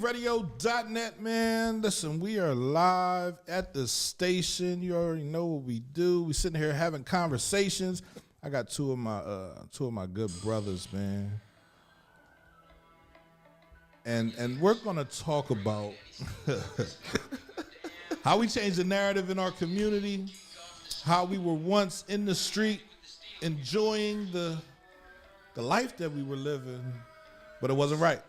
bettermentradio.net, man. Listen, we are live at the station. You already know what we do. We sitting here having conversations. I got two of my good brothers, man. And we're gonna talk about how we changed the narrative in our community, how we were once in the street enjoying the life that we were living, but it wasn't right.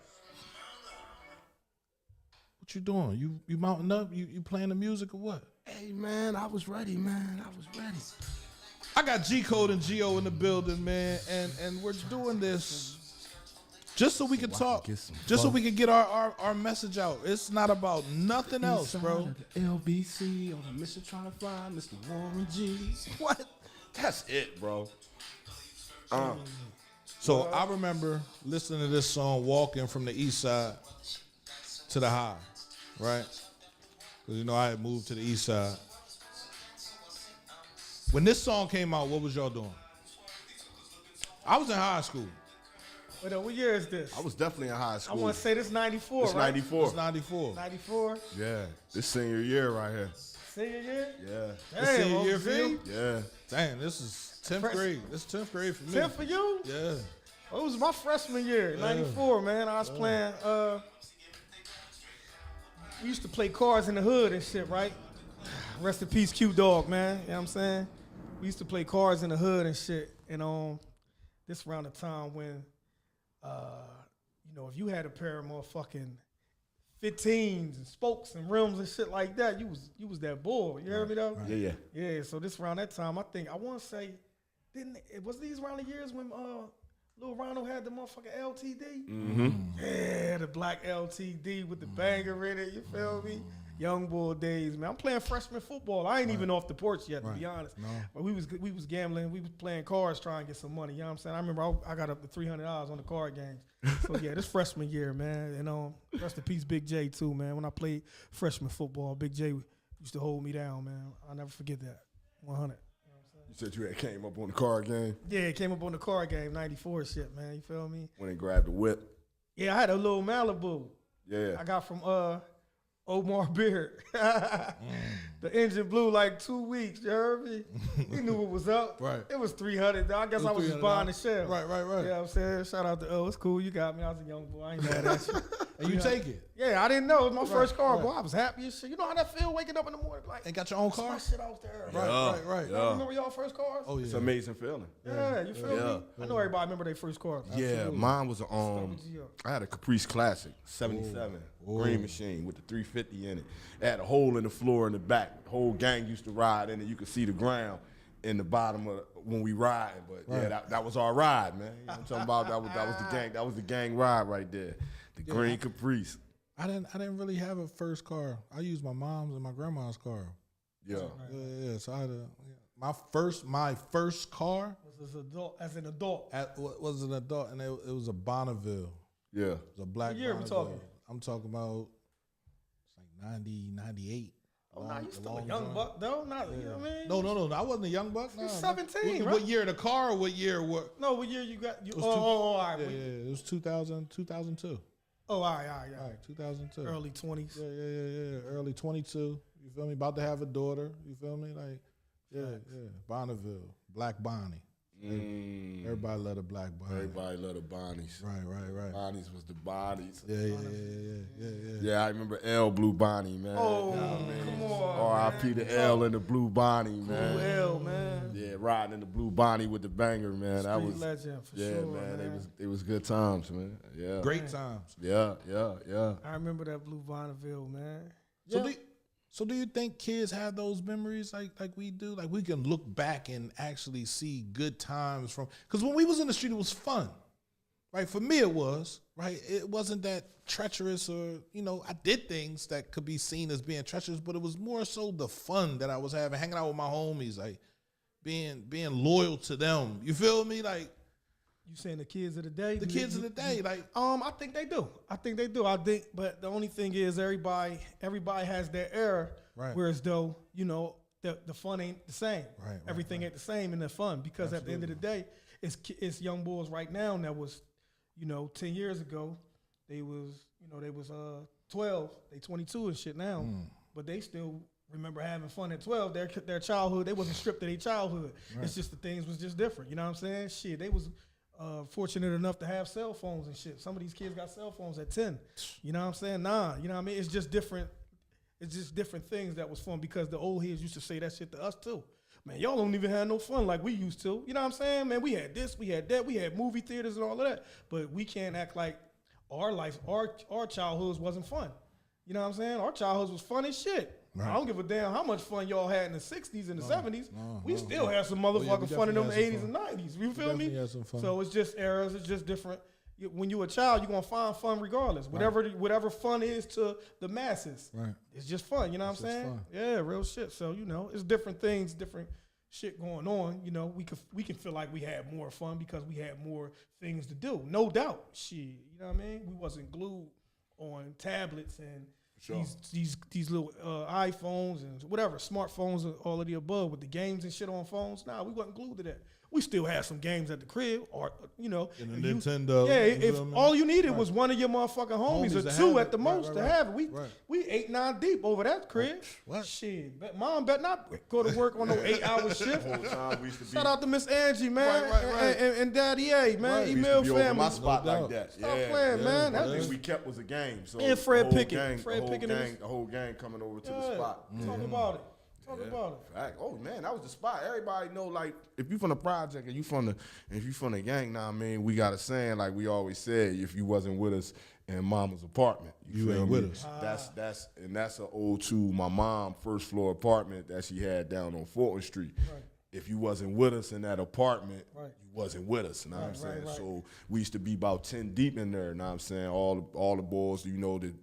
What you doing? You mounting up? You playing the music or what? Hey, man, I was ready, man. I was ready. I got G Code and Geo in the building, man, and we're doing this just so we can talk, just so we can get our message out. It's not about nothing else, bro. LBC on a mission trying to find Mr. Warren G. What? That's it, bro. So I remember listening to this song, walking from the east side to the high, right? Because, you know, I had moved to the east side. When this song came out, what was y'all doing? I was in high school. Wait, what year is this? I was definitely in high I school. want to say this 94, It's right? 94. It's 94. 94? Yeah, this senior year right here. Senior year? Yeah. This Damn, senior year for you? Yeah. Damn, this is 10th grade. This is 10th grade for me. 10 for you? Yeah. Well, it was my freshman year, 94, man. I was playing, we used to play cards in the hood and shit, right? Rest in peace, Q Dog, man. You know what I'm saying? We used to play cards in the hood and shit. And this around the time when, you know, if you had a pair of motherfucking 15s and spokes and rims and shit like that, you was that bull. You heard me though? Yeah, yeah. Yeah. So this around that time, I want to say, was these around the years when Lil Ronald had the motherfucking LTD? Mm-hmm. Yeah, the black LTD with the banger in it. You feel me? Young boy days, man. I'm playing freshman football. I ain't even off the porch yet, to be honest. No. But we was gambling. We was playing cards trying to get some money. You know what I'm saying? I remember I got up to $300 on the card games. So yeah, this freshman year, man. And rest in peace, Big J too, man. When I played freshman football, Big J used to hold me down, man. I'll never forget that. 100. You said you had came up on the card game? Yeah, it came up on the card game, 94 shit, man. You feel me? When they grabbed the whip? Yeah, I had a little Malibu. Yeah. I got from Omar Beard. The engine blew like 2 weeks, you heard me? He knew what was up. Right. It was $300. I guess I was just buying the shell. Right. You know what I'm saying? Shout out to it's cool. You got me. I was a young boy. I ain't mad at you. And you take it. Yeah, I didn't know. It was my first car, right. boy. I was happy as shit. You know how that feel waking up in the morning? Like, And got your own my car? shit out there. Right. You know, remember y'all first cars? Oh, yeah. It's an amazing feeling. Yeah, you feel me? I know everybody remember their first car. Yeah, mine was I had a Caprice Classic, 77, green machine with the 350 in it. It had a hole in the floor in the back. The whole gang used to ride in it. You could see the ground in the bottom of when we ride. But yeah, that was our ride, man. You know what I'm talking about? That was the gang. That was the gang ride right there. The green Caprice. I didn't really have a first car. I used my mom's and my grandma's car. Yeah. Yeah. So I had my first car As an adult. was an adult, and it was a Bonneville. Yeah. It was a black. What year we Bonneville. talking? I'm talking about it's like 90, 98. Oh, nah, you still a young buck, though? Not, you know what I mean? No. I wasn't a young buck. You're 17, what right? year the car or what year what? No, what year you got? All all right. Yeah, it was 2002. Oh, all right. 2002. Early 20s. Yeah. Early 22. You feel me? About to have a daughter. You feel me? Like, yeah. Bonneville. Black Bonnie. Everybody loved a black Bonnie. Everybody loved the Bonnies. Right. Bonnies was the bodies. Yeah. Yeah, I remember L Blue Bonnie, man. Oh, come on. R.I.P. the L and the Blue Bonnie, man. Blue L, man. Yeah, riding in the Blue Bonnie with the banger, man. That Street was legend, for yeah, sure, man. It was good times, man. Yeah. Great times. Yeah. I remember that Blue Bonneville, man. So do you think kids have those memories like we do? Like we can look back and actually see good times from, because when we was in the street, it was fun, right? For me, it was, right? It wasn't that treacherous or, you know, I did things that could be seen as being treacherous, but it was more so the fun that I was having, hanging out with my homies, like being loyal to them. You feel me? Like, you saying the kids of the day? the kids of the day, like, I think they do. But the only thing is everybody has their era. Right. Whereas though, you know, the fun ain't the same. Right, Everything ain't the same in the fun, because at the end of the day, it's young boys right now that was, you know, 10 years ago, they was 12. They 22 and shit now, but they still remember having fun at 12. Their childhood, they wasn't stripped of their childhood. Right. It's just the things was just different. You know what I'm saying? Shit, they was fortunate enough to have cell phones and shit. Some of these kids got cell phones at 10. You know what I'm saying? Nah, you know what I mean? It's just different. It's just different things that was fun because the old heads used to say that shit to us too. Man, y'all don't even have no fun like we used to. You know what I'm saying? Man, we had this, we had that, we had movie theaters and all of that. But we can't act like our life, our childhoods wasn't fun. You know what I'm saying? Our childhoods was fun as shit. Right. I don't give a damn how much fun y'all had in the 60s and the 70s. We still had some motherfucking fun in them 80s and 90s. You feel me? So it's just eras. It's just different. When you're a child, you're going to find fun regardless. Right. Whatever fun is to the masses, right. It's just fun. You know what I'm saying? Fun. Yeah, real shit. So, you know, it's different things, different shit going on. You know, we can feel like we had more fun because we had more things to do. No doubt. Shit. You know what I mean? We wasn't glued on tablets and these little iPhones and whatever, smartphones and all of the above with the games and shit on phones. Nah, we wasn't glued to that. We still had some games at the crib, or you know, in the Nintendo. Yeah, if all you needed was one of your motherfucking homies or two at the most to have it. We 8, 9 deep over that crib. What? Shit, mom better not go to work on no 8-hour shift. Shout out to Miss Angie, man, and Daddy A, man, email family. My spot like that. Stop playing, man. That thing we kept was a game. So and Fred Pickett, the whole gang coming over to the spot. Talk about it. About it. Fact. Oh man, that was the spot. Everybody know, like, if you from the project and if you from the gang, now I mean, we got a saying like we always said, if you wasn't with us in mama's apartment, you ain't with us. That's an ode to my mom first floor apartment that she had down on Fulton Street. Right. If you wasn't with us in that apartment, you wasn't with us, you know what I'm saying? Right. So we used to be about 10 deep in there, you know what I'm saying? All the boys, you know, the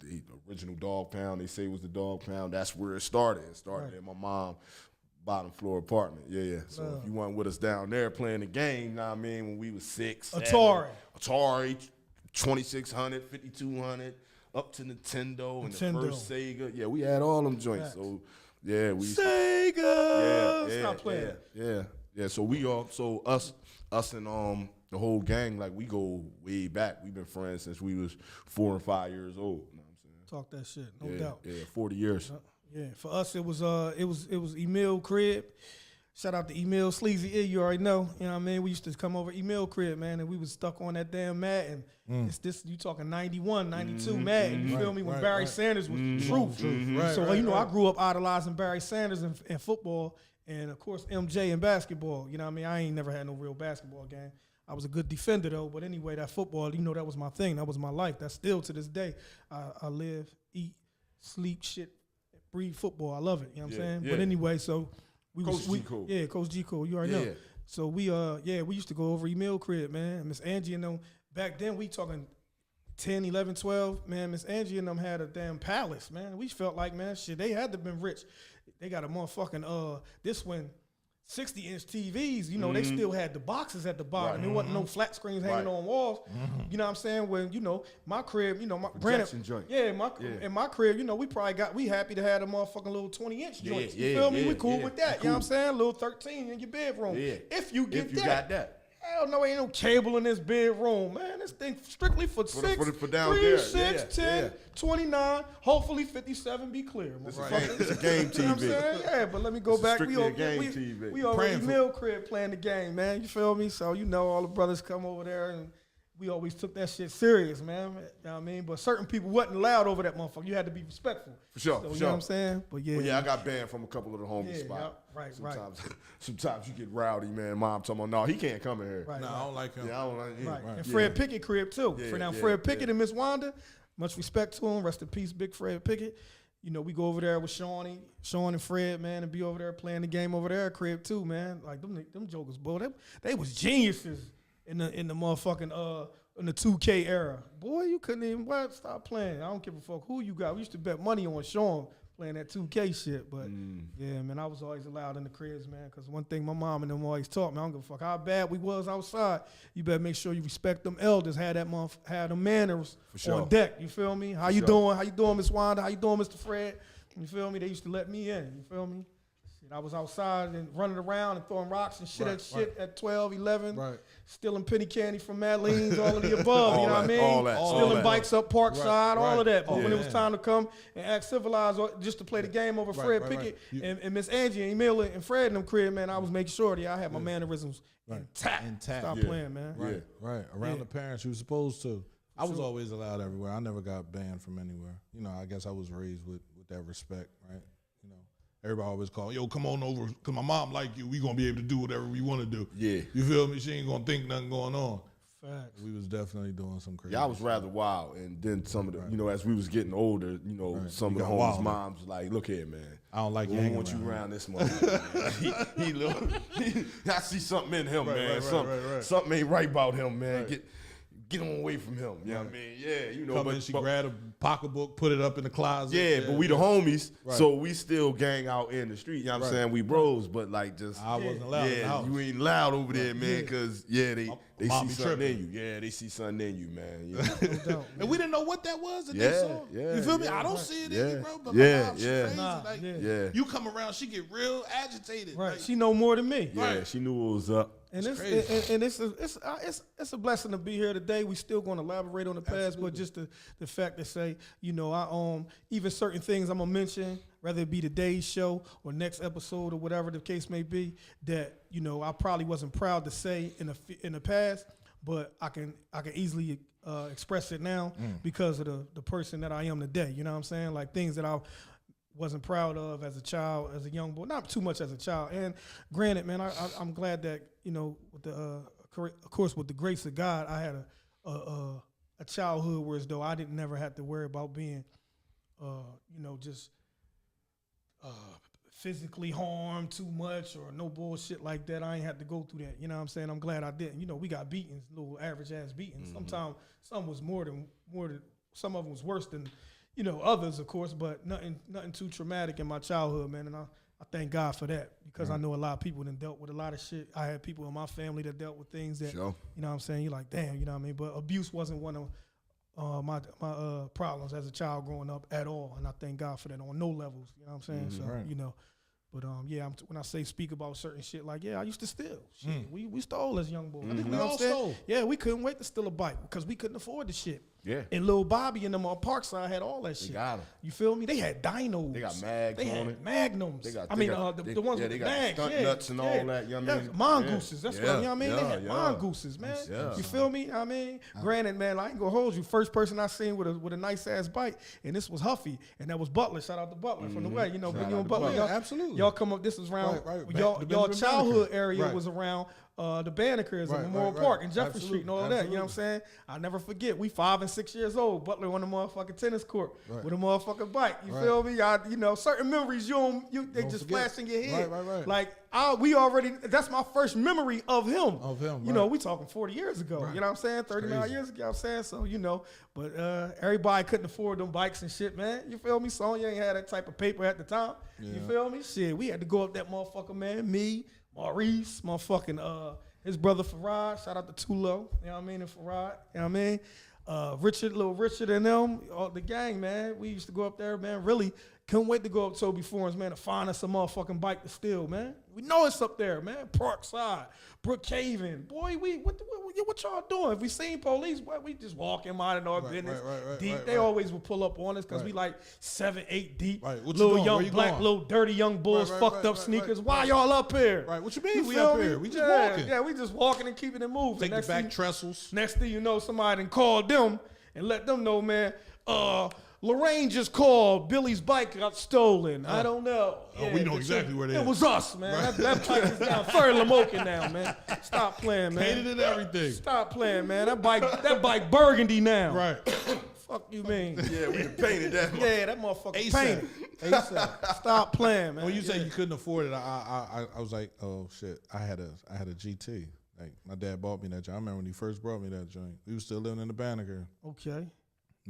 original Dog Pound, they say was the Dog Pound, that's where it started. It started at my mom's bottom floor apartment, yeah. So if you weren't with us down there playing the game, you know what I mean, when we was 6, Atari, 2600, 5200, up to Nintendo and the first Sega. Yeah, we had all them joints, so... Yeah, we Sega. Stop playing. Yeah. So us and the whole gang, like we go way back. We've been friends since we was 4 and 5 years old. You know what I'm saying? Talk that shit, no doubt. Yeah, 40 years. Yeah, for us it was Emil crib. Shout out to Emil Sleazy E, you already know. You know what I mean? We used to come over Emil crib, man, and we was stuck on that damn mat. And it's this, you talking 91, 92 mat, you feel me? When Barry Sanders was the truth. So, you know, I grew up idolizing Barry Sanders in football and, of course, MJ in basketball. You know what I mean? I ain't never had no real basketball game. I was a good defender, though. But anyway, that football, you know, that was my thing. That was my life. That's still to this day. I live, eat, sleep, shit, breathe football. I love it. You know what I'm saying? Yeah. But anyway, so... Coach G Cole. Yeah, Coach G Cole. You already know. So we used to go over Emil crib, man. Miss Angie and them, back then we talking 10, 11, 12. Man, Miss Angie and them had a damn palace, man. We felt like, man, shit, they had to been rich. They got a motherfucking, this one, 60-inch TVs, you know, they still had the boxes at the bottom. There wasn't no flat screens hanging on walls. You know what I'm saying? When, you know, my crib, you know, my granted, in my crib, you know, we happy to have a motherfucking little 20-inch joints. You feel me? We cool with that. You know what I'm saying? A little 13 in your bedroom. Yeah. If you got that. Hell no, ain't no cable in this bedroom, man. This thing strictly for 6, for down 3, there. 6, 10, 29, hopefully 57 be clear. It's a game TV. You know what I'm saying? Yeah, but let me go back. We already Mill crib playing the game, man. You feel me? So, you know, all the brothers come over there and we always took that shit serious, man. You know what I mean? But certain people wasn't allowed over that motherfucker. You had to be respectful. For sure, so, you know what I'm saying? But I got banned from a couple of the homies spots. Right. Sometimes you get rowdy, man. Mom talking about, no, he can't come in here. Right, I don't like him. Yeah, I don't like him. Right. And Fred Pickett crib, too. Fred Pickett and Miss Wanda, much respect to him. Rest in peace, big Fred Pickett. You know, we go over there with Sean and Fred, man, and be over there playing the game over there at crib, too, man. Like, them jokers, boy, they was geniuses in the motherfucking in the 2K era. Boy, you couldn't even stop playing. I don't give a fuck who you got. We used to bet money on Sean playing that 2K shit. But yeah, man, I was always allowed in the cribs, man, because one thing my mom and them always taught me, I don't give a fuck how bad we was outside. You better make sure you respect them elders, had them manners on deck. You feel me? How you doing? How you doing, Miss Wanda? How you doing, Mr. Fred? You feel me? They used to let me in. You feel me? I was outside and running around and throwing rocks and shit at 12, 11. Right. Stealing penny candy from Madeline's, all of the above, you know what I mean? all that, Stealing bikes up Parkside, all of that. But when it was yeah. time to come and act civilized just to play the game over Fred Pickett and Miss Angie and Emilia and Fred in them crib, man, I was making sure that I had my mannerisms intact. Stop playing, man. Right. Around the parents you were supposed to. I was always allowed everywhere. I never got banned from anywhere. You know, I guess I was raised with that respect, right? You know, everybody always call, yo, come on over, because my mom like you. We going to be able to do whatever we want to do. Yeah. You feel me? She ain't going to think nothing going on. Facts. We was definitely doing some crazy Yeah, I was rather wild, and then some of the, you know, as we was getting older, you know, some of the got homies' wilder. moms was like, look here, man. I don't like We you don't hanging want you around around this motherfucker. he look, I see something in him, man. Something ain't right about him, man. Get on away from him. You know what I mean? Yeah, you know. Come in, she grabbed a pocketbook, put it up in the closet. Yeah, but we the homies, so we still gang out in the street. You know what I'm saying? We bros, but like just I wasn't allowed in the house. you ain't loud over there, man, because they mom see be something tripping. in you. Yeah, they see something in you, man. You know? And we didn't know what that was that they saw. You feel me? I don't see it in you, bro. But my mom, she crazy. You come around, she get real agitated. Right. Like, She know more than me. Yeah, she knew what was up. And it's a blessing to be here today. We still going to elaborate on the past, but just the fact to say, you know, I even certain things I'm gonna mention, whether it be today's show or next episode or whatever the case may be, that you know I probably wasn't proud to say in the past, but I can easily express it now because of the person that I am today. You know what I'm saying? Like things that I wasn't proud of as a child, as a young boy, not too much as a child. And granted, man, I'm glad that, you know, with of course, with the grace of God, I had a childhood where as though I didn't never have to worry about being, you know, just physically harmed too much or no bullshit like that. I ain't had to go through that. You know what I'm saying? I'm glad I didn't. You know, we got beatings, little average ass beatings. Sometimes some was more than some of them was worse than, you know, others, of course, but nothing too traumatic in my childhood, man. And I thank God for that because I know a lot of people that dealt with a lot of shit. I had people in my family that dealt with things that, you know what I'm saying? You're like, damn, you know what I mean? But abuse wasn't one of my problems as a child growing up at all. And I thank God for that on no levels, you know what I'm saying? So, you know. But when I say speak about certain shit, like I used to steal. Shit, we stole as young boys. I think we all stole. Yeah, we couldn't wait to steal a bike because we couldn't afford the shit. Yeah. And Lil Bobby and them on Parkside had all that shit. got 'em. You feel me? They had dinos. They got mags They on had it. magnums. They got the ones with they the got mags. stunt nuts and all that. You know what I mean? Mongooses. That's what you know what I mean. Yeah, They had yeah. mongooses, man. Yeah. You feel me? I mean, granted, man, I ain't gonna hold you. First person I seen with a nice ass bike, and this was Huffy, and that was Butler. Shout out to Butler from the way. You know, Shout Biggie out and to Butler. Butler. Y'all, Absolutely. Y'all come up. This was around y'all Benjamin childhood Banneker. area was around the Bannekers and Memorial Park and Jefferson Street and all of that. You know what I'm saying? I never forget. We 5 and 6 years old. Butler on the motherfucking tennis court with a motherfucking bike. You feel me? You know, certain memories they just forget. flash in your head. Right. Like that's my first memory of him. You know, we talking 40 years ago. You know what I'm saying? 39 years ago. You know what I'm saying? So, you know, but everybody couldn't afford them bikes and shit, man. You feel me? Sonya ain't had that type of paper at the time. You feel me? Shit, we had to go up that motherfucker, man. Me, Maurice, motherfucking his brother Farad, shout out to Tulo, you know what I mean, and Farad, you know what I mean? Little Richard and them, all the gang, man. We used to go up there, man. Really couldn't wait to go up Toby Forums, man, to find us a motherfucking bike to steal, man. We know it's up there, man. Parkside, Brookhaven. Boy, what y'all doing? If we seen police, boy, we just walking, minding our business. Deep. They always would pull up on us because we like 7, 8 deep. Right. What little you young you black, going? little dirty young bulls, fucked up sneakers. Why y'all up here? Right. What you mean we feel up me? here? We just walking. Yeah, we just walking and keeping it moving. Take the back trestles. Next thing you know, somebody done called them and let them know, man, Lorraine just called. Billy's bike got stolen. I don't know. We know exactly where they It is. was us, man. That bike is down. Third Lamoka now, man. Stop playing, man. Painted and everything. Stop playing, man. That bike burgundy now. Right. Fuck you mean? Yeah, we painted that. Yeah, that motherfucker ASAP. painted. Stop playing, man. When you say you couldn't afford it, I was like, oh shit. I had a GT. Like my dad bought me that joint. I remember when he first brought me that joint. We was still living in the Banneker. Okay.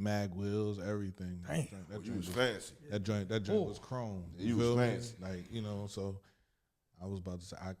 Mag wheels, everything. Damn. That You joint was fancy. That joint was chrome. You feel was me? fancy. Like, you know, so I was about to say I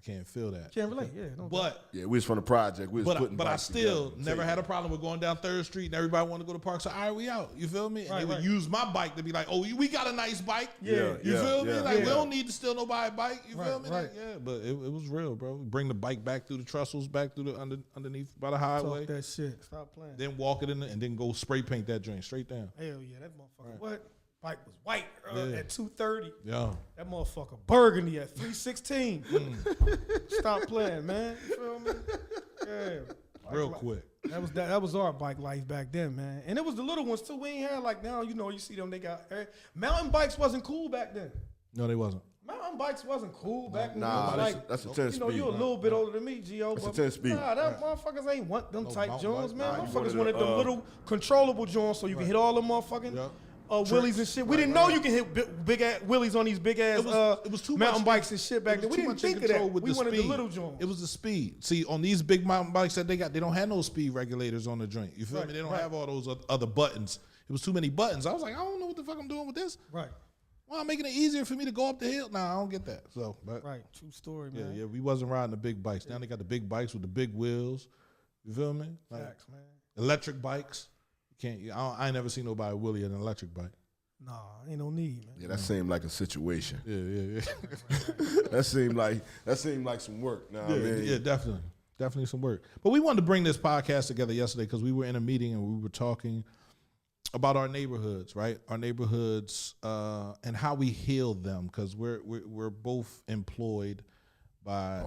can't feel that. Can't relate. Yeah, no doubt. But Yeah, we was from the project. We was putting but I bikes still together. never had a problem with going down 3rd Street and everybody wanted to go to park. So all right, we out. You feel me? And Right, they would right. use my bike to be like, oh, we got a nice bike. Yeah, You feel me? yeah, Like yeah. we don't need to steal nobody's bike. You feel Right, me? right. Like, yeah, but it was real, bro. Bring the bike back through the trestles, back through the underneath by the highway. Talk that shit. Stop playing. Then walk it in and then go spray paint that joint straight down. Hell yeah, that motherfucker. What? Bike was white Yeah. at 2:30. Yeah. That motherfucker burgundy at 3:16. Stop playing, man. You feel me? Yeah. Real quick. That was our bike life back then, man. And it was the little ones too. We ain't had like now, you see them. They got mountain bikes wasn't cool back then. No, they wasn't. Mountain bikes wasn't cool back then. Nah, It was that's a 10 you know, speed. you a little bit older than me, Gio. That's But a 10 speed. Nah, that motherfuckers ain't want them No type mountain joints, bike. man. Nah, you Motherfuckers wanted wanted a, them little controllable joints so you can hit all them motherfucking Yeah. wheelies and shit. We didn't know you can hit big ass wheelies on these big ass It was too mountain much bikes and shit back It then. was We too didn't much in think of control that. with We the wanted the speed. little joints. It was the speed. See, on these big mountain bikes that they don't have no speed regulators on the joint. You feel Right, me? They don't right. have all those other buttons. It was too many buttons. I was like, I don't know what the fuck I'm doing with this. Right, Well, I'm making it easier for me to go up the hill. Nah, I don't get that. So, but right. True story, yeah, man. yeah, we wasn't riding the big bikes. Now they got the big bikes with the big wheels. You feel me? Like Facts, man. electric bikes. You can't. I ain't never seen nobody wheelie an electric bike. Nah, ain't no need, man. Yeah, that seemed like a situation. Yeah. That seemed like some work. Nah, Yeah, I mean, yeah, definitely some work. But we wanted to bring this podcast together yesterday because we were in a meeting and we were talking about our neighborhoods, right? Our neighborhoods and how we heal them because we're both employed by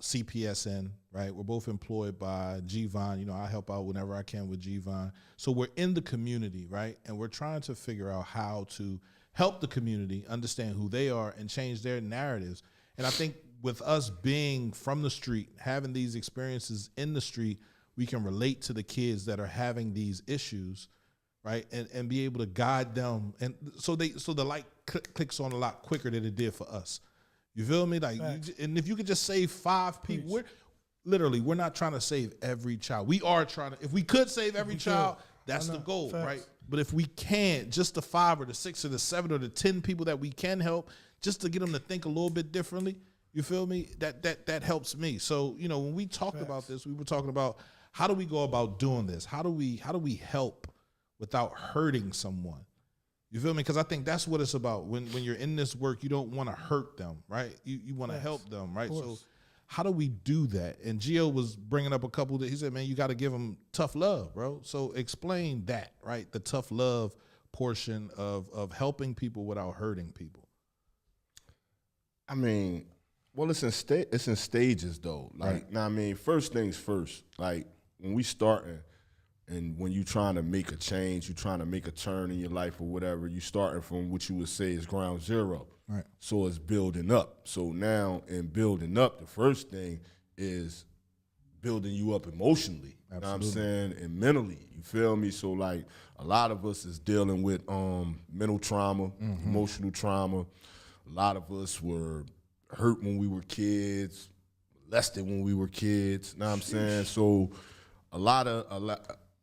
CPSN, right? We're both employed by GVON. You know, I help out whenever I can with GVON. So we're in the community, right? And we're trying to figure out how to help the community understand who they are and change their narratives. And I think with us being from the street, having these experiences in the street, we can relate to the kids that are having these issues, right? And be able to guide them. And so the light clicks on a lot quicker than it did for us. You feel me? Like, and if you could just save 5 people, we're not trying to save every child. We are trying to, if we could save every child, that's the goal, right? But if we can't, just the 5 or the 6 or the 7 or the 10 people that we can help, just to get them to think a little bit differently, you feel me? That helps me. So, you know, when we talked about this, we were talking about how do we go about doing this? How do we help without hurting someone? You feel me? Because I think that's what it's about. When you're in this work, you don't want to hurt them, right? You want to help them, right? So how do we do that? And Gio was bringing up a couple that he said, man, you got to give them tough love, bro. So explain that, right? The tough love portion of helping people without hurting people. I mean, well, it's in stages though. Like, now, I mean, first things first. Like when we starting, and when you trying to make a change, you trying to make a turn in your life or whatever, you starting from what you would say is ground zero. Right. So it's building up. So now in building up, the first thing is building you up emotionally. You know what I'm saying? And mentally. You feel me? So like a lot of us is dealing with mental trauma, emotional trauma. A lot of us were hurt when we were kids, molested when we were kids. You know what I'm saying? So a lot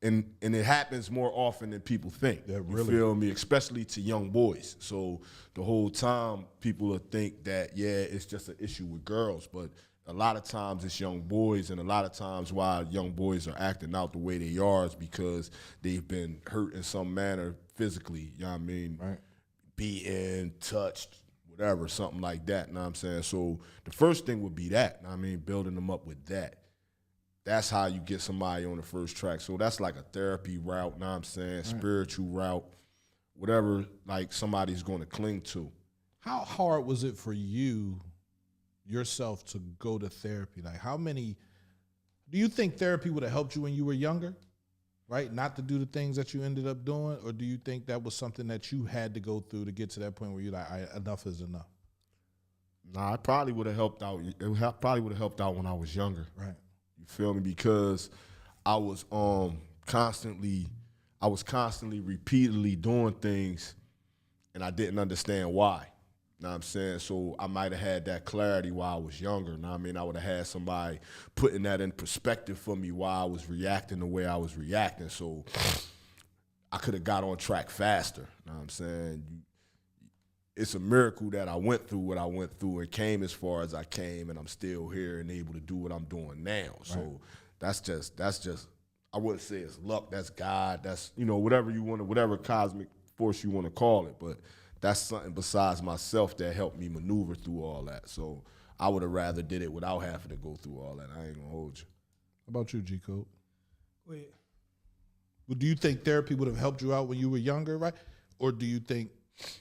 and it happens more often than people think. Yeah, You really. feel me? Especially to young boys. So the whole time people will think that, yeah, it's just an issue with girls, but a lot of times it's young boys, and a lot of times why young boys are acting out the way they are is because they've been hurt in some manner physically, you know what I mean? Right. Beaten, touched, whatever, something like that, you know what I'm saying? So the first thing would be that, you know what I mean, building them up with that. That's how you get somebody on the first track. So that's like a therapy route, you know what I'm saying, spiritual route, whatever like somebody's going to cling to. How hard was it for you yourself to go to therapy? Like do you think therapy would have helped you when you were younger, right? Not to do the things that you ended up doing? Or do you think that was something that you had to go through to get to that point where you're like, enough is enough? Nah, it probably would have helped out. It probably would have helped out when I was younger. Right. You feel me? Because I was constantly repeatedly doing things, and I didn't understand why. You know what I'm saying? So I might have had that clarity while I was younger. You know what I mean? I would have had somebody putting that in perspective for me why I was reacting the way I was reacting. So I could have got on track faster. You know what I'm saying? it's a miracle that I went through what I went through and came as far as I came, and I'm still here and able to do what I'm doing now. So that's just I wouldn't say it's luck. That's God. That's, whatever you want to, whatever cosmic force you want to call it. But that's something besides myself that helped me maneuver through all that. So I would have rather did it without having to go through all that. I ain't gonna hold you. How about you, G Code? Wait. Well, do you think therapy would have helped you out when you were younger, right? Or do you think,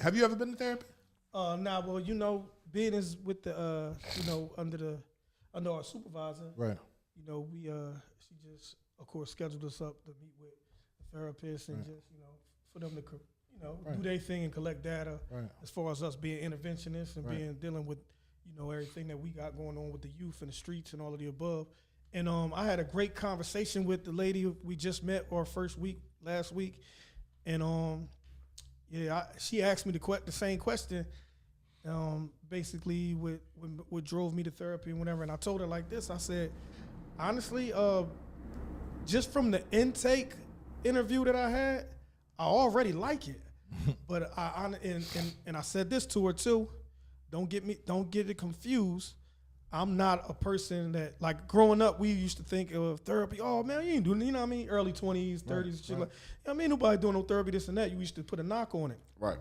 have you ever been to therapy? Nah, well, being is with the, under our supervisor, Right. We, she just, of course, scheduled us up to meet with the therapist and just, for them to, do their thing and collect data as far as us being interventionists and dealing with, everything that we got going on with the youth and the streets and all of the above. And I had a great conversation with the lady we just met our first week last week, and she asked me the same question, basically what drove me to therapy and whatever. And I told her like this. I said, honestly, just from the intake interview that I had, I already like it. But I said this to her too. Don't get it confused. I'm not a person that, like, growing up, we used to think of therapy. Oh man, you ain't doing, you know what I mean? Early 20s, 30s, shit like. I mean, nobody doing no therapy, this and that. You used to put a knock on it. Right.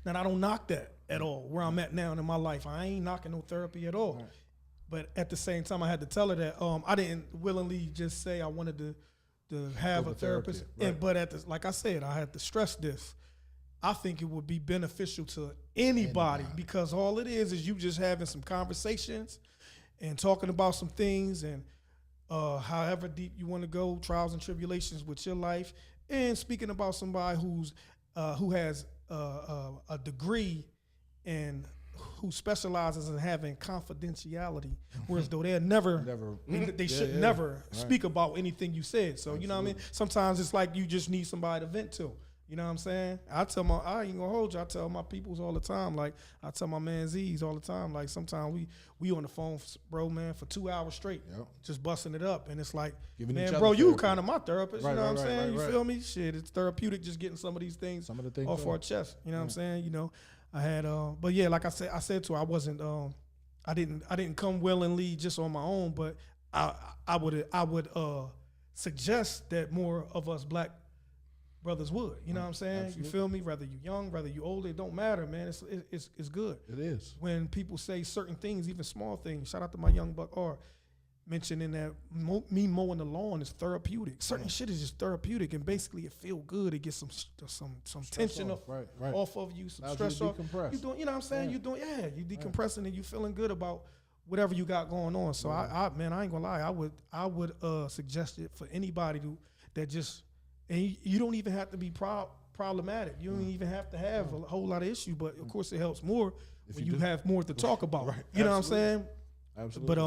Now I don't knock that at all. Where I'm at now in my life, I ain't knocking no therapy at all. Right. But at the same time, I had to tell her that I didn't willingly just say I wanted to have a therapist. Right. But like I said, I had to stress this. I think it would be beneficial to anybody because all it is you just having some conversations and talking about some things and however deep you want to go, trials and tribulations with your life, and speaking about somebody who has a degree and who specializes in having confidentiality, whereas though they should never speak about anything you said. So you know what I mean? Sometimes it's like you just need somebody to vent to. You know what I'm saying? I ain't gonna hold you. I tell my peoples all the time. Like I tell my man Z's all the time. Like sometimes we on the phone, bro, man, for 2 hours straight, just busting it up, and it's like, man, bro, you kind of my therapist. You know what I'm saying? You feel me? Shit, it's therapeutic just getting some of these things off our chest. You know what I'm saying? I had, but yeah, like I said to her, I wasn't, I didn't come willingly just on my own, but I would suggest that more of us black brothers would, you know what I'm saying? Absolutely. You feel me? Whether you young, whether you older, it don't matter, man. It's good. It is. When people say certain things, even small things. Shout out to my young buck R, mentioning that me mowing the lawn is therapeutic. Certain shit is just therapeutic, and basically it feel good. It gets some tension off of you, some stress off. You doing, you know what I'm saying? You doing, you decompressing and you feeling good about whatever you got going on. So I ain't gonna lie. I would suggest it for anybody that just. And you don't even have to be problematic. You don't even have to have a whole lot of issue. But of course, it helps more when you have more to talk about. You know what I'm saying? Absolutely. But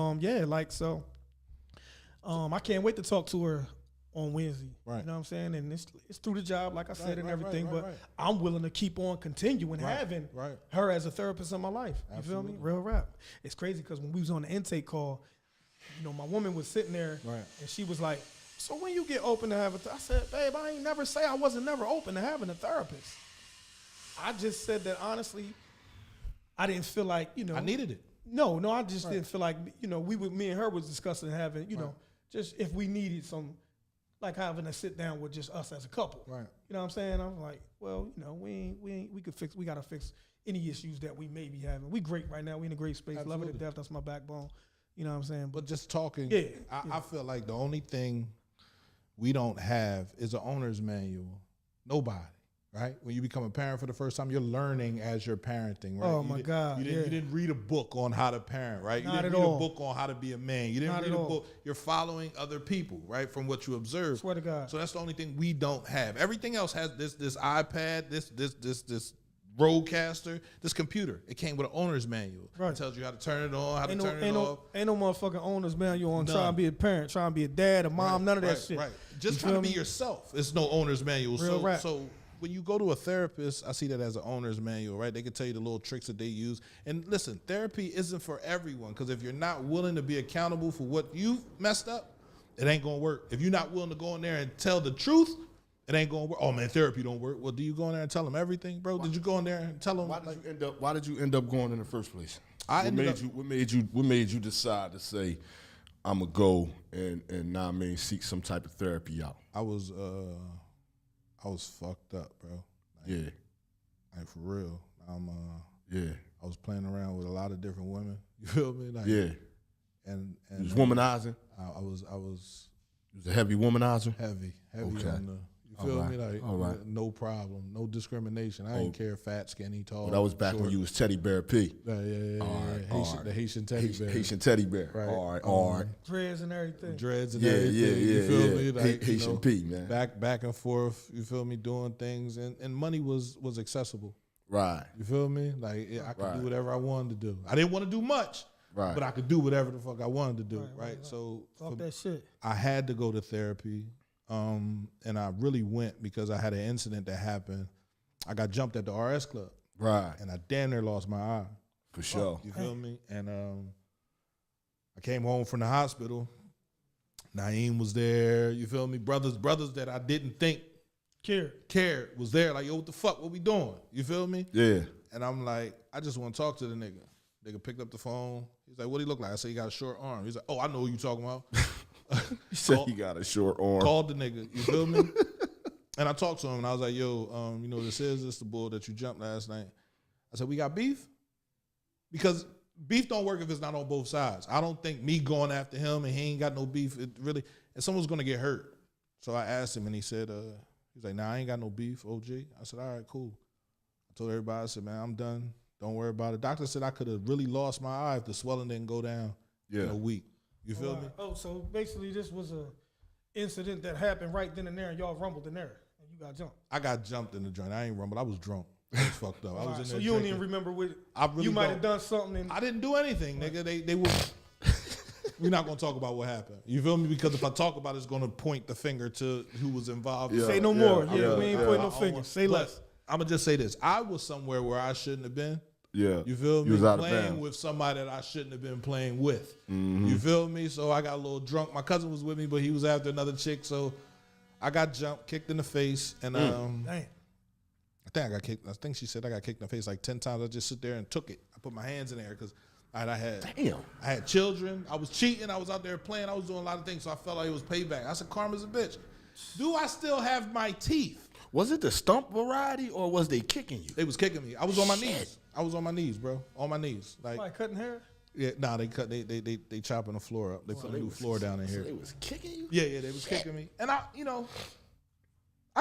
I can't wait to talk to her on Wednesday. Right. You know what I'm saying? And it's through the job, like I said, and everything. But I'm willing to keep on continuing having her as a therapist in my life. You feel me? Real rap. It's crazy because when we was on the intake call, my woman was sitting there and she was like, so when you get open to have I said, babe, I ain't never say I wasn't never open to having a therapist. I just said that honestly, I didn't feel like, I needed it. No, I just didn't feel like, me and her was discussing having, just if we needed some, like having a sit down with just us as a couple. Right. You know what I'm saying? I'm like, well, we gotta fix any issues that we may be having. We great right now. We in a great space. Absolutely. Love it to death. That's my backbone. You know what I'm saying? But just talking, I feel like the only thing we don't have is an owner's manual. Nobody, right? When you become a parent for the first time, you're learning as you're parenting, right? Oh, my God. You didn't read a book on how to parent, right? You Not didn't at read all. a book on how to be a man. You didn't Not read at a all. book. You're following other people, right, from what you observe. Swear to God. So that's the only thing we don't have. Everything else has this iPad, this Roadcaster, this computer. It came with an owner's manual. Right. It tells you how to turn it on, how to turn it off. Ain't no motherfucking owner's manual on trying to be a parent, trying to be a dad, a mom, none of that shit. Right. Just trying to be yourself. It's no owner's manual. Real rap. So when you go to a therapist, I see that as an owner's manual, right? They can tell you the little tricks that they use. And listen, therapy isn't for everyone, because if you're not willing to be accountable for what you've messed up, it ain't gonna work. If you're not willing to go in there and tell the truth, It ain't gonna work. Oh man, therapy don't work. Well, do you go in there and tell them everything, bro? Did you go in there and tell them? Why did you end up going in the first place? What made you decide to say, I'm gonna go and seek some type of therapy out? I was fucked up, bro. Like for real. I was playing around with a lot of different women. You feel me? Like, and you was womanizing. I was. You was a heavy womanizer. Heavy Okay. on the. You feel me? Like, no problem, no discrimination. I didn't care, fat, skinny, tall. Well, that was back when you was Teddy Bear P. Yeah. The Haitian teddy bear. Haitian Teddy Bear. Right. All right. Dreads and everything. Everything. You feel me? Like, Haitian P, man. Back and forth. You feel me? Doing things, and money was accessible. Right. You feel me? Like I could do whatever I wanted to do. I didn't want to do much. Right. But I could do whatever the fuck I wanted to do. Right. So talk that shit. I had to go to therapy. And I really went because I had an incident that happened. I got jumped at the RS Club. Right. And I damn near lost my eye. For sure. You feel me? And I came home from the hospital. Naeem was there. You feel me? Brothers that I didn't think cared was there. Like, yo, what the fuck? What we doing? You feel me? Yeah. And I'm like, I just want to talk to the nigga. Nigga picked up the phone. He's like, what he look like? I said, he got a short arm. He's like, oh, I know who you talking about. He said he got a short arm. Called the nigga, you feel me? And I talked to him, and I was like, yo, you know what this is? This the bull that you jumped last night. I said, we got beef? Because beef don't work if it's not on both sides. I don't think me going after him and he ain't got no beef, and someone's going to get hurt. So I asked him, and he said, he's like, nah, I ain't got no beef, OG. I said, all right, cool. I told everybody, I said, man, I'm done. Don't worry about it. Doctor said I could have really lost my eye if the swelling didn't go down in a week. You feel me? Oh, so basically this was a incident that happened right then and there, and y'all rumbled in there, and you got jumped. I got jumped in the joint. I ain't rumbled. I was drunk. I was fucked up. I was in there. So you don't even remember what you might have done something. And I didn't do anything, nigga. They were. We're not gonna talk about what happened. You feel me? Because if I talk about it, it's gonna point the finger to who was involved. Yeah, say no more. We ain't pointing no fingers. Say less. I'm gonna just say this. I was somewhere where I shouldn't have been. Yeah. You feel me? You was out playing of bounds with somebody that I shouldn't have been playing with. You feel me? So I got a little drunk. My cousin was with me, but he was after another chick. So I got jumped, kicked in the face, and Damn. I think I got kicked. I think she said I got kicked in the face like 10 times. I just sit there and took it. I put my hands in there because I had children. I was cheating. I was out there playing. I was doing a lot of things. So I felt like it was payback. I said, karma's a bitch. Do I still have my teeth? Was it the stump variety or was they kicking you? They was kicking me. I was on my knees. I was on my knees, bro. On my knees. Like cutting hair? Yeah, nah, they they chopping the floor up. They put a new floor down in here. They was kicking you? Yeah, they was kicking me. And I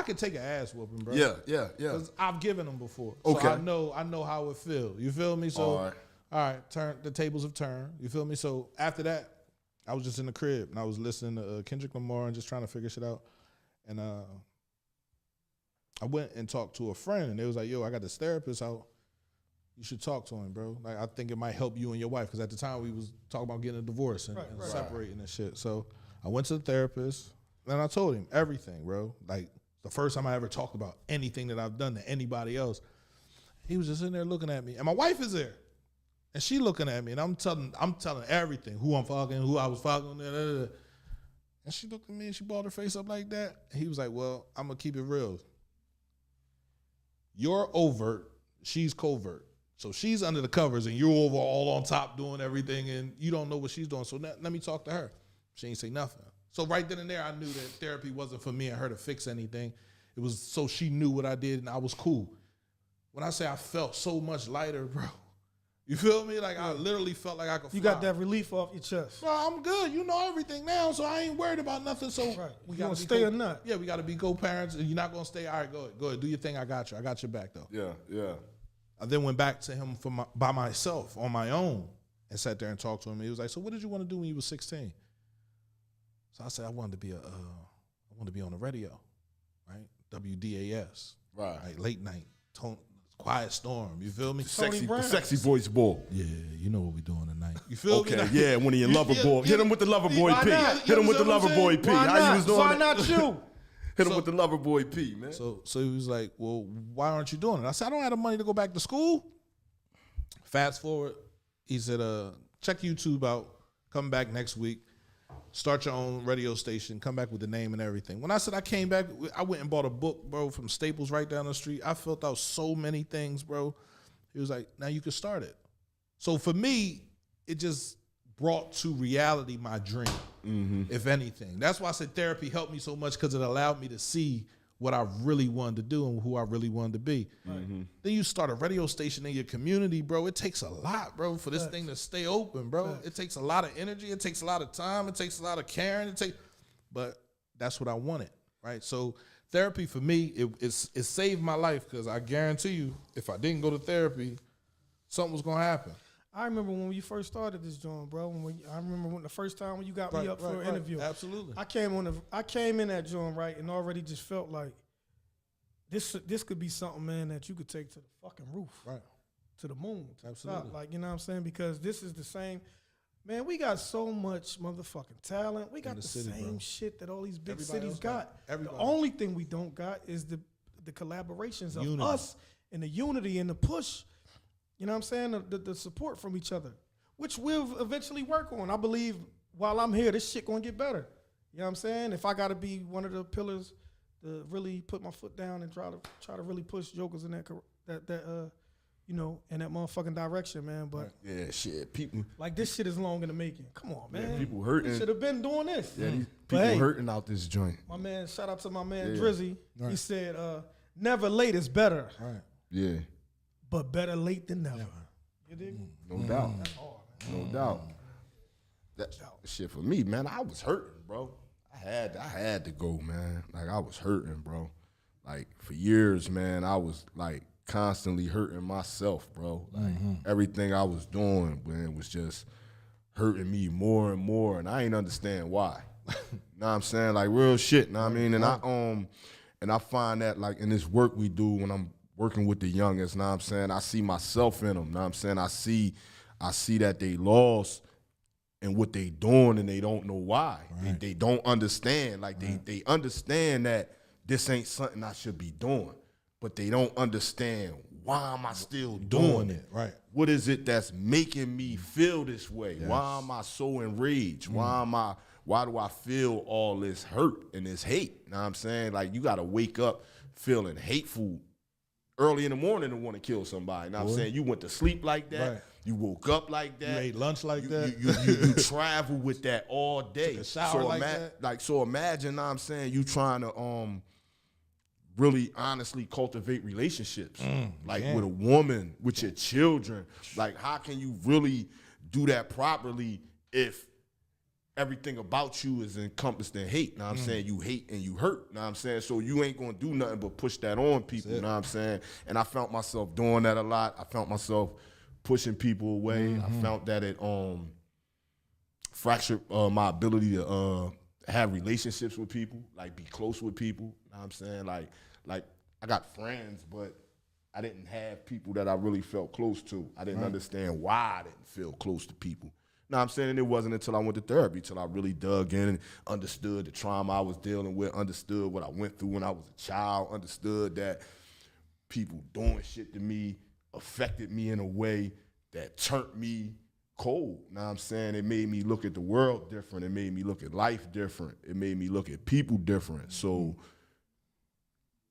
could take an ass whooping, bro. Yeah. Because I've given them before. So okay. I know how it feels. You feel me? So all right, the tables have turned. You feel me? So after that, I was just in the crib and I was listening to Kendrick Lamar and just trying to figure shit out. And I went and talked to a friend and they was like, yo, I got this therapist out. You should talk to him, bro. Like, I think it might help you and your wife. Because at the time we was talking about getting a divorce and separating and shit. So I went to the therapist and I told him everything, bro. Like, the first time I ever talked about anything that I've done to anybody else. He was just in there looking at me. And my wife is there. And she looking at me. And I'm telling everything. Who I'm fucking, who I was fucking. And she looked at me and she balled her face up like that. And he was like, well, I'm going to keep it real. You're overt. She's covert. So she's under the covers and you're over all on top doing everything and you don't know what she's doing. So let me talk to her. She ain't say nothing. So right then and there, I knew that therapy wasn't for me and her to fix anything. It was so she knew what I did and I was cool. When I say I felt so much lighter, bro, you feel me? Like I literally felt like I could fly. You got that relief off your chest. Bro, I'm good. You know everything now, so I ain't worried about nothing. So we got to stay or not. Yeah, we got to be co-parents. And you're not going to stay. All right, go ahead. Do your thing. I got you. I got your back, though. Yeah. I then went back to him by myself on my own and sat there and talked to him. He was like, so what did you want to do when you were 16? So I said, I wanted to be on the radio, right? WDAS. Right. Late night, Quiet Storm. You feel me? The sexy voice boy. Yeah, you know what we doing tonight. You feel me? Okay, yeah, when he in Lover Boy. Hit him with the Lover Boy P. Hit him with the Lover Boy P. How you was doing Why not you? Hit him with the Lover Boy P, man. So he was like, well, why aren't you doing it? I said, I don't have the money to go back to school. Fast forward, he said, check YouTube out. Come back next week. start your own radio station, come back with the name and everything. When I said I came back, I went and bought a book, bro, from Staples right down the street. I filled out so many things, bro. He was like, now you can start it. So for me, it just brought to reality my dream, if anything. That's why I said therapy helped me so much, because it allowed me to see what I really wanted to do and who I really wanted to be. Then you start a radio station in your community, bro. It takes a lot, bro, for this thing to stay open, bro. It takes a lot of energy. It takes a lot of time. It takes a lot of caring. But that's what I wanted, right? So therapy for me, it saved my life, because I guarantee you, if I didn't go to therapy, something was going to happen. I remember when you first started this joint, bro. I remember when the first time when you got me up for an interview. Absolutely. I came in that joint, right, and already just felt like this could be something, man, that you could take to the fucking roof, Right. to the moon, to Absolutely. the top. Like, you know what I'm saying? Because this is the same. Man, we got so much motherfucking talent. We got the city, same bro. shit that all these big Everybody cities else got. Everybody. The only thing we don't got is the collaborations of Unity. us and the unity and the push. You know what I'm saying? The support from each other, which we'll eventually work on. I believe while I'm here, this shit gonna get better. You know what I'm saying? If I gotta be one of the pillars to really put my foot down and try to really push jokers in that you know, in that motherfucking direction, man. But Yeah, shit. People, like, this shit is long in the making. Come on, man. yeah, people hurting. Should have been doing this. Yeah, these But people hey, hurting out this joint. my man, shout out to my man Yeah. Drizzy. He Right. said, never late is better, Right. Yeah, but better late than never. You dig? no doubt. No doubt. That shit for me, man. I was hurting, bro. I had to go, man. Like, I was hurting, bro. Like, for years, man, I was like constantly hurting myself, bro. Like, everything I was doing, man, was just hurting me more and more, and I ain't understand why. Know what I'm saying? Like, real shit, know what I mean? And I find that, like, in this work we do when I'm working with the youngest, know what I'm saying? I see myself in them, know what I'm saying? I see that they lost in what they doing, and they don't know why. Right. They don't understand. Like, they understand that this ain't something I should be doing, but they don't understand, why am I still doing it? Right. What is it that's making me feel this way? Yes. Why am I so enraged? Why do I feel all this hurt and this hate? Know what I'm saying? Like, you gotta wake up feeling hateful early in the morning to want to kill somebody. Know what I'm saying? You went to sleep like that. Right. You woke up like that. You ate lunch like that. You travel with that all day. Took a shower like that. So imagine, know what I'm saying, you trying to really honestly cultivate relationships. With a woman, with your children. Like, how can you really do that properly if everything about you is encompassed in hate? Know what I'm saying? You hate and you hurt. Know what I'm saying? So you ain't gonna do nothing but push that on people. Know what I'm saying? And I found myself doing that a lot. I found myself pushing people away. I found that it fractured my ability to have relationships with people, like be close with people. Know what I'm saying? Like I got friends, but I didn't have people that I really felt close to. I didn't understand why I didn't feel close to people. Know what I'm saying? And it wasn't until I went to therapy, till I really dug in and understood the trauma I was dealing with, understood what I went through when I was a child, understood that people doing shit to me affected me in a way that turned me cold. Know what I'm saying? It made me look at the world different. It made me look at life different. It made me look at people different. So,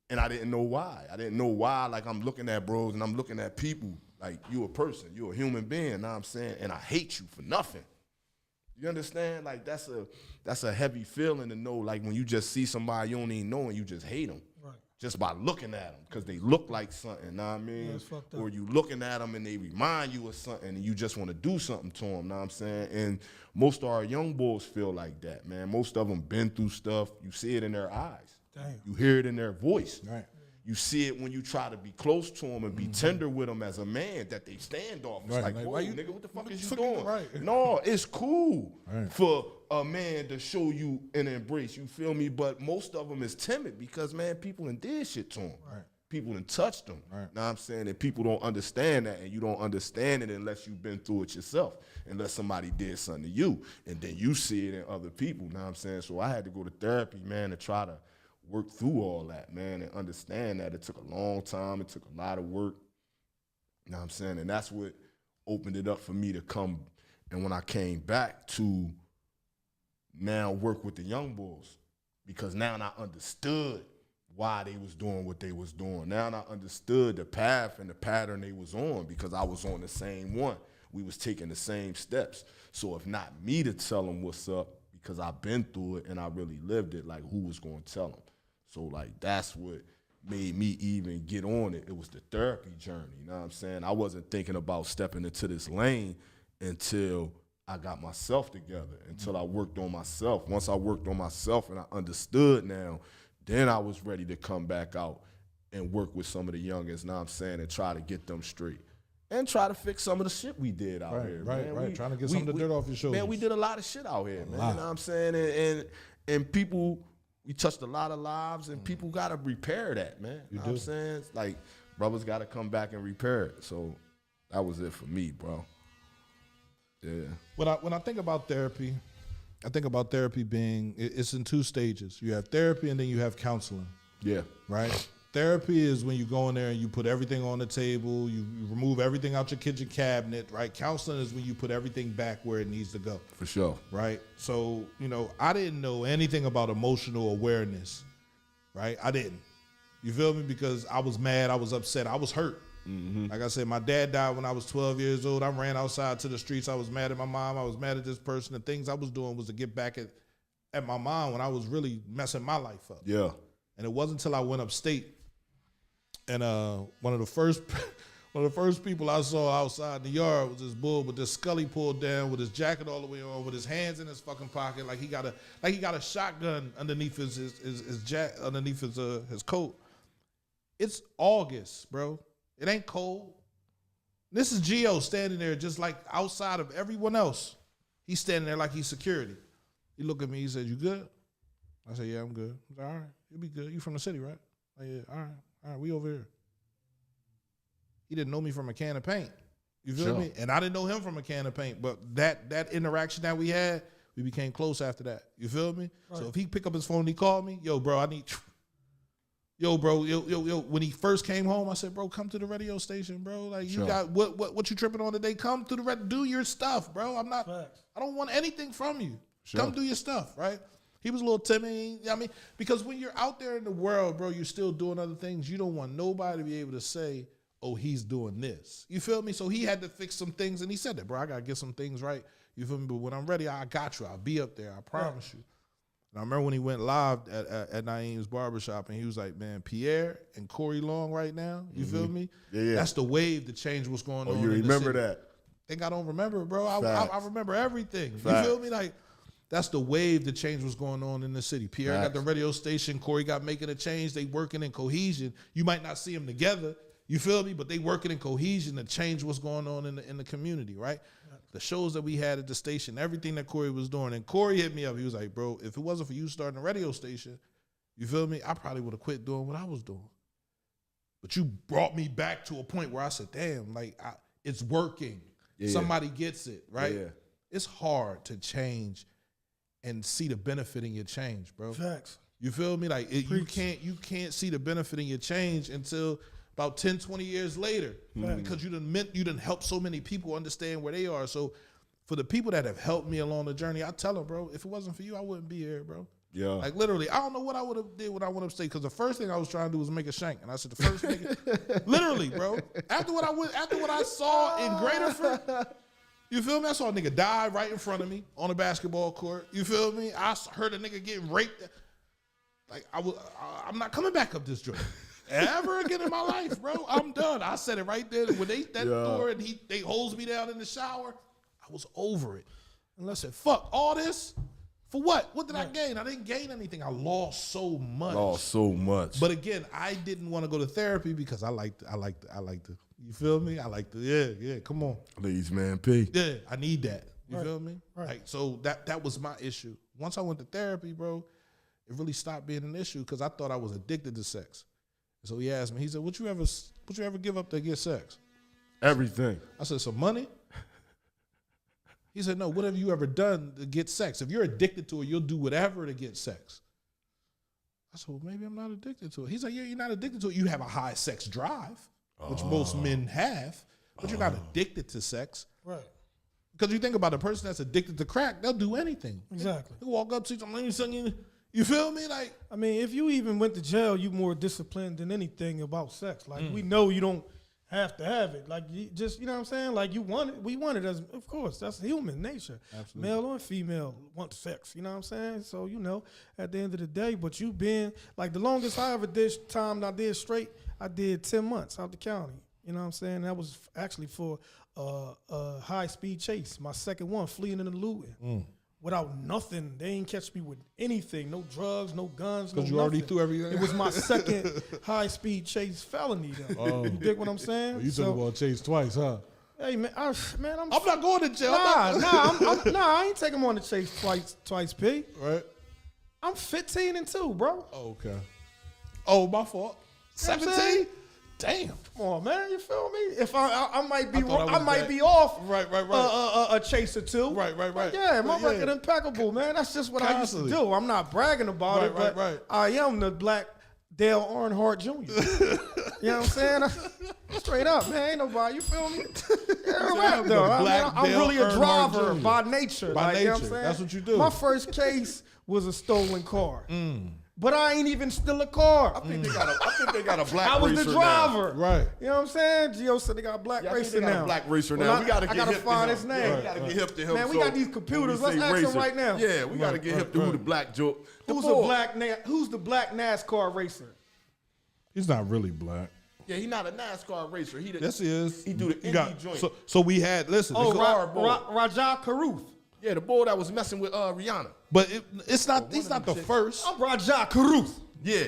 and I didn't know why. I didn't know why. Like, I'm looking at bros and I'm looking at people. Like, you a person, you a human being, know what I'm saying? And I hate you for nothing. You understand? Like, that's a heavy feeling to know, like, when you just see somebody you don't even know and you just hate them. Right. Just by looking at them, because they look like something, know what I mean? That's fucked up. Or you looking at them and they remind you of something and you just want to do something to them, know what I'm saying? And most of our young boys feel like that, man. Most of them been through stuff. You see it in their eyes. Damn. You hear it in their voice. Right. You see it when you try to be close to them and be tender with them as a man, that they stand off. It's like, whoa, nigga, what the fuck is you doing? Right. No, it's cool for a man to show you an embrace, you feel me? But most of them is timid because, man, people done did shit to them. Right. People done touched them. Right. Know what I'm saying? And people don't understand that, and you don't understand it unless you've been through it yourself, unless somebody did something to you, and then you see it in other people, know what I'm saying? So I had to go to therapy, man, to try to work through all that, man, and understand that it took a long time. It took a lot of work. You know what I'm saying? And that's what opened it up for me to come. And when I came back to now work with the young bulls because now I understood why they was doing what they was doing. Now I understood the path and the pattern they was on because I was on the same one. We was taking the same steps. So if not me to tell them what's up, because I've been through it and I really lived it, like who was going to tell them? So like that's what made me even get on it. It was the therapy journey, you know what I'm saying? I wasn't thinking about stepping into this lane until I got myself together, until I worked on myself. Once I worked on myself and I understood now, then I was ready to come back out and work with some of the youngins, you know what I'm saying, and try to get them straight. And try to fix some of the shit we did out here, man. Right. Trying to get some of the dirt off your shoulders. Man, we did a lot of shit out here, man. You know what I'm saying? And people, we touched a lot of lives, and people got to repair that, man. You know what I'm saying? It's like, brothers got to come back and repair it. So that was it for me, bro. Yeah. When I think about therapy, I think about therapy being, it's in two stages. You have therapy and then you have counseling. Yeah. Right? Therapy is when you go in there and you put everything on the table, you remove everything out your kitchen cabinet, right? Counseling is when you put everything back where it needs to go. For sure. Right? So, I didn't know anything about emotional awareness, right? I didn't. You feel me? Because I was mad, I was upset, I was hurt. Mm-hmm. Like I said, my dad died when I was 12 years old. I ran outside to the streets. I was mad at my mom. I was mad at this person. The things I was doing was to get back at my mom when I was really messing my life up. Yeah. And it wasn't until I went upstate. And one of the first people I saw outside the yard was this bull with this scully pulled down, with his jacket all the way on, with his hands in his fucking pocket, like he got a shotgun underneath underneath his coat. It's August, bro. It ain't cold. This is Gio standing there just like outside of everyone else. He's standing there like he's security. He looked at me. He said, "You good?" I said, "Yeah, I'm good." He said, "All right, you'll be good. You from the city, right?" I said, "Yeah, all right, we over here." He didn't know me from a can of paint. You feel me? And I didn't know him from a can of paint. But that interaction that we had, we became close after that. You feel me? Right. So if he pick up his phone and he called me, yo, bro, when he first came home, I said, bro, come to the radio station, bro. Like you got what you tripping on today? Come to the do your stuff, bro. I don't want anything from you. Come do your stuff, right? He was a little timid. Because when you're out there in the world, bro, you're still doing other things. You don't want nobody to be able to say, oh, he's doing this. You feel me? So he had to fix some things, and he said that, bro, I got to get some things right. You feel me? But when I'm ready, I got you. I'll be up there. I promise you. And I remember when he went live at Naeem's barbershop, and he was like, man, Pierre and Corey Long right now, you feel me? Yeah. That's the wave to change what's going on. You remember that? Think I don't remember it, bro. I remember everything. Facts. You feel me? Like, that's the wave to change what's going on in the city. Pierre got the radio station. Corey got making a change. They working in cohesion. You might not see them together. You feel me? But they working in cohesion to change what's going on in the community, right? The shows that we had at the station, everything that Corey was doing. And Corey hit me up. He was like, bro, if it wasn't for you starting a radio station, you feel me? I probably would have quit doing what I was doing. But you brought me back to a point where I said, damn, like it's working. Yeah. Somebody gets it, right? Yeah. It's hard to change and see the benefit in your change, bro. Facts. You feel me? Like you can't see the benefit in your change until about 10, 20 years later, because you done helped so many people understand where they are. So for the people that have helped me along the journey, I tell them, bro, if it wasn't for you, I wouldn't be here, bro. Yeah. Like literally, I don't know what I would have did when I went upstate, because the first thing I was trying to do was make a shank. And I said, the first nigga, literally, bro, after what I saw in Graterford, you feel me? I saw a nigga die right in front of me on a basketball court. You feel me? I heard a nigga getting raped. Like I'm not coming back up this joint ever again in my life, bro. I'm done. I said it right there. When they door and they hose me down in the shower, I was over it. And I said, fuck all this. For what? What did I gain? I didn't gain anything. I lost so much. But again, I didn't want to go to therapy because I like to. You feel me? I like to. Yeah. Come on, please, man. P. Yeah, I need that. You feel me? Right. Like, so that was my issue. Once I went to therapy, bro, it really stopped being an issue because I thought I was addicted to sex. So he asked me, he said, what you ever give up to get sex? Everything. I said, some money? He said, no, what have you ever done to get sex? If you're addicted to it, you'll do whatever to get sex. I said, well, maybe I'm not addicted to it. He's like, yeah, you're not addicted to it. You have a high sex drive, which most men have, but you're not addicted to sex. Right. Because you think about a person that's addicted to crack, they'll do anything. Exactly. They walk up to you, you feel me? Like, I mean, if you even went to jail, you more disciplined than anything about sex. Like, we know you don't have to have it. Like, you just, you know what I'm saying? Like, you want it. We want it as, of course, that's human nature. Absolutely. Male or female want sex. You know what I'm saying? So, you know, at the end of the day, but you been, like, the longest I ever did time I did straight, I did 10 months out the county. You know what I'm saying? That was actually for a high-speed chase. My second one, fleeing and eluding. Without nothing. They ain't catch me with anything. No drugs, no guns, no because you nothing. already threw everything. It was my second high-speed chase felony, though. You dig what I'm saying? You took about chase twice, huh? Hey, man, I'm not going to jail. I ain't taking him on the chase twice, P. Right. I'm 15 and 2, bro. Oh, okay. Oh, my fault. You know what I'm saying? 17? Damn. Come on, man. You feel me? If I might be thought I might be off Right. a chase or two. Right. But yeah, my record impeccable, man. That's just what I used to do. I'm not bragging about it, but I am the black Dale Earnhardt Jr. You know what I'm saying? Straight up, man. Ain't nobody. You feel me? Yeah, rap, though. I'm really a driver by nature. By nature. You know what I'm saying? That's what you do. My first case was a stolen car. But I ain't even steal a car. I think they got a black I was racer the driver. now. Right. You know what I'm saying? Gio said they got a black racer they got now. a black racer now. Well, We gotta I get gotta hip to find him. his name. Yeah, we gotta get hip to him. Man, we got these computers. when we Let's say ask him right now. Yeah, we gotta get hip to who the black joke. Who's the black NASCAR racer? He's not really black. Yeah, he's not a NASCAR racer. Yes, he is. He do the indie joint. So we had, listen. Oh, Car Rajah Caruth. Yeah, the boy that was messing with Rihanna. But it's not. He's not the first. I'm Rajah Caruth. Yeah.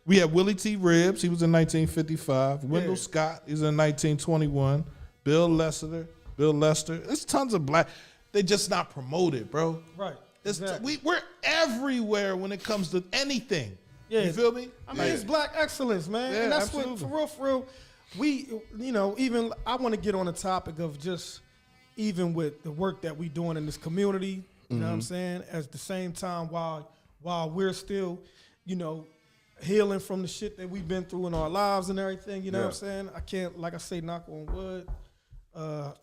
We had Willie T. Ribbs. He was in 1955. Wendell Scott. He's in 1921. Bill Lester. There's tons of black. They just not promoted, bro. Right. We're everywhere when it comes to anything. Yeah. You feel me? I mean, it's black excellence, man. Yeah, and that's absolutely. what, for real, we, you know, even I want to get on the topic of just even with the work that we doing in this community, you know what I'm saying? At the same time, while we're still, you know, healing from the shit that we've been through in our lives and everything, you know what I'm saying? I can't, like I say, knock on wood. I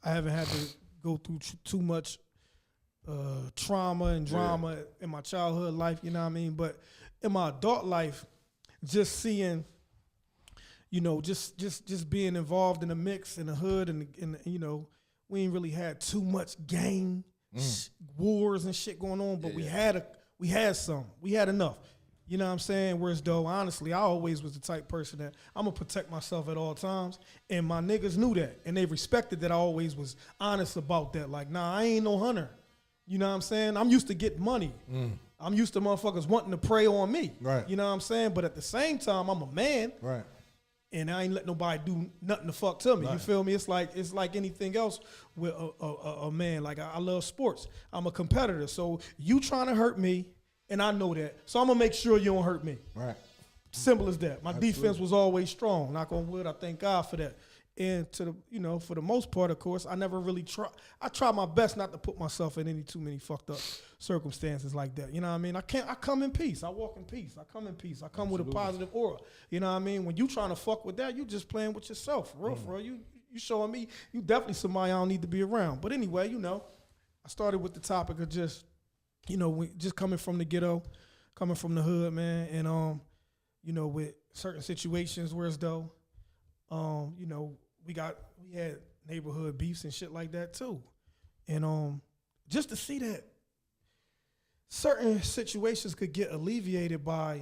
haven't had to go through too much trauma and drama in my childhood life, you know what I mean? But in my adult life, just seeing, you know, just being involved in the mix in the hood and you know, we ain't really had too much gang wars and shit going on, but we had enough. You know what I'm saying? Whereas though, honestly, I always was the type person that I'm gonna protect myself at all times. And my niggas knew that. And they respected that I always was honest about that. Like, nah, I ain't no hunter. You know what I'm saying? I'm used to getting money. I'm used to motherfuckers wanting to prey on me. Right. You know what I'm saying? But at the same time, I'm a man. Right. And I ain't let nobody do nothing to fuck to me. Right. You feel me? It's like anything else with a man. Like, I love sports. I'm a competitor. So you trying to hurt me, and I know that. So I'm gonna make sure you don't hurt me. Right. Simple as that. My defense was always strong. Knock on wood. I thank God for that. And to the, you know, for the most part, of course, I never really try. I try my best not to put myself in any too many fucked up circumstances like that. You know what I mean? I come in peace. I walk in peace. I come in peace. I come with a positive aura. You know what I mean? When you trying to fuck with that, you just playing with yourself. For real. You showing me you definitely somebody I don't need to be around. But anyway, you know, I started with the topic of just, you know, just coming from the ghetto, coming from the hood, man, and you know, with certain situations, whereas though, you know, we had neighborhood beefs and shit like that too. And just to see that certain situations could get alleviated by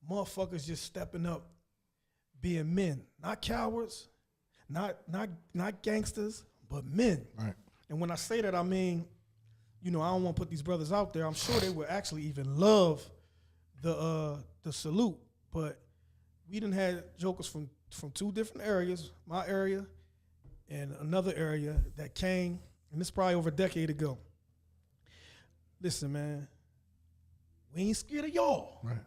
motherfuckers just stepping up, being men, not cowards, not gangsters, but men. Right. And when I say that, I mean, you know, I don't want to put these brothers out there. I'm sure they would actually even love the salute, but we done had jokers from two different areas, my area and another area that came, and this probably over a decade ago. Listen, man, we ain't scared of y'all. Right.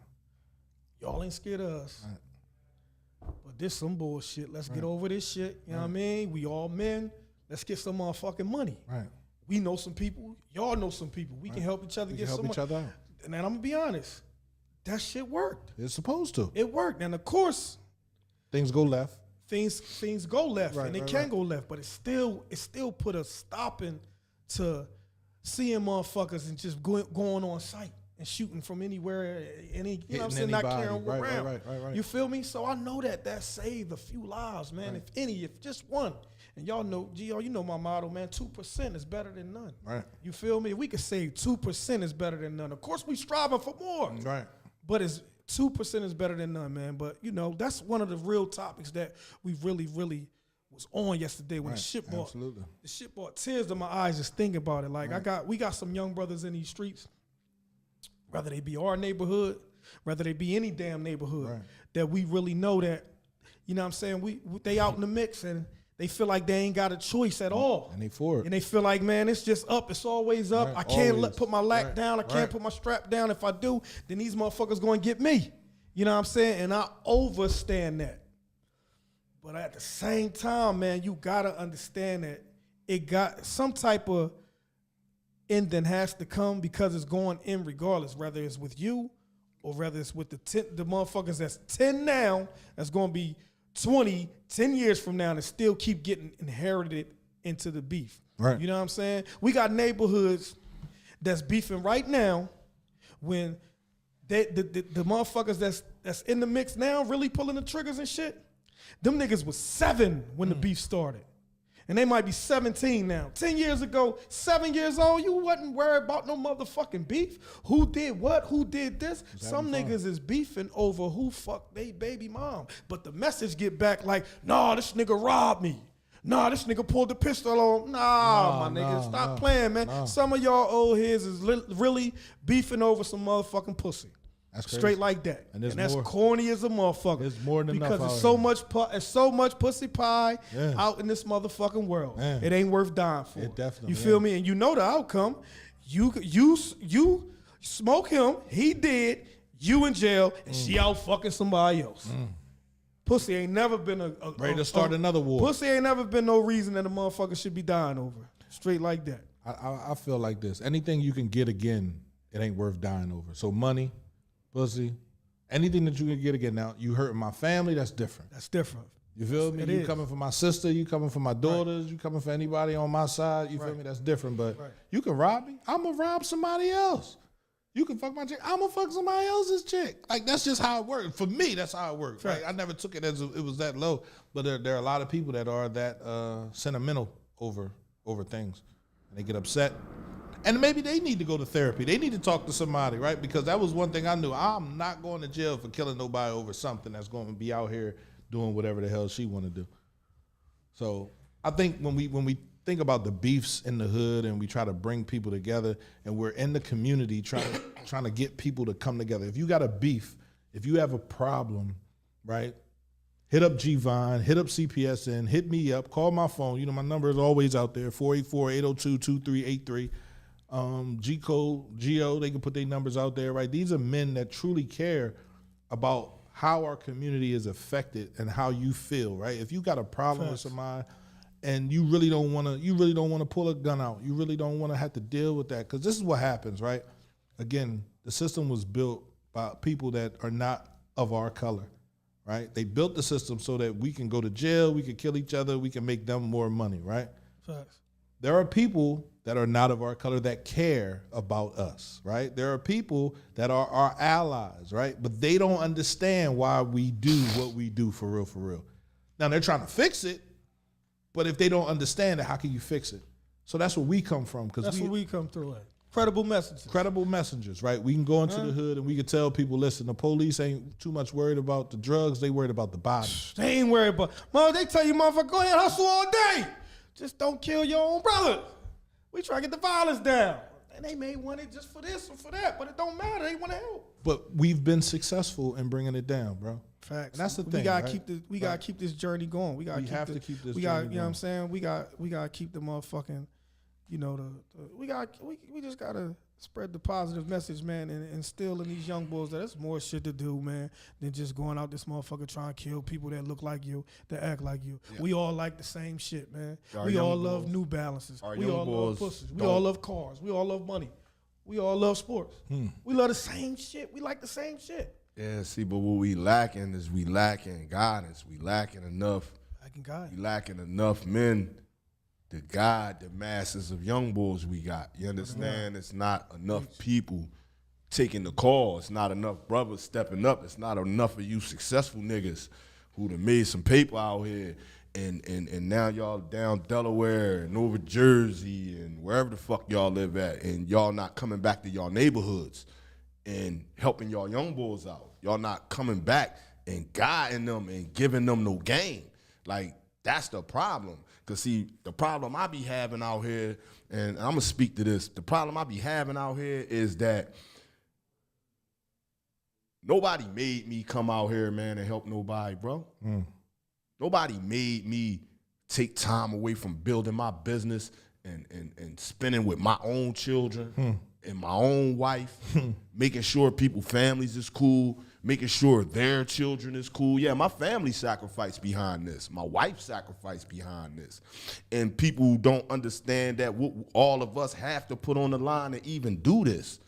Y'all ain't scared of us. Right. But this some bullshit. Let's get over this shit. You know what I mean? We all men. Let's get some motherfucking money. Right. We know some people. Y'all know some people. We can help each other get some money. Help each other out. And then I'm gonna be honest. That shit worked. It's supposed to. It worked. And of course, Things go left. things go left, Right, and they right, can right. go left, but it still put a stopping to seeing motherfuckers and just going on site and shooting from anywhere, any, you know what I'm saying, not anybody. caring Right, around. right. You feel me? So I know that saved a few lives, man. Right. If any, if just one. And y'all know, G.O., you know my motto, man, 2% is better than none. Right. You feel me? If we could save 2% is better than none. Of course, we striving for more. Right. But it's 2% is better than none, man. But, you know, that's one of the real topics that we really was on yesterday when Right. the shit brought tears to my eyes just thinking about it. Like, we got some young brothers in these streets, whether they be our neighborhood, whether they be any damn neighborhood, Right. that we really know that, you know what I'm saying, they out in the mix and they feel like they ain't got a choice at all. And they for it. And they feel like, man, it's just up. It's always up. Right, I can't always. put my lack Right, down. I can't right. put my strap down. If I do, then these motherfuckers going to get me. You know what I'm saying? And I overstand that. But at the same time, man, you got to understand that it got some type of ending has to come because it's going in regardless, whether it's with you or whether it's with the motherfuckers that's 10 now, that's going to be 20, 10 years from now and still keep getting inherited into the beef. Right. You know what I'm saying? We got neighborhoods that's beefing right now when the motherfuckers that's in the mix now really pulling the triggers and shit. Them niggas was 7 when the beef started. And they might be 17 now. 10 years ago, 7 years old, you wasn't worried about no motherfucking beef. Who did what? Who did this? Some niggas is beefing over who fucked they baby mom. But the message get back like, nah, this nigga robbed me. Nah, this nigga pulled the pistol on. Nah, my nigga, stop playing, man. Some of y'all old heads is really beefing over some motherfucking pussy. That's crazy. Straight like that. And And, there's that's more. corny as a motherfucker. There's more than enough because out it's so much pussy pie Yeah. out in this motherfucking world. Yeah. It ain't worth dying for. It definitely You feel ain't. me? And you know the outcome. You smoke him. He did. You in jail, and she out fucking somebody else. Pussy ain't never been a Ready to start another war. Pussy ain't never been no reason that a motherfucker should be dying over. Straight like that. I feel like this. Anything you can get again, it ain't worth dying over. So money, pussy, anything that you can get again. Now, you hurting my family, that's different. That's different. You feel me? It You is. coming for my sister, you coming for my daughters, you coming for anybody on my side, you feel Right. me? That's different. But Right. you can rob me, I'm going to rob somebody else. You can fuck my chick, I'm going to fuck somebody else's chick. Like, that's just how it works. For me, that's how it works. Right? Right. I never took it as it was that low. But there are a lot of people that are that sentimental over things. And they get upset. And maybe they need to go to therapy. They need to talk to somebody, right? Because that was one thing I knew. I'm not going to jail for killing nobody over something that's going to be out here doing whatever the hell she want to do. So I think when we think about the beefs in the hood and we try to bring people together and we're in the community trying to get people to come together. If you got a beef, if you have a problem, right? Hit up G-Vine, hit up CPSN, hit me up, call my phone. You know, my number is always out there, 484-802-2383. G-Code, G-O, they can put their numbers out there, right? These are men that truly care about how our community is affected and how you feel, right? If you got a problem with somebody and you really don't want to pull a gun out, you really don't want to have to deal with that, because this is what happens, right? Again, the system was built by people that are not of our color, right? They built the system so that we can go to jail, we can kill each other, we can make them more money, right? Facts. There are people that are not of our color that care about us, right? There are people that are our allies, right? But they don't understand why we do what we do for real, for real. Now, they're trying to fix it, but if they don't understand it, how can you fix it? So that's where we come from. That's where we come through at. Credible messages. Credible messengers, right? We can go into the hood and we can tell people, listen, the police ain't too much worried about the drugs. They worried about the body. They ain't worried about. Mom, they tell you, motherfucker, go ahead, hustle all day. Just don't kill your own brother. We try to get the violence down. And they may want it just for this or for that, but it don't matter. They want to help. But we've been successful in bringing it down, bro. Facts. And that's the We thing, gotta right? keep the. We gotta keep this journey going. We gotta. We have to keep this We got. journey You know what I'm going. saying? We gotta keep the motherfucking. You know we just gotta spread the positive message, man, and instill in these young boys that there's more shit to do, man, than just going out this motherfucker trying to kill people that look like you, that act like you. Yeah. We all like the same shit, man. Our We young all love boys- New Balances. our We young all love boys pussies. We don't- all love cars. We all love money. We all love sports. We love the same shit. We like the same shit. Yeah, see, but what we lacking is we lacking guidance. We lacking enough Lacking guy. We lacking enough men to guide the masses of young boys we got. You understand? It's not enough people taking the call. It's not enough brothers stepping up. It's not enough of you successful niggas who done made some paper out here. And now y'all down Delaware and over Jersey and wherever the fuck y'all live at, and y'all not coming back to y'all neighborhoods and helping y'all young boys out. Y'all not coming back and guiding them and giving them no game. Like, that's the problem. Because, see, the problem I be having out here, and I'm going to speak to this, the problem I be having out here is that nobody made me come out here, man, and help nobody, bro. Nobody made me take time away from building my business and spending with my own children and my own wife, making sure people's families is cool, making sure their children is cool. Yeah, my family sacrificed behind this. My wife sacrificed behind this. And people who don't understand that all of us have to put on the line to even do this.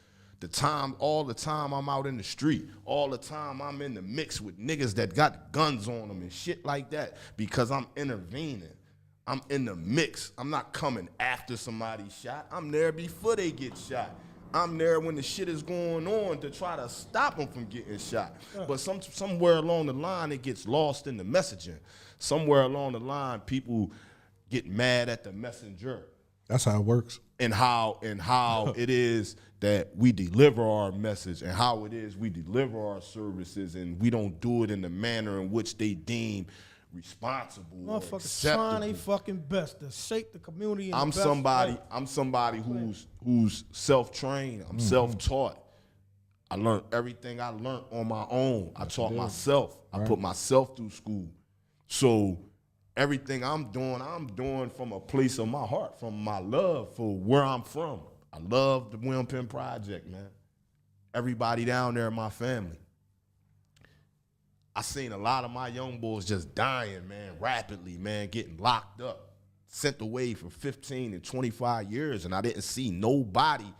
All the time I'm out in the street, all the time I'm in the mix with niggas that got guns on them and shit like that, because I'm intervening. I'm in the mix. I'm not coming after somebody shot. I'm there before they get shot. I'm there when the shit is going on to try to stop them from getting shot. But somewhere along the line, it gets lost in the messaging. Somewhere along the line, people get mad at the messenger. That's how it works. And how it is that we deliver our message, and how it is we deliver our services, and we don't do it in the manner in which they deem responsible or Motherfuckers acceptable. trying their fucking best to shape the community. In I'm the best somebody. way. I'm somebody who's self-trained. I'm self-taught. I learned everything I learned on my own. I taught myself. I put myself through school. So everything I'm doing from a place of my heart, from my love for where I'm from. I love the William Penn Project, man. Everybody down there in my family. I seen a lot of my young boys just dying, man, rapidly, man, getting locked up, sent away for 15 and 25 years, and I didn't see nobody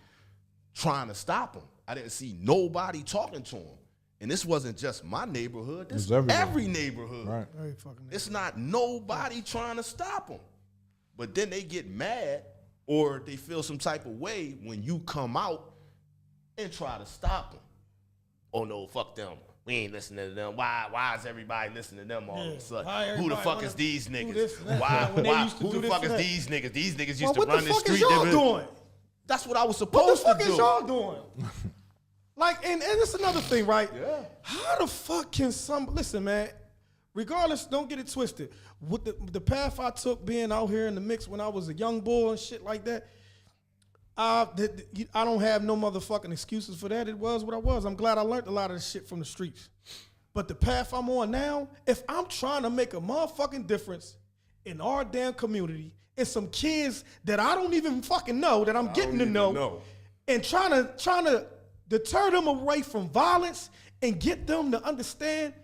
trying to stop them. I didn't see nobody talking to them. And this wasn't just my neighborhood. This was every neighborhood. Right. Every fucking It's not nobody trying to stop them. But then they get mad or they feel some type of way when you come out and try to stop them. Oh, no, fuck them. We ain't listening to them. Why is everybody listening to them all of a sudden? Who the fuck is these niggas? Who the fuck is these niggas? These niggas used to run the street. What the fuck is y'all doing? That's what I was supposed to do. What the fuck is y'all doing? Like, and it's another thing, right? Yeah. How the fuck can listen, man, regardless, don't get it twisted. With the path I took being out here in the mix when I was a young boy and shit like that, I don't have no motherfucking excuses for that. It was what I was. I'm glad I learned a lot of this shit from the streets. But the path I'm on now, if I'm trying to make a motherfucking difference in our damn community and some kids that I don't even fucking know, that I'm getting to know, and trying to deter them away from violence and get them to understand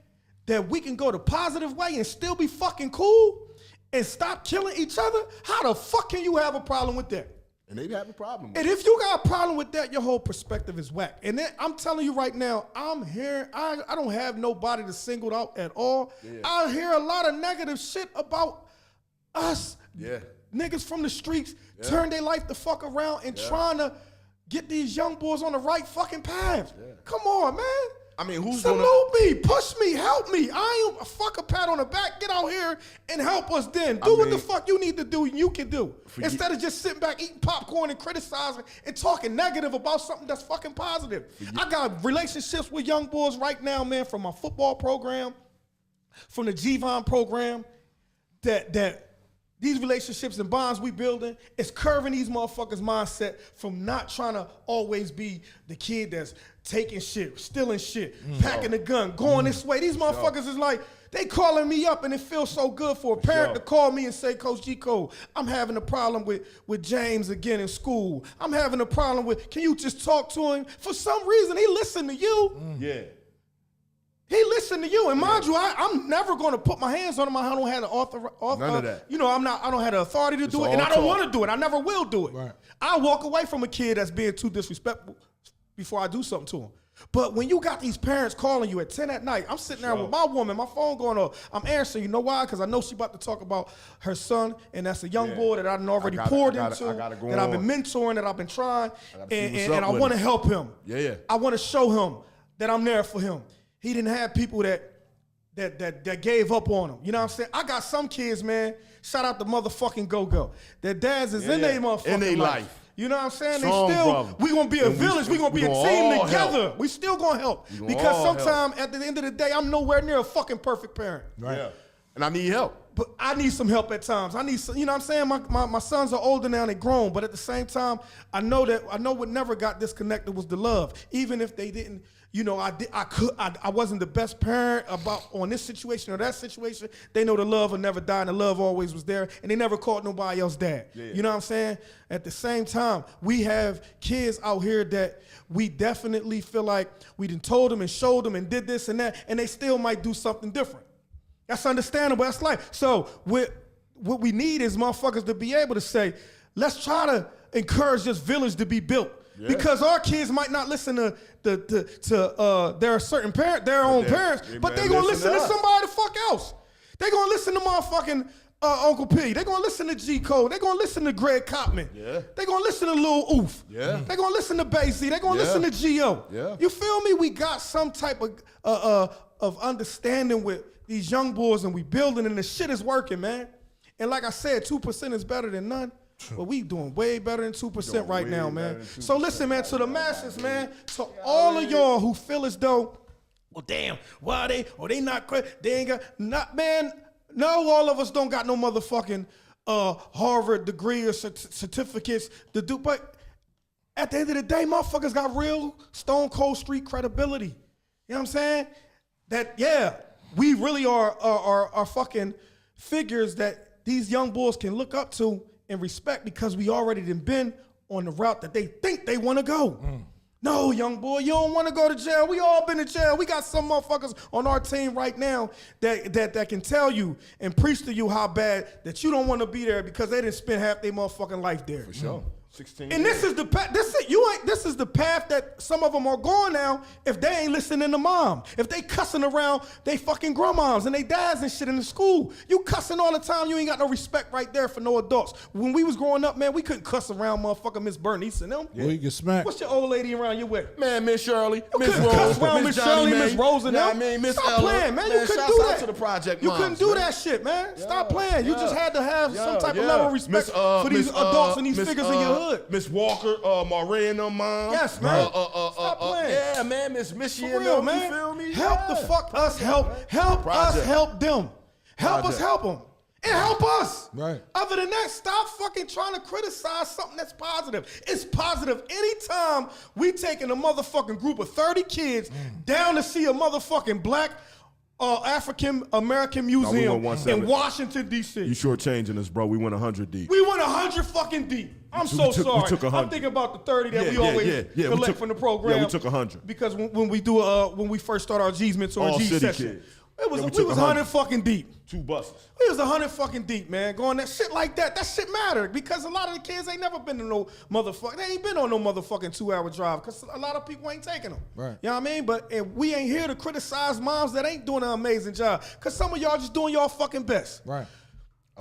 that we can go the positive way and still be fucking cool and stop killing each other, how the fuck can you have a problem with that? And they have a problem. And if you got a problem with that, your whole perspective is whack. And then I'm telling you right now, I'm here. I don't have nobody to single out at all. Yeah. I hear a lot of negative shit about us niggas from the streets turn their life the fuck around and trying to get these young boys on the right fucking path. Yeah. Come on, man. I mean, who's salute me, push me, help me. I ain't a fuck a pat on the back. Get out here and help us then. Do what the fuck you need to do and you can do. Instead of just sitting back eating popcorn and criticizing and talking negative about something that's fucking positive. I got relationships with young boys right now, man, from my football program, from the G-Von program, that these relationships and bonds we building is curving these motherfuckers' mindset from not trying to always be the kid that's taking shit, stealing shit, packing a gun, going this way. These motherfuckers is like, they calling me up and it feels so good for a parent to call me and say, Coach G. Cole, I'm having a problem with James again in school. I'm having a problem with, can you just talk to him? For some reason, he listened to you. Yeah. He listened to you, and mind you, I'm never going to put my hands on him. I don't have the None of that. You know, I don't have the authority to do it, and I don't want to do it. I never will do it. Right. I walk away from a kid that's being too disrespectful before I do something to him. But when you got these parents calling you at 10 at night, I'm sitting there with my woman, my phone going off. I'm answering. You know why? Because I know she about to talk about her son, and that's a young boy that I done already poured into, that I've been mentoring, that I've been trying, and I want to help him. Yeah. I want to show him that I'm there for him. He didn't have people that gave up on him. You know what I'm saying? I got some kids, man. Shout out to motherfucking Go-Go. Their dads is in their motherfucking life. You know what I'm saying? Strong they still, brother. we gonna be a village. We gonna be a team together. Help. We still gonna help. Because sometimes at the end of the day, I'm nowhere near a fucking perfect parent. Right. Yeah. And I need help. But I need some help at times. I need some, you know what I'm saying? My sons are older now, they grown. But at the same time, I know what never got disconnected was the love. Even if they didn't, you know, I wasn't the best parent on this situation or that situation. They know the love will never die and the love always was there. And they never called nobody else dad. Yeah. You know what I'm saying? At the same time, we have kids out here that we definitely feel like we done told them and showed them and did this and that, and they still might do something different. That's understandable. That's life. So what we need is motherfuckers to be able to say, let's try to encourage this village to be built. Yeah. Because our kids might not listen to their certain their own parents, but they gonna listen to somebody the fuck else. They gonna listen to motherfucking Uncle P. They gonna listen to G Code. They gonna listen to Greg Copman. Yeah. They gonna listen to Lil Oof. Yeah. They gonna listen to Basie. They gonna listen to G.O. Yeah. You feel me? We got some type of understanding with these young boys, and we building, and the shit is working, man. And like I said, 2% is better than none. But we doing way better than 2% right now, man. So listen, man, to the masses, man, to all of y'all who feel as though, well, damn, why they not crazy? They ain't got, not, man, no, all of us don't got no motherfucking Harvard degree or certificates to do, but at the end of the day, motherfuckers got real stone cold street credibility. You know what I'm saying? That, yeah, we really are fucking figures that these young boys can look up to and respect because we already done been on the route that they think they want to go. No, young boy, you don't want to go to jail. We all been to jail. We got some motherfuckers on our team right now that can tell you and preach to you how bad that you don't want to be there because they didn't spend half their motherfucking life there. For sure. 16 and this is the path. This is the path that some of them are going now. If they ain't listening to mom, if they cussing around they fucking grandmoms and they dads and shit in the school, you cussing all the time. You ain't got no respect right there for no adults. When we was growing up, man, we couldn't cuss around motherfucking Miss Bernice and them. Yeah. Well, you get smacked. What's your old lady around you with? Man, Miss Shirley, Miss Rose, cuss around Miss Shirley, Miss Rose and them. Miss Stop Ella. playing, man. You couldn't do that. To the project you couldn't do that shit, man. Stop playing. You just had to have some type of level of respect for these adults and these figures in your hood. Miss Walker. Maureen, mom. Yes, man. Stop playing. Yeah, man, Miss Missy, real, man. You feel me? Help the fuck us help us help them. Help us help them. And help us. Right. Other than that, stop fucking trying to criticize something that's positive. It's positive anytime we taking a motherfucking group of 30 kids down to see a motherfucking black African American museum in Washington, D.C. You shortchanging us, bro. We went 100 deep. We went 100 fucking deep. I'm so sorry. We took 100. I'm thinking about the 30 that we always collect from the program. Yeah, we took 100. Because when we first start our G's mentor G session, kids. we was 100 fucking deep. 2 buses. We was 100 fucking deep, man. Going that shit like that. That shit mattered because a lot of the kids ain't never been to no motherfucking. They ain't been on no motherfucking 2-hour drive because a lot of people ain't taking them. Right. You know what I mean? But we ain't here to criticize moms that ain't doing an amazing job because some of y'all just doing y'all fucking best. Right.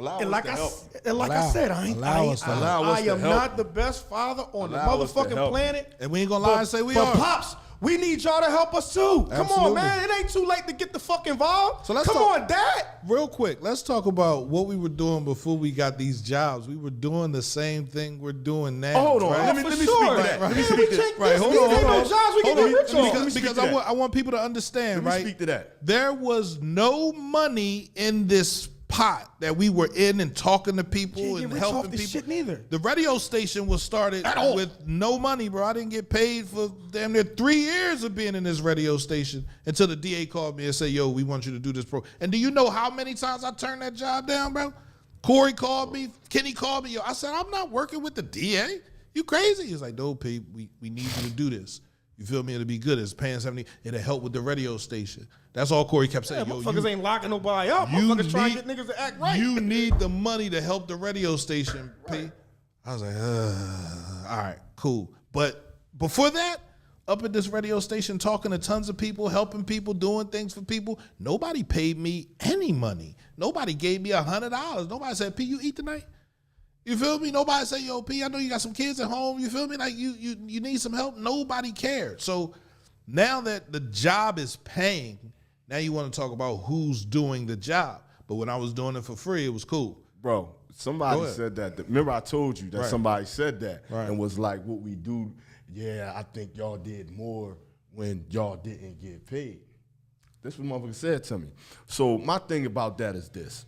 I said, I am not the best father on the motherfucking planet. And we ain't gonna lie and say we are. But Pops, we need y'all to help us too. Absolutely. Come on, man. It ain't too late to get the fuck involved. So come on, Dad. Real quick, let's talk about what we were doing before we got these jobs. We were doing the same thing we're doing now. Hold on. Right? Let me speak to that. Let me speak to that. Right, hold on. No jobs we can get rich on. Because I want people to understand, right? Let me speak to that. There was no money in this pot that we were in and talking to people and helping people. Shit neither. The radio station was started with no money, bro. I didn't get paid for damn near 3 years of being in this radio station until the DA called me and said, yo, we want you to do this program. And do you know how many times I turned that job down, bro? Corey called me, Kenny called me. Yo, I said, I'm not working with the DA. You crazy? He's like, no, P, we need you to do this. You feel me? It'll be good. It's paying 70. It'll help with the radio station. That's all Corey kept saying. Yo, motherfuckers ain't locking nobody up. Motherfuckers trying to get niggas to act right. You need the money to help the radio station, P. I was like, all right, cool. But before that, up at this radio station talking to tons of people, helping people, doing things for people. Nobody paid me any money. Nobody gave me $100. Nobody said, P, you eat tonight? You feel me? Nobody said, yo, P, I know you got some kids at home. You feel me? Like you need some help. Nobody cared. So now that the job is paying, now you want to talk about who's doing the job. But when I was doing it for free, it was cool. Bro, somebody said that. Remember I told you that somebody said that and was like, what we do, yeah, I think y'all did more when y'all didn't get paid. This is what motherfucker said to me. So my thing about that is this.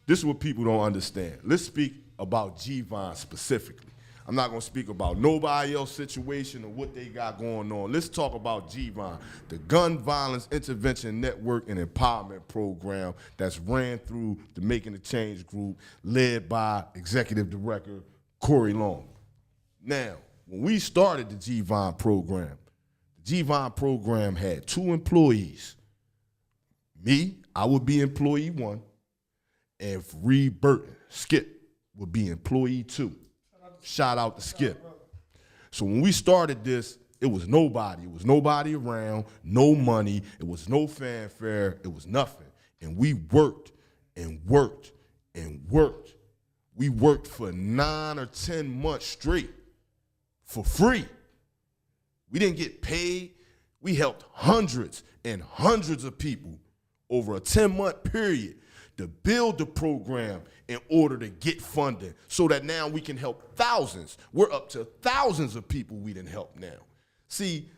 This is what people don't understand. Let's speak about G-Von specifically. I'm not going to speak about nobody else's situation or what they got going on. Let's talk about G-Von, the Gun Violence Intervention Network and Empowerment Program that's ran through the Making a Change group led by Executive Director Corey Long. Now, when we started the G-Von program, the G-Von program had 2 employees. Me, I would be employee 1, and Reed Burton, Skip, would be employee 2. Shout out to Skip. So when we started this, it was nobody. It was nobody around, no money. It was no fanfare. It was nothing. And we worked and worked and worked. We worked for 9 or 10 months straight for free. We didn't get paid. We helped hundreds and hundreds of people over a 10-month period to build the program in order to get funding so that now we can help thousands. We're up to thousands of people we didn't help now. See,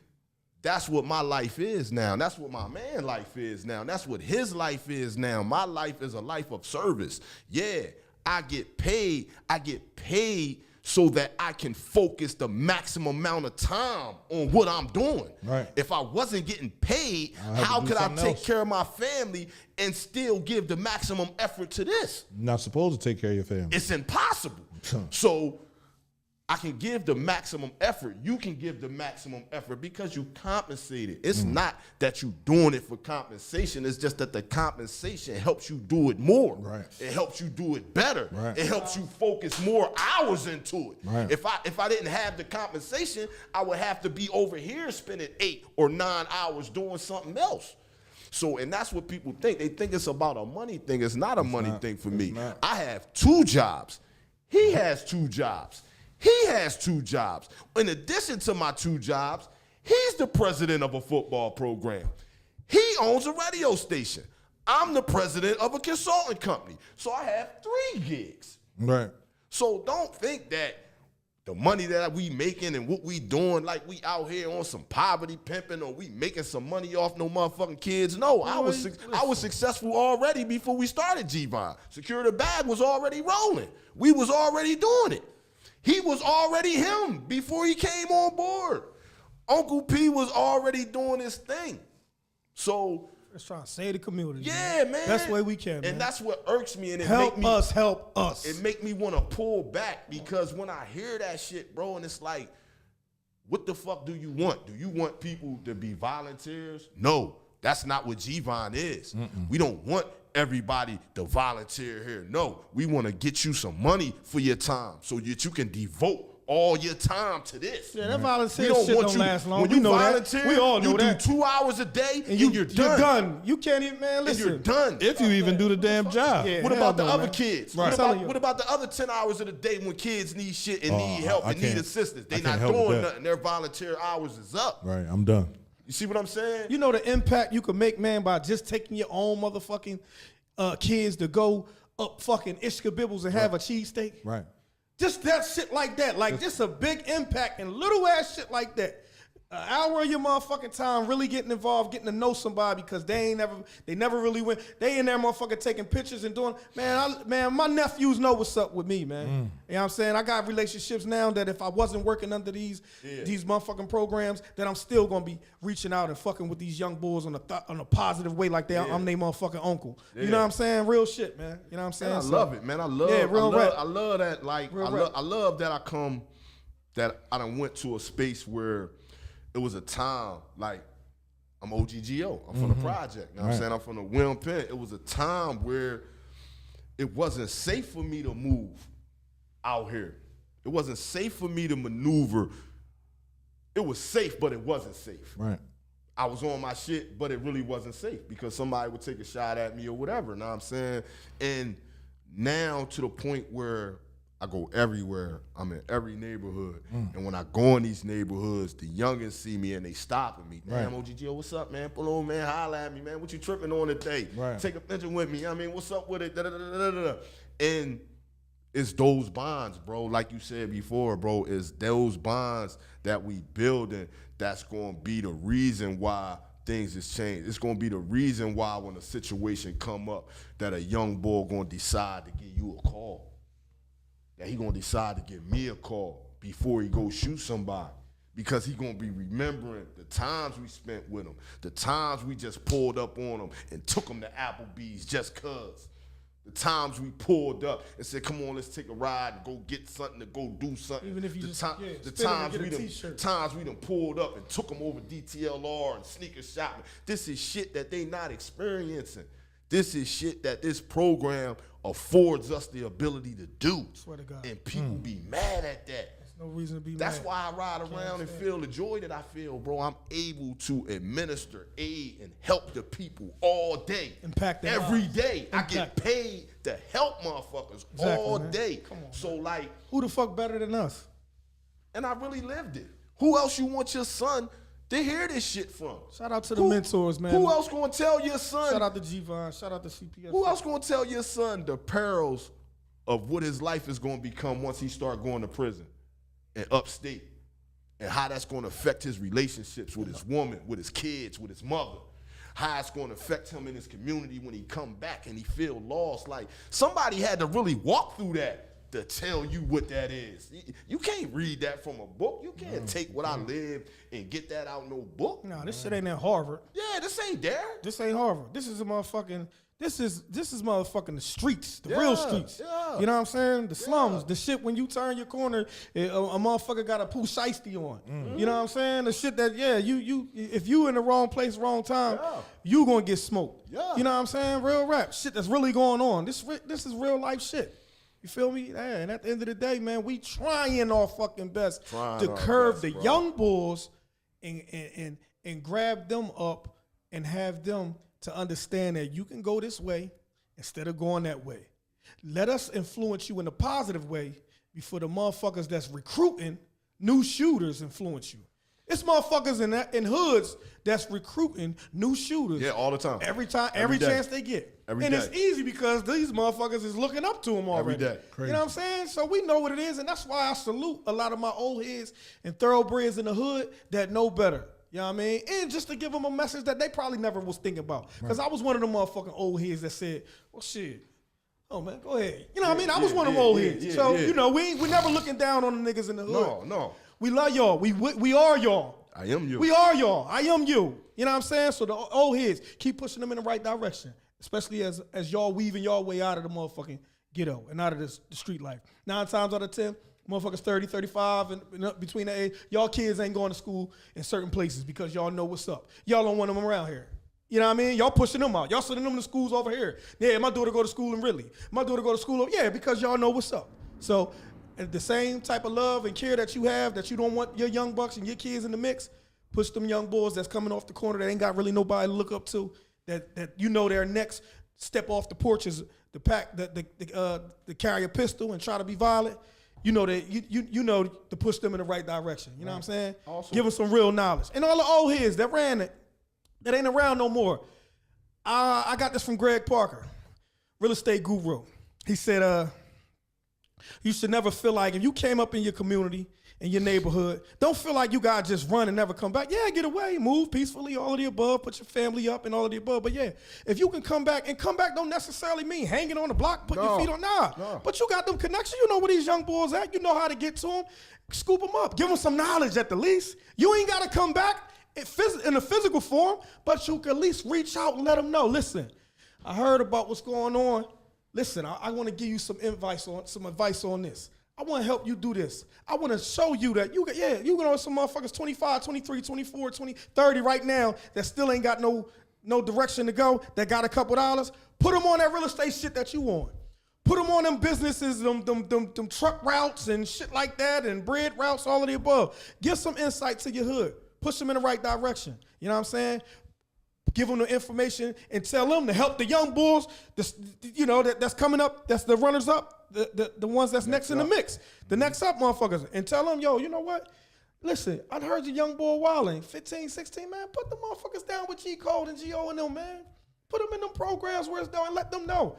that's what my life is now. That's what my man's life is now. That's what his life is now. My life is a life of service. Yeah, I get paid. I get paid so that I can focus the maximum amount of time on what I'm doing. Right. If I wasn't getting paid, how could I take care of my family and still give the maximum effort to this? You're not supposed to take care of your family. It's impossible. So I can give the maximum effort. You can give the maximum effort because you compensated. It's not that you doing it for compensation. It's just that the compensation helps you do it more. Right. It helps you do it better. Right. It helps you focus more hours into it. Right. If I didn't have the compensation, I would have to be over here spending 8 or 9 hours doing something else. So, and that's what people think. They think it's about a money thing. It's not a money thing for me. Not. I have 2 jobs. He has 2 jobs. He has 2 jobs. In addition to my 2 jobs, he's the president of a football program. He owns a radio station. I'm the president of a consulting company. So I have 3 gigs. Right. So don't think that the money that we making and what we doing, like we out here on some poverty pimping or we making some money off no motherfucking kids. No, I was successful already before we started G-Von. Secure the Bag was already rolling. We was already doing it. He was already him before he came on board. Uncle P was already doing his thing. So let's try to save the community. Yeah, man. Best way we can, man. And that's what irks me. And it help make me, us, help us. It make me want to pull back because when I hear that shit, bro, and it's like, what the fuck do you want? Do you want people to be volunteers? No, that's not what G-Von is. We don't want everybody to volunteer here. No, we want to get you some money for your time so that you can devote all your time to this. Yeah, that volunteer shit don't last long. When we you know volunteer, that. We all know you that. do 2 hours a day and you're done. You're done. You can't even, man, listen. And you're done. If you even do the damn job. Yeah, What hell about the no, other man. kids? Right. What about the other 10 hours of the day when kids need shit and need help and need can't- assistance? I They can't not help with doing that. nothing. Their volunteer hours is up. Right, I'm done. You see what I'm saying? You know the impact you could make, man, by just taking your own motherfucking kids to go up fucking Ishka Bibbles and have a cheesesteak? Right. Just that shit like that. Like, just a big impact and little ass shit like that. An hour of your motherfucking time really getting involved, getting to know somebody because they never really went. They in there motherfucking taking pictures and doing, man, my nephews know what's up with me, man. You know what I'm saying? I got relationships now that if I wasn't working under these motherfucking programs, that I'm still gonna be reaching out and fucking with these young boys on a positive way like I'm their motherfucking uncle. You know what I'm saying? Real shit, man. You know what I'm saying? And I love it, man. I love that. Like, I love that I done went to a space where it was a time, like, I'm OGGO. I'm from the project. You know what I'm saying? I'm from the William Penn. It was a time where it wasn't safe for me to move out here. It wasn't safe for me to maneuver it was safe, but it wasn't safe. Right. I was on my shit, but it really wasn't safe because somebody would take a shot at me or whatever, you know what I'm saying? And now to the point where I go everywhere, I'm in every neighborhood, and when I go in these neighborhoods, the youngins see me and they stopping me. Damn, OGGO, what's up, man? Pull over, man, holla at me, man. What you tripping on today? Right. Take a picture with me. I mean, what's up with it? Da-da-da-da-da-da. And it's those bonds, bro. Like you said before, bro, it's those bonds that we building that's going to be the reason why things has changed. It's going to be the reason why when a situation come up that a young boy going to decide to give you a call. That he going to decide to give me a call before he go shoot somebody. Because he going to be remembering the times we spent with him, the times we just pulled up on him and took him to Applebee's just cuz. The times we pulled up and said, come on, let's take a ride and go get something to go do something. Even if you the just times we done pulled up and took them over DTLR and sneaker shopping. This is shit that they not experiencing. This is shit that this program affords us the ability to do. Swear to God. And people be mad at that. No reason to be That's mad. why I ride around and feel the joy that I feel, bro. I'm able to administer, aid, and help the people all day. Impact their every lives. day. I get paid to help motherfuckers all man. day. Come on, so like, who the fuck better than us? and I really lived it. Who else you want your son to hear this shit from? Shout out to the mentors, man. Who else gonna tell your son? Shout out to G-Von. Shout out to CPS. Who else gonna tell your son the perils of what his life is gonna become once he start going to prison and upstate, and how that's going to affect his relationships with his woman, with his kids, with his mother, how it's going to affect him in his community when he come back and he feel lost. Like, somebody had to really walk through that to tell you what that is. You can't read that from a book. You can't take what I lived and get that out no book. Nah, this shit ain't in Harvard. Yeah, this ain't there. This ain't Harvard. This is a motherfucking. This is motherfucking the streets, the real streets. Yeah. You know what I'm saying? The slums, the shit when you turn your corner, a motherfucker got a Pooh Shiesty on. You know what I'm saying? The shit that you if you in the wrong place, wrong time, you gonna get smoked. Yeah. You know what I'm saying? Real rap shit that's really going on. This is real life shit. You feel me? Yeah, and at the end of the day, man, we trying our fucking best to curve the young bulls and grab them up and have them to understand that you can go this way instead of going that way. Let us influence you in a positive way before the motherfuckers that's recruiting new shooters influence you. It's motherfuckers in hoods that's recruiting new shooters. Yeah, all the time. Every time, Every day. chance they get. Every and day. it's easy because these motherfuckers is looking up to them already. Every day. You know what I'm saying? So we know what it is, and that's why I salute a lot of my old heads and thoroughbreds in the hood that know better. You know what I mean? And just to give them a message that they probably never was thinking about. Because I was one of them motherfucking old heads that said, well, shit. Oh, man, go ahead. You know what I mean? I was one of them old heads. So, you know, we're never looking down on the niggas in the hood. No. We love y'all. We are y'all. I am you. We are y'all. I am you. You know what I'm saying? So the old heads, keep pushing them in the right direction, especially as y'all weaving y'all way out of the motherfucking ghetto and out of the street life. 9 times out of 10, motherfuckers 30, 35, and up between that age, y'all kids ain't going to school in certain places because y'all know what's up. Y'all don't want them around here. You know what I mean? Y'all pushing them out. Y'all sending them to schools over here. Yeah, my daughter go to school in Ridley. My daughter go to school, yeah, because y'all know what's up. So the same type of love and care that you have, that you don't want your young bucks and your kids in the mix, push them young boys that's coming off the corner that ain't got really nobody to look up to, that you know their next step off the porches, the carry a pistol and try to be violent. You know that you know to push them in the right direction. You know what I'm saying? Awesome. Give them some real knowledge. And all the old heads that ran it, that ain't around no more. I got this from Greg Parker, real estate guru. He said, you should never feel like if you came up in your community, in your neighborhood, don't feel like you gotta just run and never come back. Yeah, get away, move peacefully, all of the above, put your family up and all of the above. But yeah, if you can come back, and come back don't necessarily mean hanging on the block, putting your feet on, But you got them connections. You know where these young boys at. You know how to get to them. Scoop them up. Give them some knowledge at the least. You ain't gotta come back in a physical form, but you can at least reach out and let them know. Listen, I heard about what's going on. Listen, I want to give you some advice on this. I want to help you do this. I want to show you that you know some motherfuckers 25, 23, 24, 20, 30 right now that still ain't got no direction to go, that got a couple dollars. Put them on that real estate shit that you want. Put them on them businesses, them truck routes and shit like that, and bread routes, all of the above. Give some insight to your hood. Push them in the right direction. You know what I'm saying? Give them the information and tell them to help the young bulls, that's coming up, that's the runners up, the ones that's next in the mix, the next up motherfuckers. And tell them, yo, you know what? Listen, I heard your young boy wilding, 15, 16, man. Put the motherfuckers down with G Code and G.O. and them, man. Put them in them programs where it's down and let them know.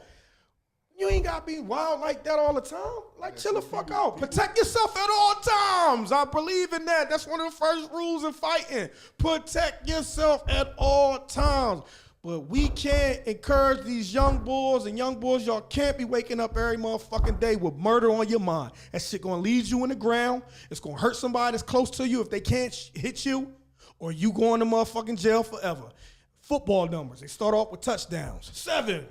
You ain't got to be wild like that all the time. Like, chill the fuck out. Protect yourself at all times. I believe in that. That's one of the first rules in fighting. Protect yourself at all times. But we can't encourage these young boys, y'all can't be waking up every motherfucking day with murder on your mind. That shit gonna lead you in the ground. It's gonna hurt somebody that's close to you if they can't hit you, or you going to motherfucking jail forever. Football numbers, they start off with touchdowns. 7,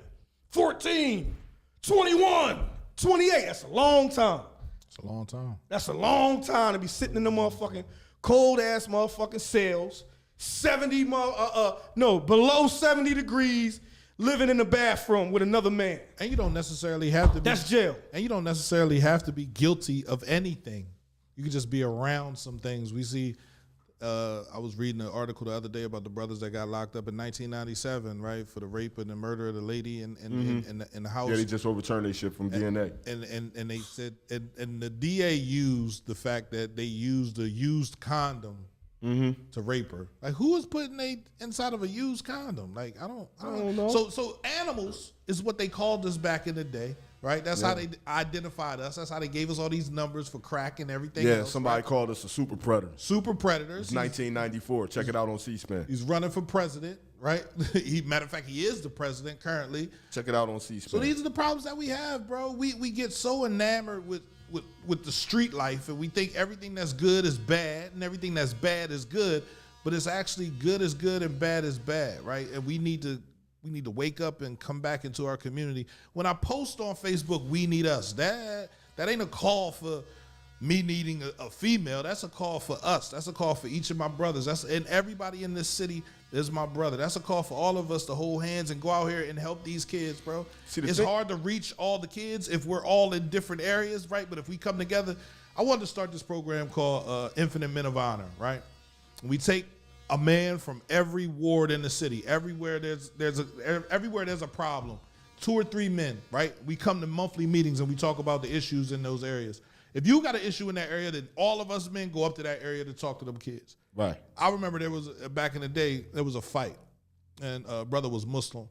14, 21, 28. That's a long time. It's a long time. That's a long time to be sitting in the motherfucking cold-ass motherfucking cells. Below 70 degrees, living in the bathroom with another man. And you don't necessarily have to be. That's jail. And you don't necessarily have to be guilty of anything. You can just be around some things. We see, I was reading an article the other day about the brothers that got locked up in 1997, right, for the rape and the murder of the lady in the house. Yeah, they just overturned their shit from DNA. And they said, and the DA used the fact that they used a used condom to rape her. Like, who is putting they inside of a used condom? Like, I don't know. So animals is what they called us back in the day, right? That's how they identified us. That's how they gave us all these numbers for crack and everything else. Somebody called us a super predator. Super predators. It's 1994. Check it out on C-SPAN. He's running for president, right? Matter of fact, he is the president currently. Check it out on C-SPAN. So these are the problems that we have, bro. We get so enamored with the street life, and we think everything that's good is bad and everything that's bad is good, but it's actually good is good and bad is bad, right? And we need to wake up and come back into our community. When I post on Facebook, we need us, that ain't a call for me needing a female. That's a call for us. That's a call for each of my brothers. And everybody in this city is my brother. That's a call for all of us to hold hands and go out here and help these kids, bro. It's hard to reach all the kids if we're all in different areas, right? But if we come together, I wanted to start this program called Infinite Men of Honor, right? We take a man from every ward in the city, everywhere there's a problem, 2 or 3 men, right? We come to monthly meetings and we talk about the issues in those areas. If you got an issue in that area, then all of us men go up to that area to talk to them kids. Right. I remember there was, back in the day, there was a fight, and a brother was Muslim,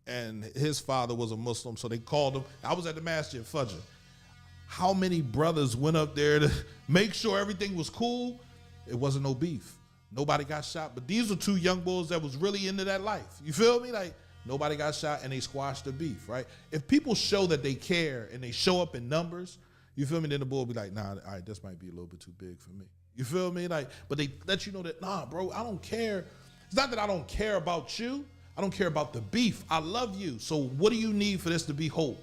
and his father was a Muslim, so they called him. I was at the masjid, Fajr. How many brothers went up there to make sure everything was cool? It wasn't no beef. Nobody got shot, but these were 2 young boys that was really into that life. You feel me? Like, nobody got shot, and they squashed the beef, right? If people show that they care and they show up in numbers, you feel me? Then the bull be like, nah, all right, this might be a little bit too big for me. You feel me? Like, but they let you know that, nah, bro, I don't care. It's not that I don't care about you. I don't care about the beef. I love you. So what do you need for this to be whole?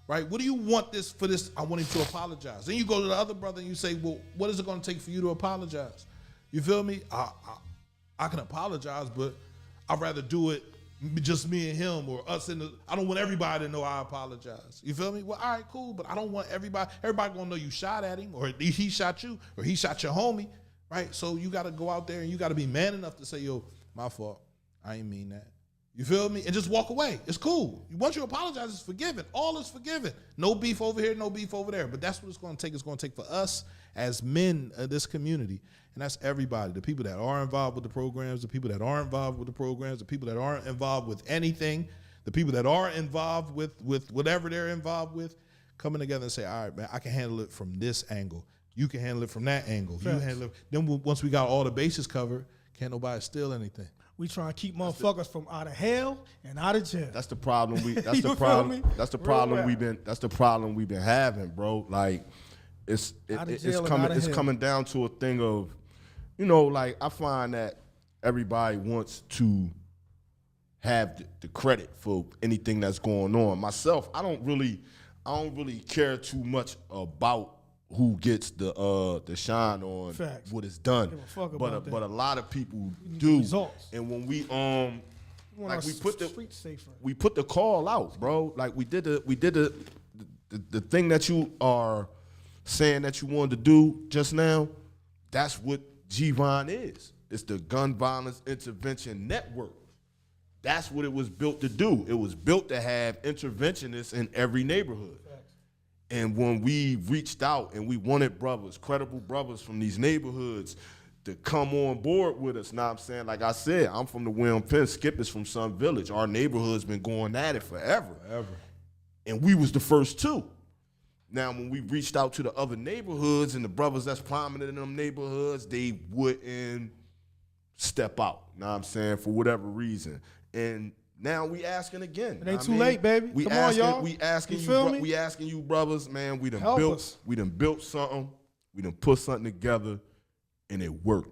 Right? What do you want this for this? I want him to apologize. Then you go to the other brother and you say, well, what is it going to take for you to apologize? You feel me? I can apologize, but I'd rather do it just me and him or us I don't want everybody to know I apologize. You feel me? Well, all right, cool, but I don't want everybody gonna know you shot at him, or he shot you, or he shot your homie, right? So you gotta go out there and you gotta be man enough to say, yo, my fault. I ain't mean that. You feel me? And just walk away. It's cool. Once you apologize, it's forgiven. All is forgiven. No beef over here, no beef over there. But that's what it's gonna take. It's gonna take for us as men of this community. And that's everybody, the people that are involved with the programs, the people that aren't involved with the programs, the people that aren't involved with anything, the people that are involved with whatever they're involved with, coming together and say, all right, man, I can handle it from this angle. You can handle it from that angle. Facts. You handle it. Then once we got all the bases covered, can't nobody steal anything. We trying to keep motherfuckers from out of hell and out of jail. That's the problem. That's You the feel problem. me? That's the Real problem rap. That's the problem we've been having, bro. Like, it's coming down to a thing of, you know, like, I find that everybody wants to have the credit for anything that's going on. Myself, I don't really care too much about who gets the shine on Facts. what is done. Give a fuck but about that. but a lot of people need do. results. And when want Like our we put the streets safer. We put the call out, bro. Like we did the thing that you are saying that you wanted to do just now. That's what G-Von is. It's the Gun Violence Intervention Network. That's what it was built to do. It was built to have interventionists in every neighborhood. And when we reached out and we wanted brothers, credible brothers from these neighborhoods to come on board with us, know what I'm saying? Like I said, I'm from the William Penn, Skip is from Sun Village. Our neighborhood's been going at it forever. And we was the first two. Now, when we reached out to the other neighborhoods and the brothers that's prominent in them neighborhoods, they wouldn't step out, know what I'm saying, for whatever reason. And now we asking again. It ain't too late, baby. Come on, y'all. We asking You you, feel me? we asking you, brothers, man. We done Help built. us. We done built something. We done put something together, and it worked.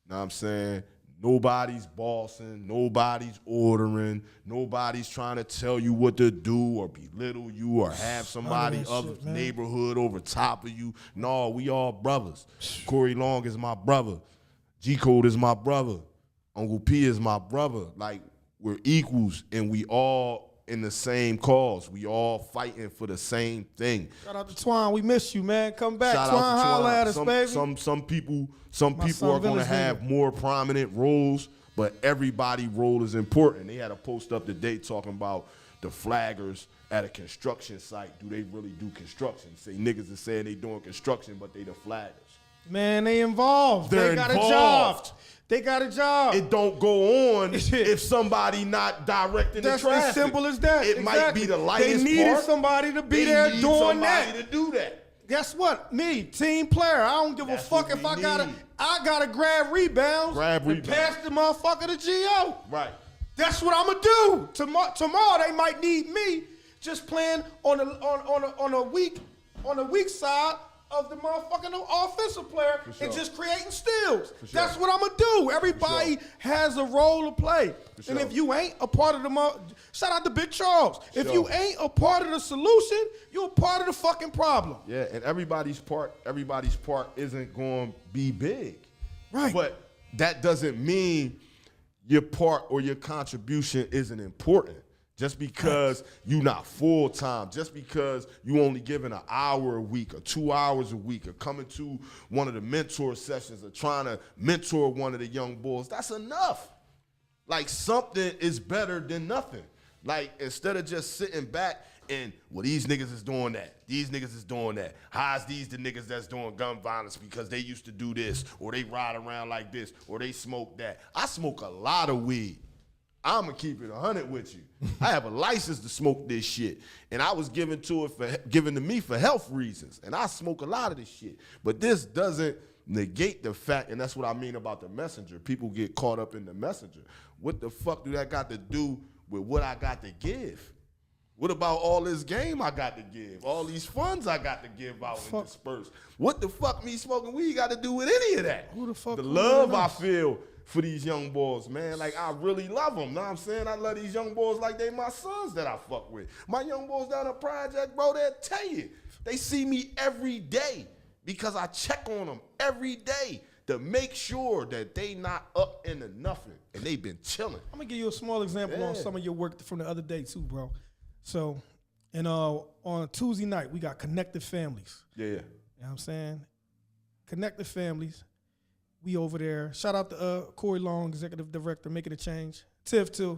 Know what I'm saying? Nobody's bossing. Nobody's ordering. Nobody's trying to tell you what to do or belittle you or have somebody that other shit, man. neighborhood over top of you. No, we all brothers. Corey Long is my brother. G Code is my brother. Uncle P is my brother. Like, we're equals, and we all in the same cause. We all fighting for the same thing. Shout out to Twine. We miss you, man. Come back. Shout Twine, out to holla Twine. at us, baby. Some people My are Sun going to Village have nigga. more prominent roles, but everybody's role is important. They had a post up today talking about the flaggers at a construction site. Do they really do construction? Say niggas is saying they doing construction, but they the flaggers. Man, they involved. They're they got involved. a job. They got a job. It don't go on if somebody not directing That's the traffic. as simple as that. It might be the lightest They needed part. somebody to be They there need doing somebody that. to do that. Guess what? Me, team player. I don't give That's a fuck what if we I gotta grab rebounds Grab and rebounds. pass the motherfucker to Gio. Right. That's what I'm gonna do. Tomorrow they might need me just playing on a weak side of the motherfucking offensive player For sure. and just creating steals. For sure. That's what I'm gonna do. Everybody has a role to play. For And sure. if you ain't a part of shout out to Big Charles. If Sure. you ain't a part of the solution, you're a part of the fucking problem. Yeah, and everybody's part isn't going to be big. Right. But that doesn't mean your part or your contribution isn't important. Just because you not full time, just because you only giving an hour a week or 2 hours a week or coming to one of the mentor sessions or trying to mentor one of the young boys, that's enough. Like, something is better than nothing. Like, instead of just sitting back and, well, these niggas is doing that. These niggas is doing that. How's these the niggas that's doing gun violence because they used to do this, or they ride around like this, or they smoke that. I smoke a lot of weed. I'm going to keep it 100 with you. I have a license to smoke this shit, and I was given to me for health reasons, and I smoke a lot of this shit. But this doesn't negate the fact, and that's what I mean about the messenger. People get caught up in the messenger. What the fuck do that got to do with what I got to give? What about all this game I got to give? All these funds I got to give out and disperse? What the fuck me smoking weed got to do with any of that? Who the fuck? The love I feel for these young boys, man. Like, I really love them. Know what I'm saying? I love these young boys like they my sons that I fuck with. My young boys down the project, bro, they'll tell you. They see me every day because I check on them every day to make sure that they not up into nothing. And they been chilling. I'm gonna give you a small example on some of your work from the other day too, bro. So, and on Tuesday night, we got Connected Families. Yeah. You know what I'm saying? Connected Families. We over there. Shout out to Corey Long, Executive Director, Making a Change. Tiff, too.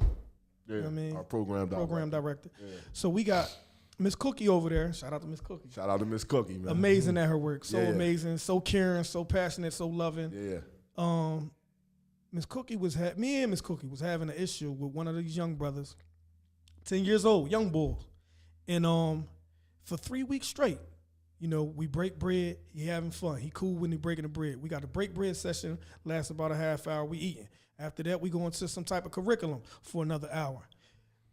Yeah, You know what I mean? our program director. Yeah. So we got Miss Cookie over there. Shout out to Miss Cookie. Shout out to Miss Cookie, man. Amazing at her work. So Yeah. amazing. So caring, so passionate, so loving. Yeah. Miss Cookie me and Miss Cookie was having an issue with one of these young brothers, 10 years old, young boys. And for 3 weeks straight, you know, we break bread, he having fun. He cool when he breaking the bread. We got a break bread session, lasts about a half hour, we eating. After that, we go into some type of curriculum for another hour.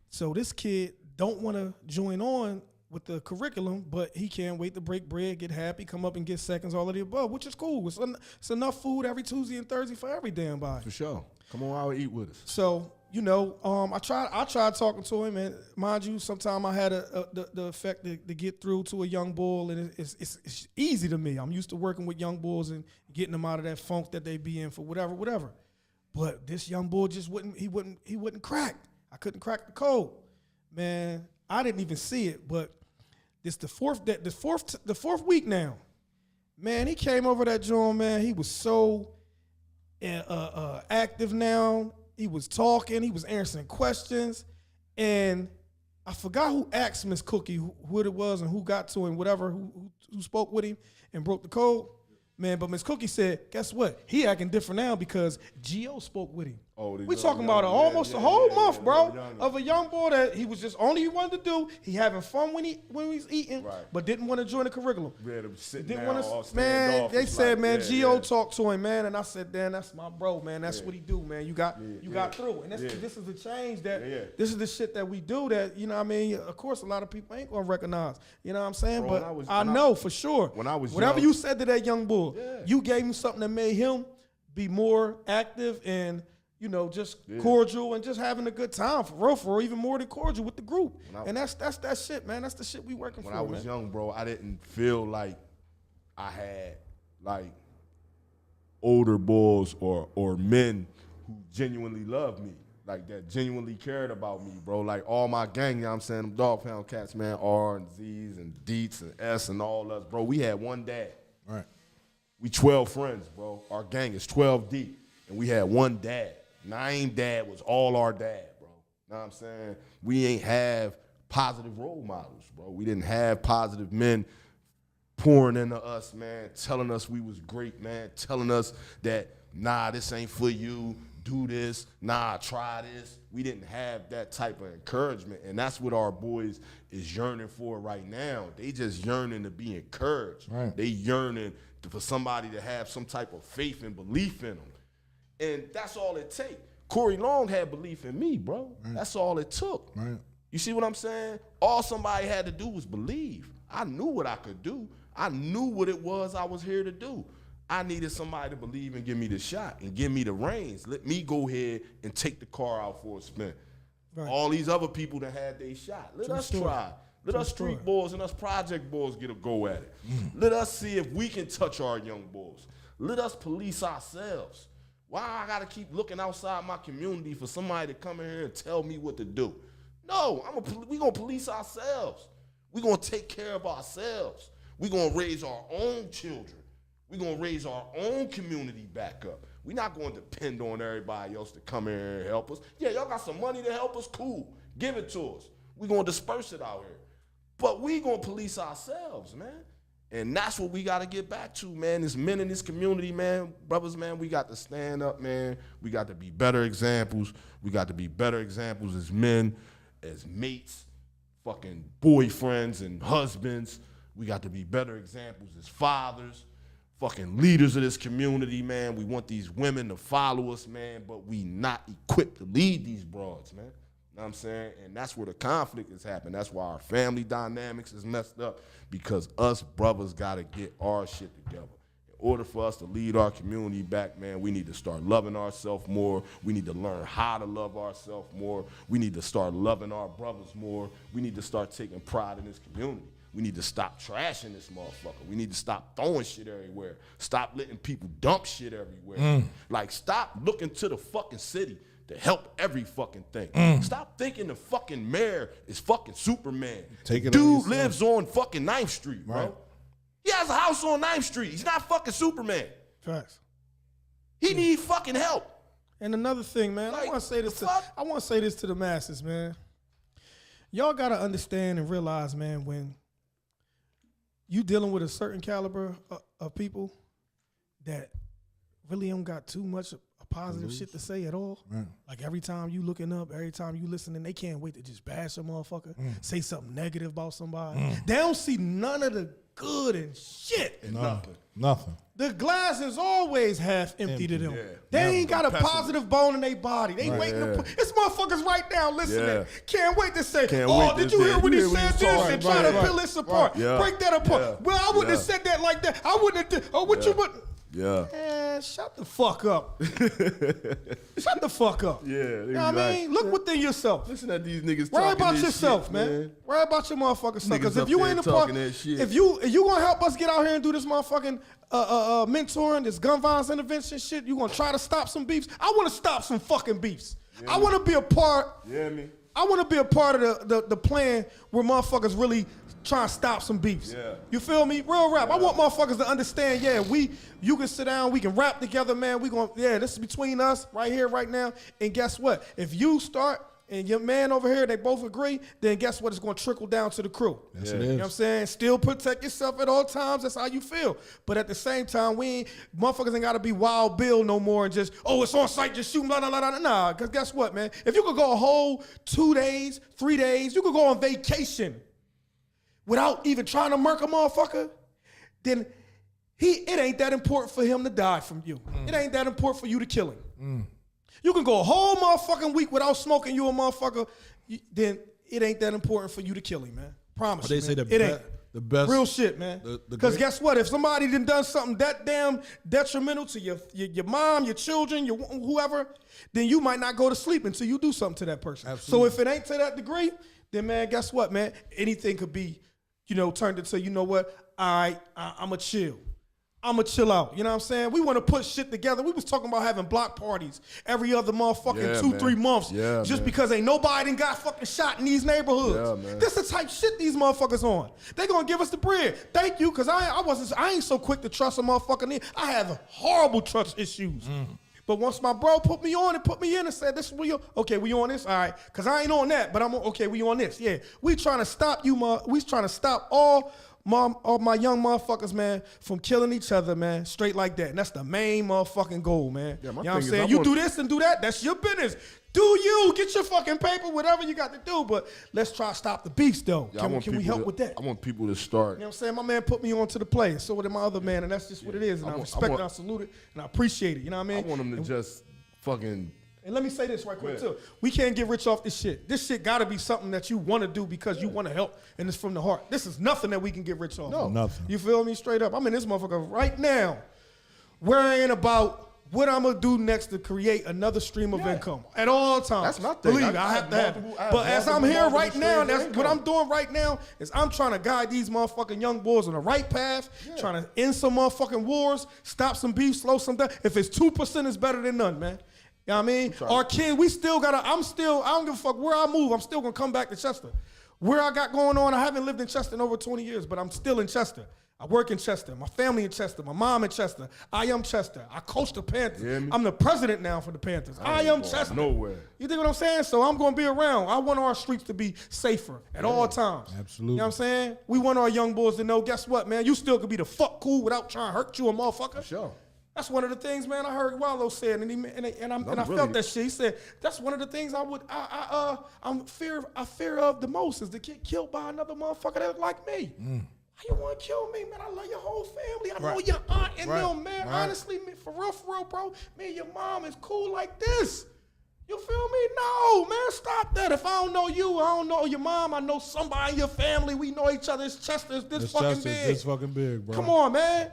So this kid don't want to join on with the curriculum, but he can't wait to break bread, get happy, come up and get seconds, all of the above, which is cool. It's enough food every Tuesday and Thursday for every damn body. For sure. Come on out and eat with us. So, you know, I tried talking to him, and mind you, sometimes I had the effect to get through to a young bull, and it's easy to me. I'm used to working with young bulls and getting them out of that funk that they be in for whatever. But this young boy just wouldn't crack. I couldn't crack the code. Man, I didn't even see it, but this the fourth week now. Man, he came over that joint, man. He was so active now. He was talking, he was answering questions, and I forgot who asked Miss Cookie who it was and who got to him, whatever, who spoke with him and broke the code. Man, but Miss Cookie said, guess what? He acting different now because Gio spoke with him. Oh, we talking about almost a whole month, bro, of a young boy that he was just only he wanted to do. He having fun when he's eating, but didn't want to join the curriculum. Didn't want to. Man, they said, man, Gio talked to him, man, and I said, Dan, that's my bro, man. That's what he do, man. You got through, and this is the change that this is the shit that we do that you know what I mean. Of course, a lot of people ain't gonna recognize. You know what I'm saying? Bro, but I know for sure. When I was whatever you said to that young boy, you gave him something that made him be more active and. You know, just cordial and just having a good time for real, even more than cordial with the group. And that's that shit, man. That's the shit we working for. When I was young, bro, I didn't feel like I had like older boys or men who genuinely loved me, like that genuinely cared about me, bro. Like all my gang, you know what I'm saying, them Dog Pound cats, man, R and Z's and Deets and S and all us, bro. We had one dad. Right. We 12 friends, bro. Our gang is 12 deep, and we had one dad. Naeem dad was all our dad, bro. Know what I'm saying? We ain't have positive role models, bro. We didn't have positive men pouring into us, man, telling us we was great, man, telling us that, nah, this ain't for you, do this, nah, try this. We didn't have that type of encouragement, and that's what our boys is yearning for right now. They just yearning to be encouraged. Right. They yearning for somebody to have some type of faith and belief in them. And that's all it takes. Corey Long had belief in me, bro. Right. That's all it took. Right. You see what I'm saying? All somebody had to do was believe. I knew what I could do. I knew what it was I was here to do. I needed somebody to believe and give me the shot and give me the reins. Let me go ahead and take the car out for a spin. Right. All these other people that had their shot. Let us try. Let us street boys and us project boys get a go at it. Let us see if we can touch our young boys. Let us police ourselves. Why I gotta keep looking outside my community for somebody to come in here and tell me what to do? No, we gonna police ourselves. We gonna take care of ourselves. We gonna raise our own children. We gonna raise our own community back up. We not gonna depend on everybody else to come in here and help us. Yeah, y'all got some money to help us? Cool, give it to us. We gonna disperse it out here. But we gonna police ourselves, man. And that's what we got to get back to, man. As men in this community, man, brothers, man, we got to stand up, man. We got to be better examples. We got to be better examples as men, as mates, fucking boyfriends and husbands. We got to be better examples as fathers, fucking leaders of this community, man. We want these women to follow us, man, but we not equipped to lead these broads, man. Know what I'm saying? And that's where the conflict is happening. That's why our family dynamics is messed up, because us brothers got to get our shit together. In order for us to lead our community back, man, we need to start loving ourselves more. We need to learn how to love ourselves more. We need to start loving our brothers more. We need to start taking pride in this community. We need to stop trashing this motherfucker. We need to stop throwing shit everywhere. Stop letting people dump shit everywhere. Like, stop looking to the fucking city to help every fucking thing. Stop thinking the fucking mayor is fucking Superman. Dude lives on fucking 9th Street, bro. Right. He has a house on 9th Street. He's not fucking Superman. Facts. He needs fucking help. And another thing, man, like, I want to say this to the masses, man. Y'all got to understand and realize, man, when you dealing with a certain caliber of people that really don't got too much positive shit to say at all. Right. Like every time you looking up, every time you listening, they can't wait to just bash a motherfucker, say something negative about somebody. They don't see none of the good and shit. And nothing. The glass is always half empty to them. Yeah. They ain't got a positive bone in their body. They waiting to put this motherfuckers right now listening. Yeah. Can't wait to say, did you hear when he said this and try to peel this apart, break that apart. Well, I wouldn't have said that like that. I wouldn't have what you would. Yeah. man, shut the fuck up. Shut the fuck up. Yeah, You know what I mean? Look within yourself. Listen at these niggas Worry talking about this yourself, shit, man. Worry about your motherfucking self. Because Niggas if you up ain't a there part, talking that shit. if you gonna help us get out here and do this motherfucking mentoring, this gun violence intervention shit, you gonna try to stop some beefs. I want to stop some fucking beefs. I want to be a part. Yeah, me. I want to be a part of the plan where motherfuckers really try to stop some beefs. Yeah. You feel me? Real rap. I want motherfuckers to understand, you can sit down, we can rap together, man. This is between us right here, right now. And guess what? If you start and your man over here, they both agree, then guess what? It's going to trickle down to the crew. Yes, Yeah. it You know what I'm is. saying? Still protect yourself at all times. That's how you feel. But at the same time, motherfuckers ain't got to be Wild Bill no more and just, it's on site, just shoot, blah, blah, blah, blah. Nah, because guess what, man? If you could go a whole 2 days, 3 days, you could go on vacation without even trying to murk a motherfucker, then it ain't that important for him to die from you. It ain't that important for you to kill him. You can go a whole motherfucking week without smoking you a motherfucker, then it ain't that important for you to kill him, man. Promise They you, say man. the It be- ain't. the best Real shit, man. the Because great- guess what? If somebody done something that damn detrimental to your mom, your children, your whoever, then you might not go to sleep until you do something to that person. Absolutely. So if it ain't to that degree, then man, guess what, man? Anything could be, turned into, all right, I'ma chill. I'ma chill out. You know what I'm saying? We want to put shit together. We was talking about having block parties every other motherfucking Yeah, 2-3 man. months. Yeah, just man. because ain't nobody done got fucking shot in these neighborhoods. Yeah, man. This the type shit these motherfuckers on. They gonna give us the bread. Thank you, cause I ain't so quick to trust a motherfucking. I have horrible trust issues. But once my bro put me on and put me in and said, "This is where you okay, we on this, all right?" Cause I ain't on that, but okay, we on this. Yeah, we trying to stop you, we trying to stop all my young motherfuckers, man, from killing each other, man, straight like that. And that's the main motherfucking goal, man. Yeah, You my know what I'm thing is saying? I You want- do this and do that, that's your business. Do you get your fucking paper, whatever you got to do, but let's try to stop the beast, though. Yeah, Can we help with that? I want people to start. You know what I'm saying? My man put me on to the play. So did my other man, and that's just what it is. And I respect it, I salute it, and I appreciate it. You know what I I mean? want them to just fucking. And let me say this right quick, Yeah. too. We can't get rich off this shit. This shit got to be something that you want to do because you want to help, and it's from the heart. This is nothing that we can get rich off. No. Nothing. You feel me? Straight up. I'm in this motherfucker right now worrying about what I'm going to do next to create another stream of income at all times. That's my thing. Believe me, I I have to have multiple- it. I have But as I'm here multiple right now, streams of that's what income. I'm doing right now is I'm trying to guide these motherfucking young boys on the right path, trying to end some motherfucking wars, stop some beef, slow some down. If it's 2%, it's better than none, man. You know what I mean? Our kids, we still gotta, I don't give a fuck where I move, I'm still gonna come back to Chester. Where I got going on, I haven't lived in Chester in over 20 years, but I'm still in Chester. I work in Chester, my family in Chester, my mom in Chester. I am Chester. I coach the Panthers. You hear me? I'm the president now for the Panthers. I am going Chester. nowhere. You think what I'm saying? So I'm gonna be around. I want our streets to be safer at all times. Absolutely. You know what I'm saying? We want our young boys to know, guess what, man? You still could be the fuck cool without trying to hurt you a motherfucker. Sure. That's one of the things, man. I heard Wallow said, and I really- felt that shit. He said that's one of the things I fear of the most is to get killed by another motherfucker that look like me. How you want to kill me, man? I love your whole family. I know Right. your aunt and Right. them, man. Right. Honestly, man, for real, bro. Me and your mom is cool like this. You feel me? No, man, stop that. If I don't know you, I don't know your mom. I know somebody in your family. We know each other. It's Chester. It's this It's fucking just big. this fucking big, bro. Come on, man.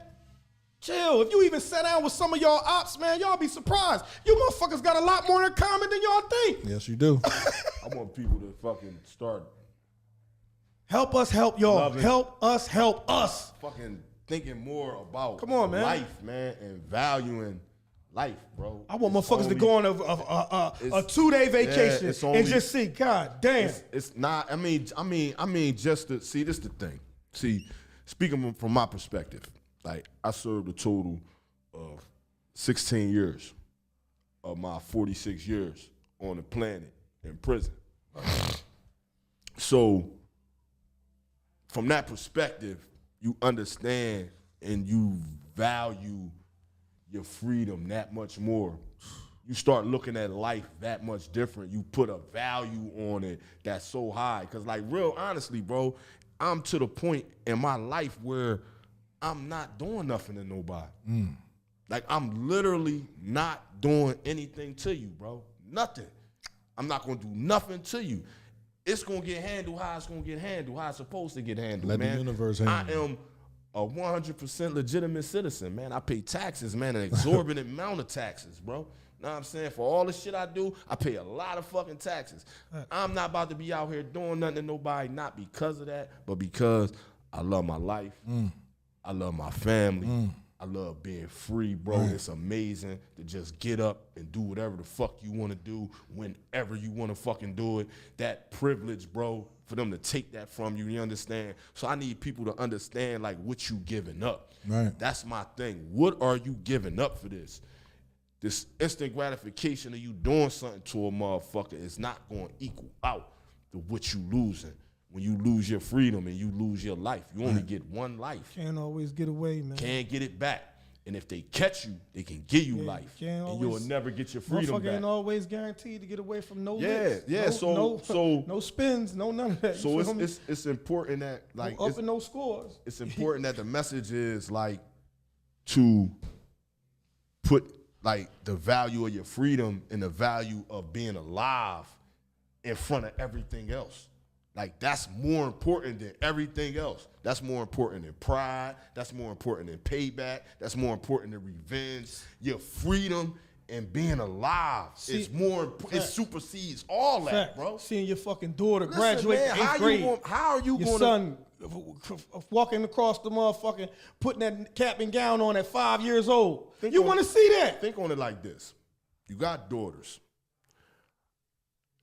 Chill. If you even sat down with some of y'all ops, man, y'all be surprised. You motherfuckers got a lot more in common than y'all think. Yes, you do. I want people to fucking start Help us help y'all. Love it. Help us help us. fucking thinking more about Come on, man. life, man, and valuing life, bro. I want It's motherfuckers to only- go on a it's- 2-day vacation it's only- and just see, God damn. It's not. I mean, just to see. This the thing. See, speaking from my perspective, like I served a total of 16 years of my 46 years on the planet in prison. So, from that perspective, you understand and you value your freedom that much more. You start looking at life that much different. You put a value on it that's so high. Cause like real honestly, bro, I'm to the point in my life where I'm not doing nothing to nobody. Like I'm literally not doing anything to you, bro. Nothing. I'm not gonna do nothing to you. It's gonna get handled how it's gonna get handled, how it's supposed to get handled, Let the man. universe I handle am 100% legitimate citizen, man. I pay taxes, man, an exorbitant amount of taxes, bro. Know what I'm saying? For all the shit I do, I pay a lot of fucking taxes. I'm not about to be out here doing nothing to nobody, not because of that, but because I love my life. I love my family. I love being free, bro. Right. It's amazing to just get up and do whatever the fuck you want to do whenever you want to fucking do it. That privilege, bro, for them to take that from you, you understand? So I need people to understand, like, what you giving up. Right. That's my thing. What are you giving up for this? This instant gratification of you doing something to a motherfucker is not going to equal out to what you losing. When you lose your freedom and you lose your life, you only get one life. Can't always get away, man. Can't get it back. And if they catch you, they can give you life. And you'll never get your freedom back. Ain't always guaranteed to get away from no licks. No spins, no none of that. So it's important that, like, no up and no scores. It's important that the message is, like, to put, like, the value of your freedom and the value of being alive in front of everything else. Like, that's more important than everything else. That's more important than pride. That's more important than payback. That's more important than revenge. Your freedom and being alive is more important. It supersedes all that, bro. Seeing your fucking daughter graduate in 8th grade. How are you going to... Your son walking across the motherfucking, putting that cap and gown on at 5 years old. You want to see that? Think on it like this. You got daughters.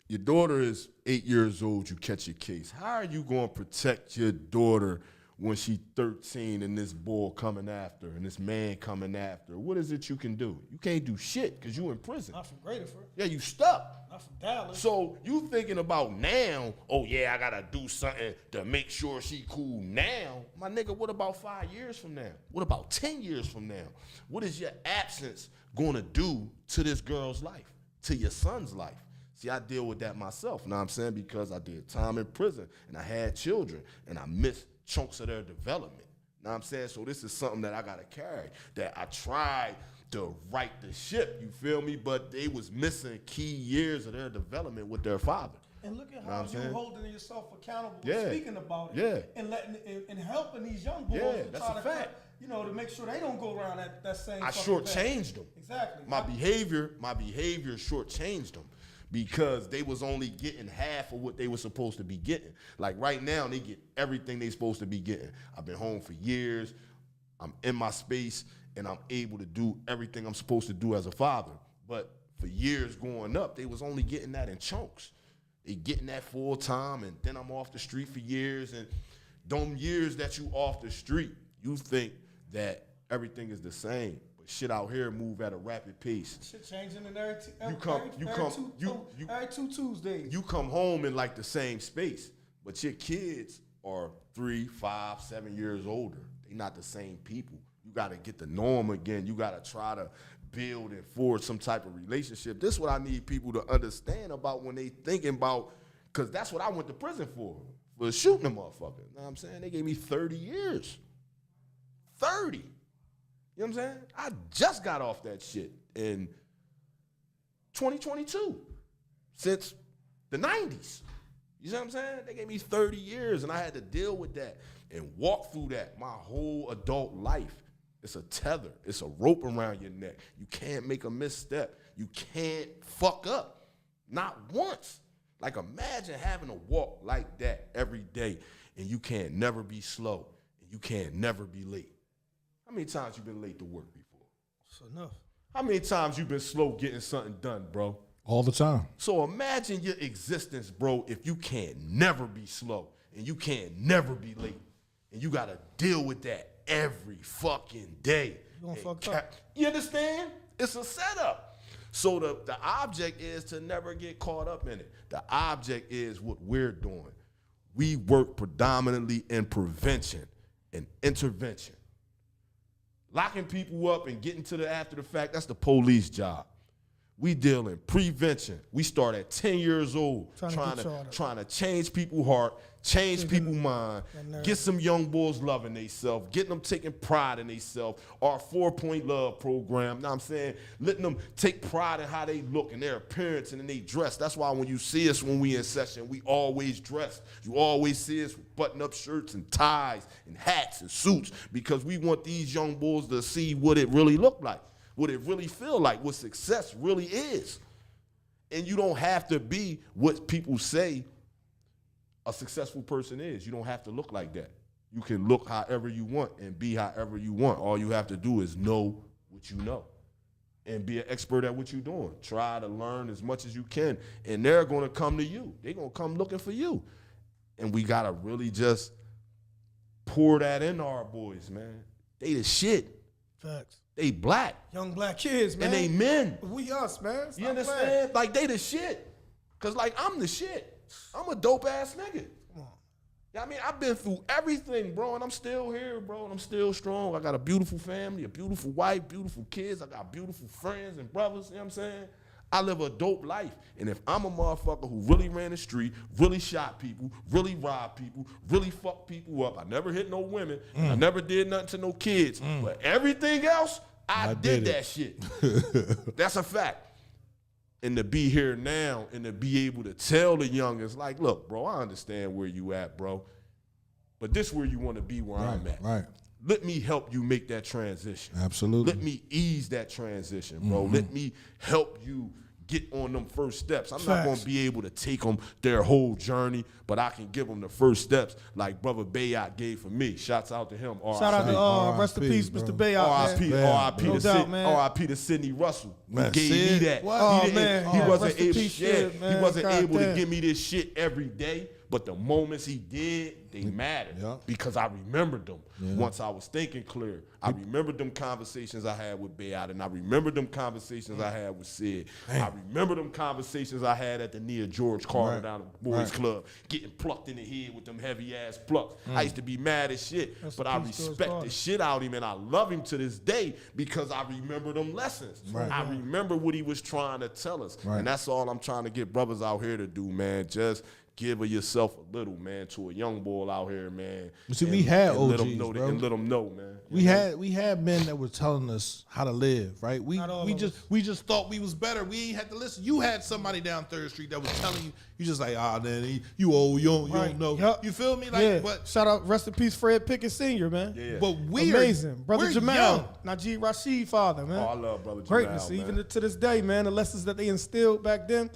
Your daughter is 8 years old, you catch your case. How are you going to protect your daughter when she's 13 and this boy coming after her and this man coming after her? What is it you can do? You can't do shit because you in prison. Not from Greaterford. Yeah, you stuck. Not from Dallas. So you thinking about now, oh yeah, I got to do something to make sure she cool now. My nigga, what about 5 years from now? What about 10 years from now? What is your absence going to do to this girl's life, to your son's life? See, I deal with that myself, you know what I'm saying? Because I did time in prison and I had children and I missed chunks of their development. You know what I'm saying? So this is something that I got to carry, that I tried to right the ship, you feel me? But they was missing key years of their development with their father. And look at how you're holding yourself accountable, speaking about it, and letting and helping these young boys to try to, you know, to make sure they don't go around that same. I shortchanged them. Exactly. My behavior shortchanged them. Because they was only getting half of what they were supposed to be getting. Like right now, they get everything they supposed to be getting. I've been home for years. I'm in my space, and I'm able to do everything I'm supposed to do as a father. But for years growing up, they was only getting that in chunks. They getting that full time, and then I'm off the street for years. And them years that you off the street, you think that everything is the same. Shit out here move at a rapid pace. Shit changing in every two Tuesdays. You come home in like the same space, but your kids are 3, 5, 7 years older. They not the same people. You got to get to know them again. You got to try to build and forge some type of relationship. This is what I need people to understand about when they thinking about, because that's what I went to prison for shooting a motherfucker. You know what I'm saying? They gave me 30 years. 30. You know what I'm saying? I just got off that shit in 2022, since the 90s. You know what I'm saying? They gave me 30 years, and I had to deal with that and walk through that my whole adult life. It's a tether. It's a rope around your neck. You can't make a misstep. You can't fuck up. Not once. Like, imagine having to walk like that every day, and you can't never be slow, and you can't never be late. How many times you been late to work before? That's enough. How many times you been slow getting something done, bro? All the time. So imagine your existence, bro, if you can't never be slow and you can't never be late, and you got to deal with that every fucking day. You gonna fuck up. You understand? It's a setup. So the object is to never get caught up in it. The object is what we're doing. We work predominantly in prevention and intervention. Locking people up and getting to the after the fact, that's the police job. We deal in prevention. We start at 10 years old trying to change people's heart, change people's mind, get some young boys loving themselves, getting them taking pride in themselves. Our 4-point love program, know what I'm saying? Letting them take pride in how they look and their appearance and in their dress. That's why when you see us when we in session, we always dressed. You always see us with button-up shirts and ties and hats and suits because we want these young boys to see what it really look like. What it really feel like, what success really is. And you don't have to be what people say a successful person is. You don't have to look like that. You can look however you want and be however you want. All you have to do is know what you know and be an expert at what you're doing. Try to learn as much as you can, and they're going to come to you. They're going to come looking for you. And we got to really just pour that into our boys, man. They the shit. Facts. They black. Young black kids, man. And they men. We us, man. You understand? Like, they the shit. Because, like, I'm the shit. I'm a dope-ass nigga. Come on. I mean, I've been through everything, bro, and I'm still here, bro, and I'm still strong. I got a beautiful family, a beautiful wife, beautiful kids. I got beautiful friends and brothers, you know what I'm saying? I live a dope life. And if I'm a motherfucker who really ran the street, really shot people, really robbed people, really fucked people up, I never hit no women, I never did nothing to no kids, but everything else, I did that shit. That's a fact. And to be here now and to be able to tell the youngins, like, look, bro, I understand where you at, bro, but this where you want to be where I'm at. Right. Let me help you make that transition. Absolutely. Let me ease that transition, bro. Let me help you get on them first steps. I'm not going to be able to take them their whole journey, but I can give them the first steps like Brother Bayot gave for me. Shouts out to him. Shout out to rest in peace, Mr. Bayot. R.I.P. to Sidney Russell. Man, He gave me that. He wasn't able to give me this shit every day, but the moments he did, they mattered because I remembered them once I was thinking clear. I remembered them conversations I had with Bayot, and I remembered them conversations I had with Sid. I remember them conversations I had at the Nia George Carter down at the Boys Club, getting plucked in the head with them heavy-ass plucks. I used to be mad as shit, but I respect the shit out of him, and I love him to this day because I remember them lessons. I remember what he was trying to tell us, and that's all I'm trying to get brothers out here to do, man. Just give of yourself a little, man, to a young boy out here, man. You see, we had OGs, let them know bro. And let them know, man. We had men that were telling us how to live, right? We just thought we was better. We ain't had to listen. You had somebody down 3rd Street that was telling you, you just like, man, you old, you don't know. Yep. You feel me? Like, but shout out, rest in peace, Fred Pickett Sr., man. Yeah. But amazing. Brother Jamal, young. Najee Rashid father, man. Oh, I love Brother Jamal, greatness, man. even to this day, man. The lessons that they instilled back then,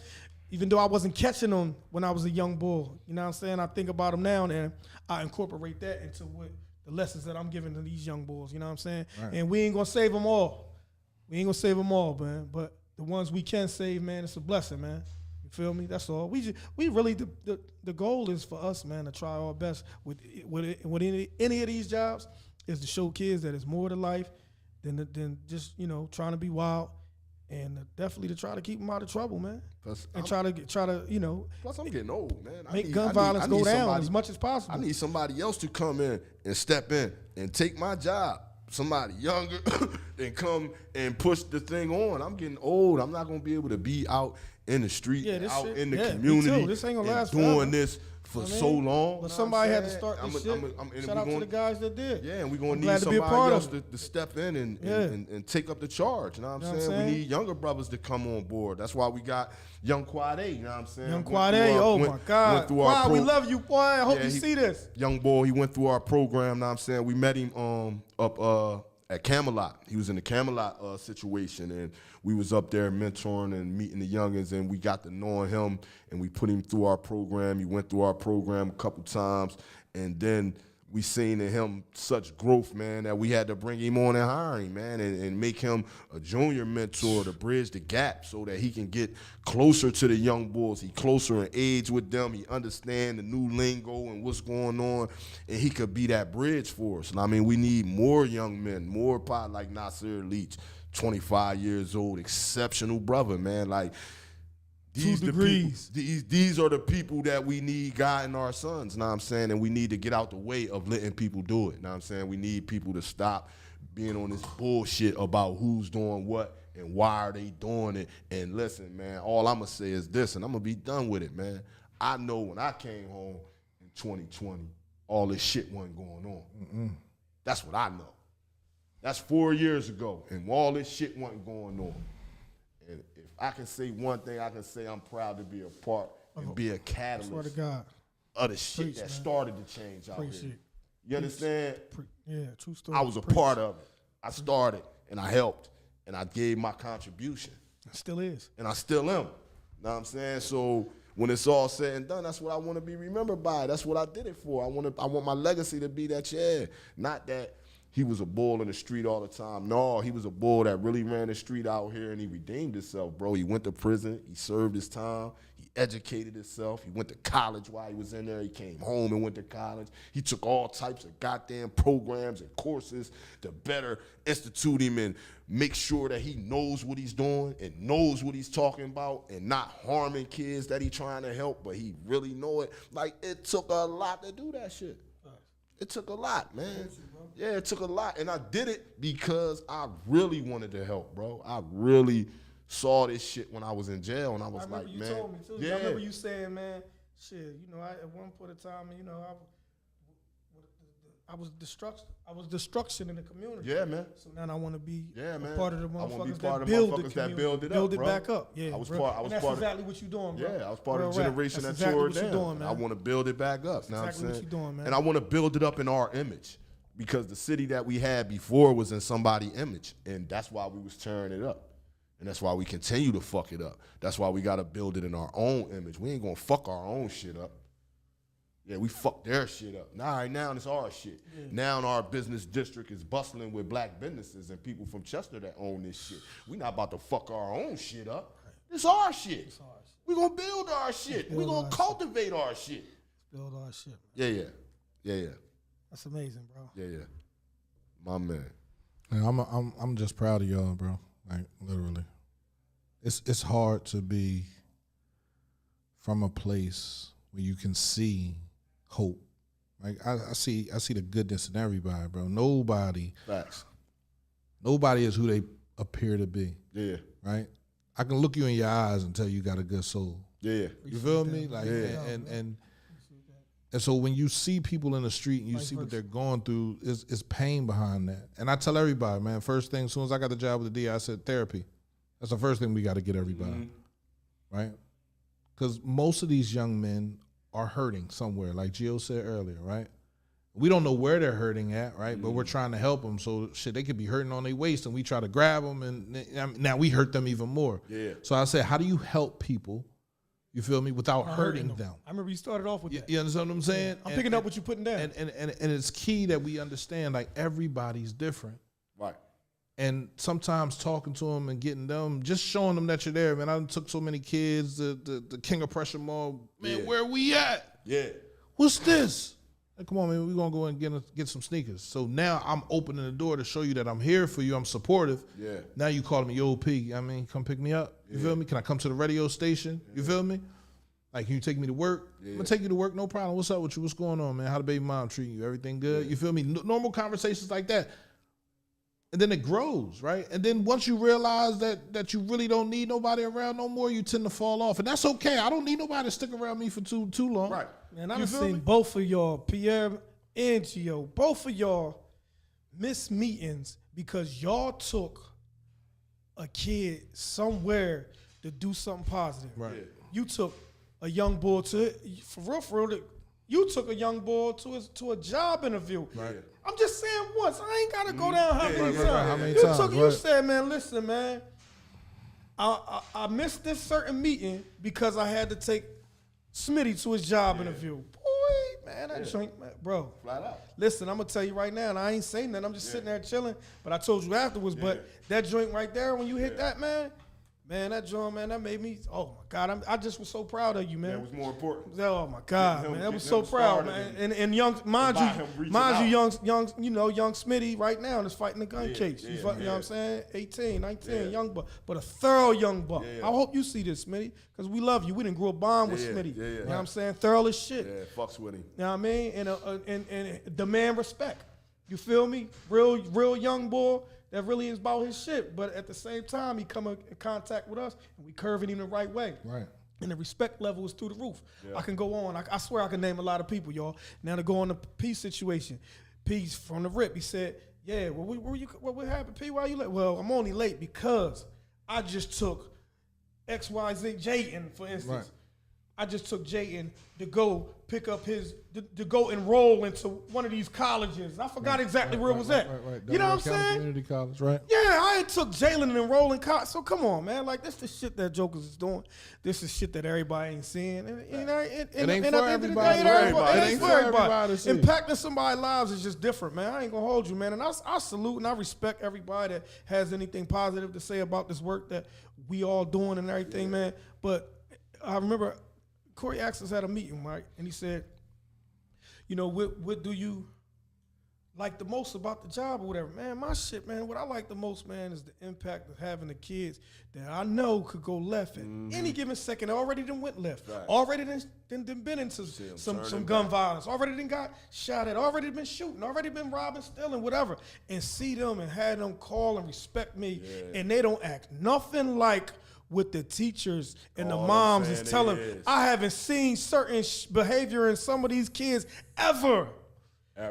even though I wasn't catching them when I was a young bull, you know what I'm saying? I think about them now and I incorporate that into what the lessons that I'm giving to these young bulls, you know what I'm saying? Right. And we ain't gonna save them all. We ain't gonna save them all, man. But the ones we can save, man, it's a blessing, man. You feel me? That's all. We really, the goal is for us, man, to try our best with any of these jobs is to show kids that it's more to life than just, you know, trying to be wild. And definitely to try to keep them out of trouble, man. And try to, you know. Plus, I'm getting old, man. Make gun violence go down as much as possible. I need somebody else to come in and step in and take my job. Somebody younger and come and push the thing on. I'm getting old. I'm not gonna be able to be out in the street, out in the community, this ain't gonna last doing forever. this for so long. But somebody had to start this shit. Shout out to the guys that did. Yeah, and we're going to need somebody else to step in and take up the charge. You know what I'm saying? We need younger brothers to come on board. That's why we got Young Quad A, you know what I'm saying? Young Quad A, my God. Quad, we love you, boy. I hope you see this. Young boy, he went through our program, you know what I'm saying? We met him up at Camelot. He was in the Camelot situation, and we was up there mentoring and meeting the youngins, and we got to know him, and we put him through our program. He went through our program a couple times, and then we seen in him such growth, man, that we had to bring him on and hire him, man, and make him a junior mentor to bridge the gap so that he can get closer to the young boys. He closer in age with them. He understand the new lingo and what's going on, and he could be that bridge for us. And I mean, we need more young men, more like Nasir Leach, 25 years old, exceptional brother, man. Like, these are the people that we need guiding our sons, know what I'm saying? And we need to get out the way of letting people do it, know what I'm saying? We need people to stop being on this bullshit about who's doing what and why are they doing it? And listen, man, all I'm going to say is this, and I'm going to be done with it, man. I know when I came home in 2020, all this shit wasn't going on. That's what I know. That's 4 years ago, and all this shit wasn't going on. And if I can say one thing, I can say I'm proud to be a part and be a catalyst Swear to God. of the shit Preach, that man. started the change out Preach here. it. You understand? Yeah, true story. I was a part of it. I started, and I helped, and I gave my contribution. It still is. And I still am. Know what I'm saying? So when it's all said and done, that's what I want to be remembered by. That's what I did it for. I want my legacy to be that, yeah. Not that he was a bull in the street all the time. No, he was a bull that really ran the street out here, and he redeemed himself, bro. He went to prison. He served his time. He educated himself. He went to college while he was in there. He came home and went to college. He took all types of goddamn programs and courses to better institute him and make sure that he knows what he's doing and knows what he's talking about and not harming kids that he trying to help, but he really know it. Like, it took a lot to do that shit. It took a lot, man. Yeah, it took a lot. And I did it because I really wanted to help, bro. I really saw this shit when I was in jail, and I was like, man. You told me, too. Yeah. I remember you saying, man, shit, you know, at one point in time, you know, I was destruction in the community. Yeah, man. So now I want to be Yeah, man. a part of the I wanna be motherfuckers part that of the build the motherfuckers that community. build it up, Build it bro. back up. Yeah, I was bro. part- I was and that's part of- exactly what you're doing, bro. Yeah, I was part of the Real rap. generation That's that exactly tore what it you're down. doing, man. I want to build it back up. That's Know exactly what what I'm you're saying? doing, man. And I want to build it up in our image because the city that we had before was in somebody's image, and that's why we was tearing it up. And that's why we continue to fuck it up. That's why we got to build it in our own image. We ain't going to fuck our own shit up. Yeah, we fucked their shit up. Right now it's our shit. Yeah. Now our business district is bustling with black businesses and people from Chester that own this shit. We not about to fuck our own shit up. It's our shit. We gonna build our shit. We gonna cultivate our shit. Build our shit. Man. Yeah. That's amazing, bro. Yeah. My man. Man, I'm just proud of y'all, bro. Like, literally. It's hard to be from a place where you can see hope. Like, I see the goodness in everybody, bro. Nobody is who they appear to be. Yeah. Right? I can look you in your eyes and tell you got a good soul. Yeah. You feel me? Like, and so when you see people in the street and you see what they're going through, it's pain behind that. And I tell everybody, man, first thing, as soon as I got the job with the DA, I said therapy. That's the first thing we got to get everybody, right? Because most of these young men are hurting somewhere, like Gio said earlier, right? We don't know where they're hurting at, right? But we're trying to help them. So shit, they could be hurting on their waist, and we try to grab them, and now we hurt them even more. Yeah. So I said, how do you help people? You feel me? Without hurting them. I remember you started off with that. You understand what I'm saying? I'm picking up what you're putting down. And it's key that we understand, like, everybody's different. Right. And sometimes talking to them and getting them, just showing them that you're there, man. I took so many kids, the King of Pressure Mall, man, where we at? Yeah. What's this? Like, come on, man, we're going to go and get some sneakers. So now I'm opening the door to show you that I'm here for you. I'm supportive. Yeah. Now you calling me, yo, P, I mean, come pick me up. You feel me? Can I come to the radio station? You feel me? Like, can you take me to work? I'm going to take you to work, no problem. What's up with you? What's going on, man? How the baby mom treating you? Everything good? You feel me? Normal conversations like that. And then it grows, right? And then once you realize that you really don't need nobody around no more, you tend to fall off. And that's okay. I don't need nobody to stick around me for too long. Right. Man, I've seen both of y'all, Pierre and Gio, both of y'all miss meetings because y'all took a kid somewhere to do something positive. Right. Yeah. You took a young boy for real, you took a young boy to a job interview. Right. I'm just saying once. I ain't gotta go down how many times. How many times? You said, man, listen, man. I missed this certain meeting because I had to take Smitty to his job interview. Boy, man, that joint, man, bro. Flat out. Listen, I'm gonna tell you right now, and I ain't saying that. I'm just sitting there chilling. But I told you afterwards. But that joint right there, when you hit that, man, that joint, man, that made me. Oh my God, I just was so proud of you, man. That was more important. Oh my God, Getting him- man, that was getting so him proud, started man. And young, mind you, young Smitty right now is fighting the gun case. You know what I'm saying? 18, 19, young buck, but a thorough young buck. I hope you see this, Smitty, because we love you. We didn't grow a bond with Smitty. You know what I'm saying? Thorough as shit. Yeah, fucks with him. You know what I mean? And demand respect. You feel me? Real young boy. that really is about his shit. But at the same time, he come in contact with us, and we curve it in the right way. Right. And the respect level is through the roof. Yeah. I can go on. I swear I can name a lot of people, y'all. Now to go on the P situation. P's from the rip. He said, yeah, what happened, P? Why you late? Well, I'm only late because I just took XYZ, Jayton, for instance. Right. I just took Jayton to go pick up to go enroll into one of these colleges. I forgot exactly where it was at. Right. You know what I'm saying? Community college, right? Yeah, I took Jalen and enrolled in college. So come on, man. Like, this the shit that Jokers is doing. This is shit that everybody ain't seeing. And it ain't for everybody. It ain't for everybody. Impacting somebody's lives is just different, man. I ain't gonna hold you, man. And I salute and I respect everybody that has anything positive to say about this work that we all doing and everything, man. But I remember Corey Axis had a meeting, right? And he said, you know, what do you like the most about the job or whatever? Man, my shit, man, what I like the most, man, is the impact of having the kids that I know could go left at any given second. Already done went left. Right. Already done been into some gun violence. Already done got shot at. Already been shooting. Already been robbing, stealing, whatever. And see them and have them call and respect me. Yeah. And they don't act nothing like what the teachers and the moms is telling. I haven't seen certain behavior in some of these kids ever.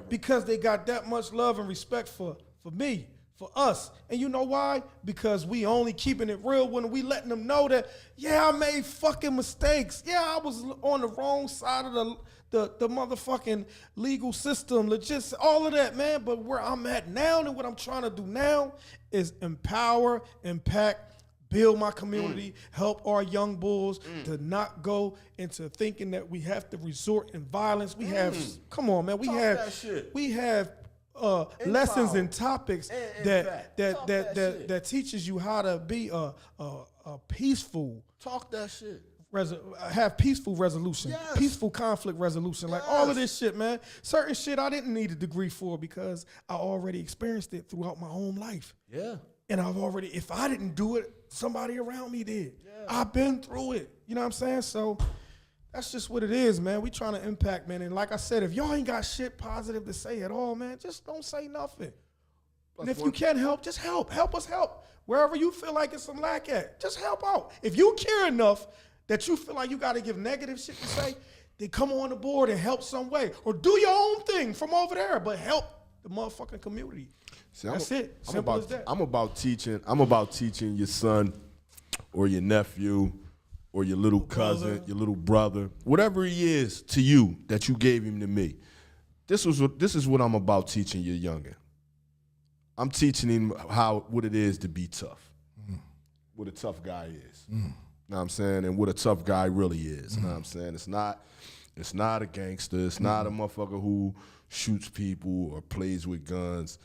Because they got that much love and respect for me, for us. And you know why? Because we only keeping it real when we letting them know that, yeah, I made fucking mistakes. Yeah, I was on the wrong side of the motherfucking legal system, legit, all of that, man. But where I'm at now and what I'm trying to do now is empower, impact, build my community, help our young bulls to not go into thinking that we have to resort in violence. We have, come on, man, we have lessons and topics that teaches you how to be a peaceful. Talk that shit. Have peaceful resolution, peaceful conflict resolution, like all of this shit, man. Certain shit I didn't need a degree for because I already experienced it throughout my home life. Yeah. And if I didn't do it, somebody around me did. Yeah. I've been through it. You know what I'm saying? So that's just what it is, man. We trying to impact, man. And like I said, if y'all ain't got shit positive to say at all, man, just don't say nothing. And if you can help, just help. Help us help. Wherever you feel like it's some lack at, just help out. If you care enough that you feel like you got to give negative shit to say, then come on the board and help some way. Or do your own thing from over there, but help the motherfucking community. See, that's it. Simple as that. I'm about teaching your son or your nephew or your little cousin, your little brother, whatever he is to you that you gave him to me. This is what I'm about teaching your youngin. I'm teaching him what it is to be tough. What a tough guy is. Know what I'm saying? And what a tough guy really is. Know what I'm saying? It's not a gangster. It's not a motherfucker who shoots people or plays with guns.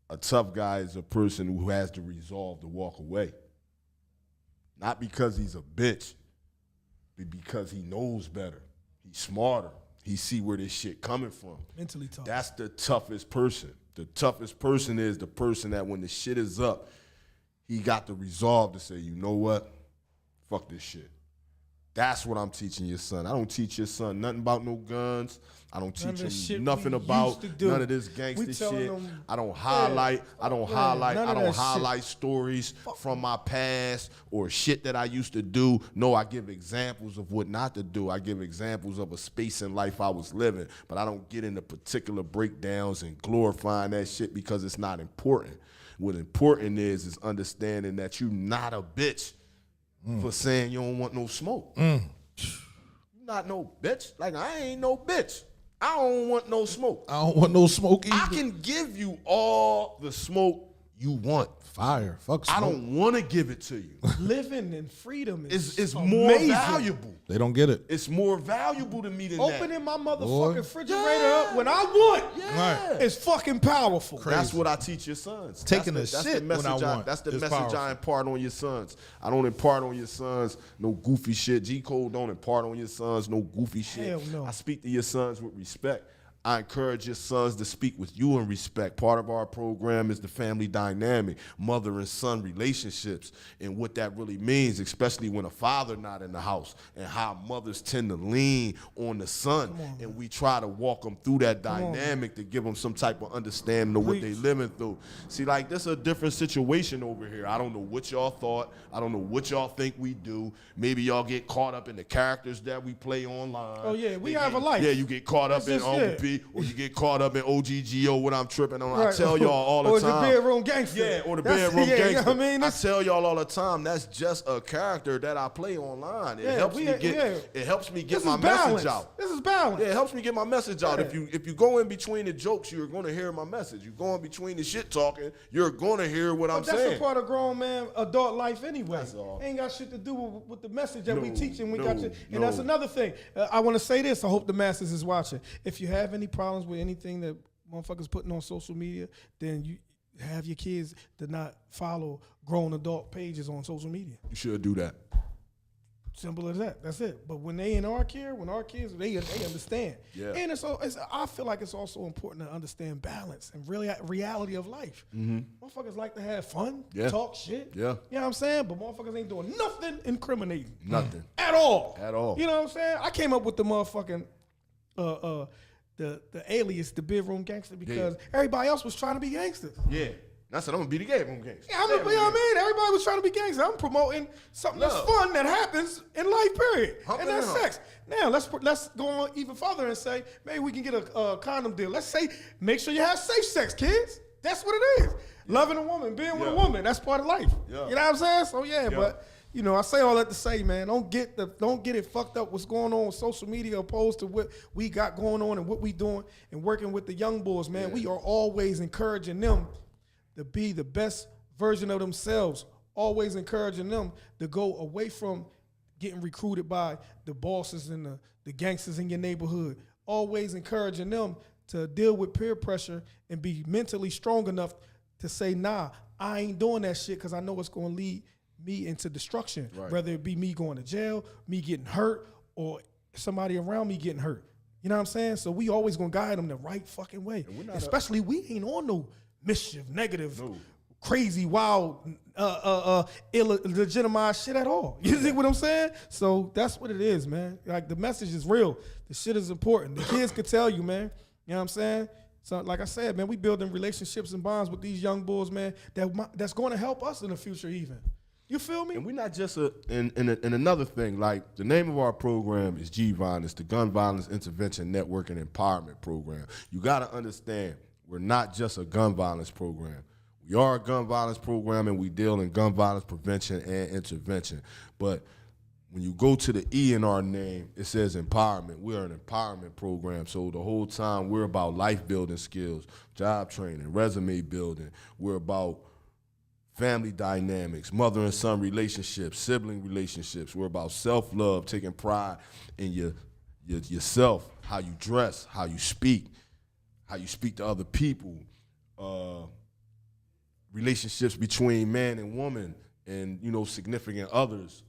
A tough guy is a person who has the resolve to walk away. Not because he's a bitch, but because he knows better. He's smarter. He see where this shit coming from. Mentally tough. That's the toughest person. The toughest person is the person that when the shit is up, he got the resolve to say, you know what? Fuck this shit. That's what I'm teaching your son. I don't teach your son nothing about no guns. I don't teach him nothing about none of this gangster shit. I don't highlight stories from my past or shit that I used to do. No, I give examples of what not to do. I give examples of a space in life I was living, but I don't get into particular breakdowns and glorifying that shit because it's not important. What important is understanding that you not a bitch for saying you don't want no smoke. You not no bitch. Like, I ain't no bitch. I don't want no smoke. I don't want no smoke either. I can give you all the smoke you want. Fire. Fuck smoke. I don't want to give it to you. Living in freedom is more valuable. They don't get it. It's more valuable to me than that. Opening my motherfucking refrigerator up when I want. Yeah. It's fucking powerful. Crazy. That's what I teach your sons. Taking the shit when I want. That's the message I impart on your sons. I don't impart on your sons no goofy shit. G Code don't impart on your sons no goofy shit. Hell no. I speak to your sons with respect. I encourage your sons to speak with you in respect. Part of our program is the family dynamic, mother and son relationships, and what that really means, especially when a father not in the house, and how mothers tend to lean on the son. And we try to walk them through that dynamic to give them some type of understanding of what they living through. See, like, this is a different situation over here. I don't know what y'all thought. I don't know what y'all think we do. Maybe y'all get caught up in the characters that we play online. Oh, yeah, we have a life. Yeah, you get caught up in Uncle P, or you get caught up in OGGO, what I'm tripping on. Right. I tell y'all all the time. Or the bedroom gangster. Yeah, or the bedroom gangster. You know what I mean? I tell y'all all the time, that's just a character that I play online. It helps me get my message out. This is balance. Yeah, it helps me get my message out. If you go in between the jokes, you're going to hear my message. You go in between the shit talking, you're going to hear what I'm saying. That's a part of grown man adult life anyway. That's all. Ain't got shit to do with the message that we teach and we got you. And that's another thing. I want to say this. I hope the masses is watching. If you have any problems with anything that motherfuckers putting on social media, then you have your kids to not follow grown adult pages on social media. You should do that. Simple as that. That's it. But when they in our care, when our kids, they understand. Yeah. And I feel like it's also important to understand balance and really reality of life. Mm-hmm. Motherfuckers like to have fun, talk shit. Yeah. You know what I'm saying? But motherfuckers ain't doing nothing incriminating. Nothing. At all. At all. You know what I'm saying? I came up with the motherfucking the alias, the bedroom gangster, because everybody else was trying to be gangsters. Yeah. I said, I'm going to be the bedroom gangster. Yeah, you know what I mean? Everybody was trying to be gangster. I'm promoting something that's fun that happens in life, period. And that's sex. Now, let's go on even further and say, maybe we can get a condom deal. Let's say, make sure you have safe sex, kids. That's what it is. Loving a woman, being with a woman, that's part of life. Yeah. You know what I'm saying? So, but... You know, I say all that to say, man, don't get it fucked up what's going on with social media opposed to what we got going on and what we doing and working with the young boys, man. Yeah. We are always encouraging them to be the best version of themselves, always encouraging them to go away from getting recruited by the bosses and the gangsters in your neighborhood, always encouraging them to deal with peer pressure and be mentally strong enough to say, nah, I ain't doing that shit because I know it's going to lead me into destruction, whether it be me going to jail, me getting hurt, or somebody around me getting hurt. You know what I'm saying? So we always gonna guide them the right fucking way. Especially we ain't on no mischief, negative, crazy, wild, illegitimized shit at all. You see what I'm saying? So that's what it is, man. Like, the message is real. The shit is important. The kids could tell you, man. You know what I'm saying? So, like I said, man, we building relationships and bonds with these young boys, man, that's going to help us in the future even. You feel me? And we're not just and another thing, like, the name of our program is GVINE. It's the Gun Violence Intervention Network and Empowerment Program. You got to understand, we're not just a gun violence program. We are a gun violence program, and we deal in gun violence prevention and intervention. But when you go to the E in our name, it says empowerment. We're an empowerment program. So the whole time we're about life building skills, job training, resume building. We're about family dynamics, mother and son relationships, sibling relationships. We're about self-love, taking pride in yourself, how you dress, how you speak to other people, relationships between man and woman, and, you know, significant others,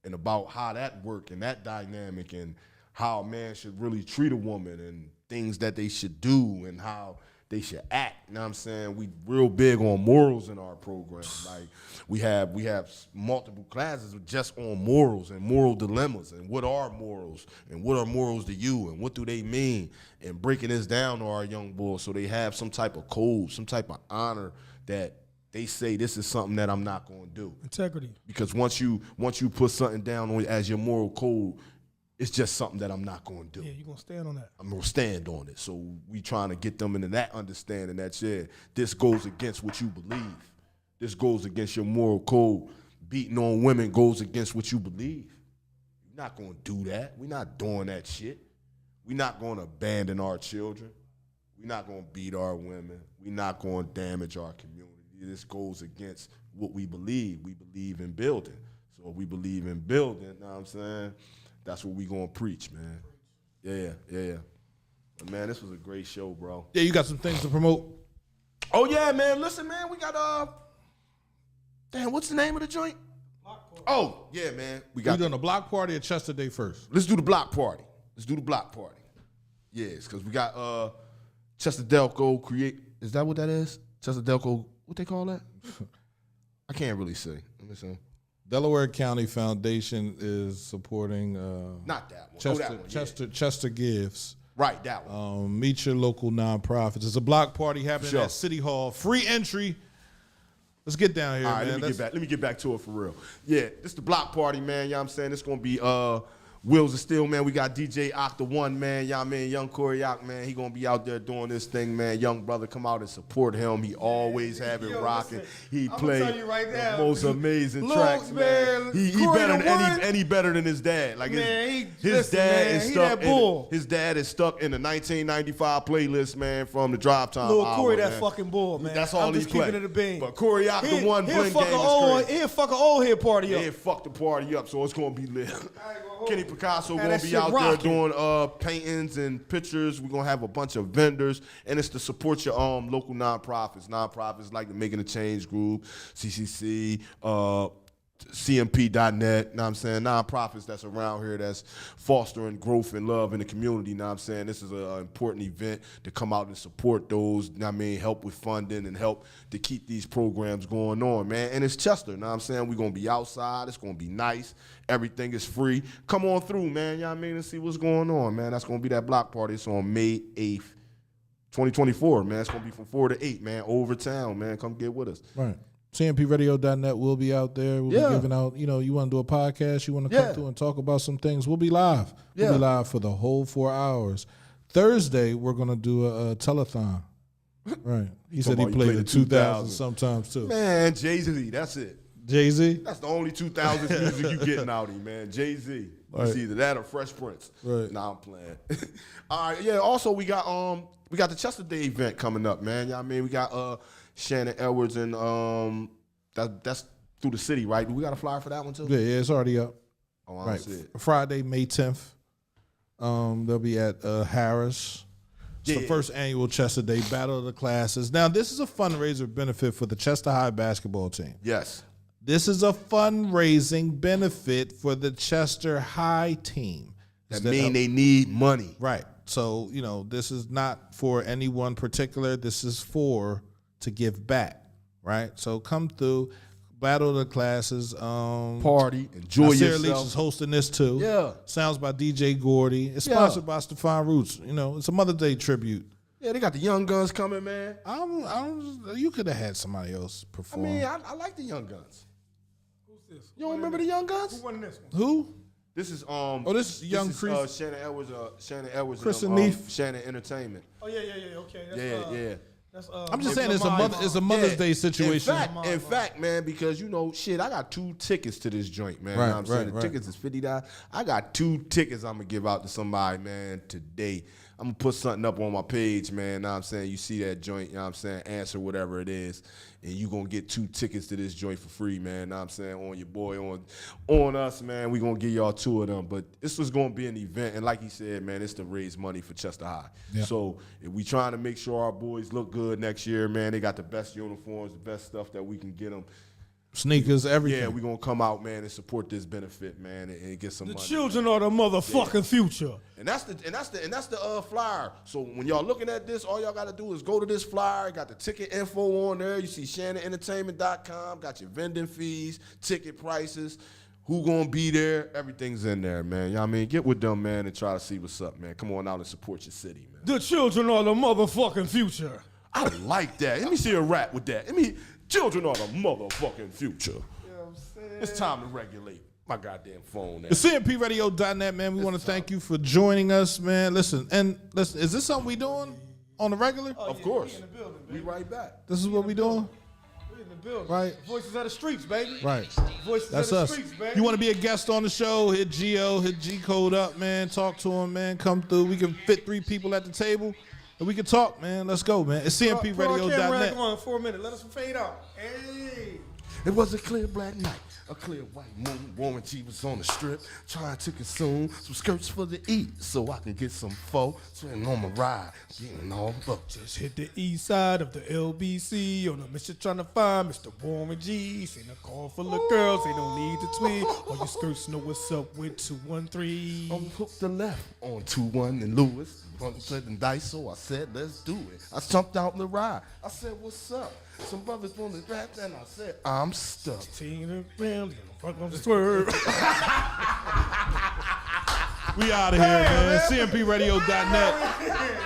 and about how that work and that dynamic, and how a man should really treat a woman, and things that they should do and how they should act. You know what I'm saying? We real big on morals in our program. Like, we have multiple classes just on morals and moral dilemmas, and what are morals, and what are morals to you, and what do they mean, and breaking this down to our young boys so they have some type of code, some type of honor that they say, this is something that I'm not going to do. Integrity. Because once you put something down on as your moral code, it's just something that I'm not going to do. Yeah, you're going to stand on that. I'm going to stand on it. So we trying to get them into that understanding that, this goes against what you believe. This goes against your moral code. Beating on women goes against what you believe. You're not going to do that. We're not doing that shit. We're not going to abandon our children. We're not going to beat our women. We're not going to damage our community. This goes against what we believe. We believe in building. So if we believe in building, you know what I'm saying? That's what we gonna preach, man. Yeah. But man, this was a great show, bro. Yeah, you got some things to promote. Oh yeah, man. Listen, man, we got damn, what's the name of the joint? Block Party. Oh, yeah, man. We doing a block party or Chester Day first? Let's do the block party. Yes, because we got Chester Delco create. Is that what that is? Chester Delco, what they call that? I can't really say. Let me see. Delaware County Foundation is supporting Not that one. Chester, that one, yeah. Chester Gives. Right, that one. Meet your local nonprofits. It's a block party happening Sure. at City Hall. Free entry. Let's get down here, All right, man. let me get back to it for real. Yeah, this the block party, man. You know what I'm saying? It's gonna be Wheels of Steel, man. We got DJ Octa One, man. You know what I mean? Young Corey Ock, man. He gonna be out there doing this thing, man. Young brother, come out and support him. He always have it rocking. He play right the most amazing Look, tracks, man. He better than any better than his dad. Like his dad is stuck. His dad is stuck in the 1995 playlist, man, from the Drive Time. Lil album, Corey, man. that fucking bull, man. That's all I'm he just play. keeping it a bean. But Corey Ock, the one, he'll Blink fuck Game an is old, crazy. he'll fuck an old head party up. Yeah, fuck the party up, so it's gonna be lit. Kenny Picasso gonna that be shit out rocking. there doing paintings and pictures. We're gonna have a bunch of vendors, and it's to support your local nonprofits. Nonprofits like the Making a Change Group, CCC, CMP.net, know what I'm saying? Nonprofits that's around here that's fostering growth and love in the community, know what I'm saying? This is an important event to come out and support those, know what I mean, help with funding and help to keep these programs going on, man. And it's Chester, know what I'm saying? We're going to be outside. It's going to be nice. Everything is free. Come on through, man, you know what I mean, and see what's going on, man. That's going to be that block party. It's on May 8th, 2024, man. It's going to be from 4 to 8, man, over town, man. Come get with us. Right. CMPradio.net will be out there. We'll be giving out, you want to do a podcast, you want to come through and talk about some things. We'll be live. We'll be live for the whole 4 hours. Thursday, we're going to do a telethon. Right. He said he played the 2000s sometimes too. Man, Jay-Z, that's it. Jay-Z? That's the only 2000s music you getting out of him, man. Jay-Z. Right. It's either that or Fresh Prince. Right. Nah, I'm playing. All right, yeah, also we got the Chester Day event coming up, man. You know what I mean? We got Shannon Edwards and that's through the city, right? Do we got a flyer for that one too? Yeah, it's already up. Oh, I don't see it. Friday, May 10th. They'll be at Harris. It's the first annual Chester Day Battle of the Classes. Now, this is a fundraiser benefit for the Chester High basketball team. Yes. This is a fundraising benefit for the Chester High team. That mean they need money. Right. So, this is not for anyone particular. This is to give back, right? So come through, Battle of the Classes. Party, enjoy Sarah yourself. Leach is hosting this too. Yeah. Sounds by DJ Gordy. It's sponsored by Stefan Roots. It's a Mother's Day tribute. Yeah, they got the Young Guns coming, man. You could have had somebody else I perform. mean, I like the Young Guns. Who's this? You don't remember the Young Guns? Who won this one? Who? This is this is Young Chris. Shannon Edwards, Chris and and Neef. Shannon Entertainment. Oh yeah, okay. Yeah. That's, I'm just saying it's a Mother's Day situation. In fact, man, because I got 2 tickets to this joint, man. You know what I'm saying? The tickets is $50. I got 2 tickets I'm gonna give out to somebody, man, today. I'm gonna put something up on my page, man. Know what I'm saying? You see that joint, you know what I'm saying? Answer whatever it is, and you gonna get 2 tickets to this joint for free, man. Know what I'm saying? On your boy, on us, man. We gonna give y'all 2 of them. But this was gonna be an event, and like he said, man, it's to raise money for Chester High. Yeah. So if we trying to make sure our boys look good next year, man, they got the best uniforms, the best stuff that we can get them. Sneakers, everything. Yeah, we gonna come out, man, and support this benefit, man, and get some The money. children are the motherfucking future. And that's the flyer. So when y'all looking at this, all y'all gotta do is go to this flyer. Got the ticket info on there. You see ShannonEntertainment.com. Got your vending fees, ticket prices, who gonna be there. Everything's in there, man. You know what I mean? Get with them, man, and try to see what's up, man. Come on out and support your city, man. The children are the motherfucking future. I like that. Let me see a rap with that. Children are the motherfucking future. You know what I'm saying? It's time to regulate my goddamn phone now. The CMPradio.net, man. We want to thank you for joining us, man. Listen, is this something we doing on the regular? Of course. We in the building, We baby. right back. This is what we doing? We in the building. Right. Voices of the streets, baby. Right. Voices That's of the us. streets, baby. You want to be a guest on the show? Hit Geo, hit G Code up, man. Talk to him, man. Come through. We can fit 3 people at the table, and we can talk, man. Let's go, man. It's Put our camera CMPradio.net. on for a minute. Let us fade out. Hey. It was a clear black night, a clear white moon. Warren G was on the strip, trying to consume some skirts for the eat, so I can get some pho. Swing on my ride, getting all up. Just hit the east side of the LBC on a mission trying to find Mr. Warren G. Seen a car full of girls, they don't need to tweet. All your skirts know what's up with 213. Hooked the left on 2-1 and Lewis. Contemplating dice, so I said, let's do it. I jumped out in the ride. I said, what's up? Some brothers on the rap, and I said, I'm stuck. Teen around, fuck on the swerve. We out of here, man. CMPradio.net.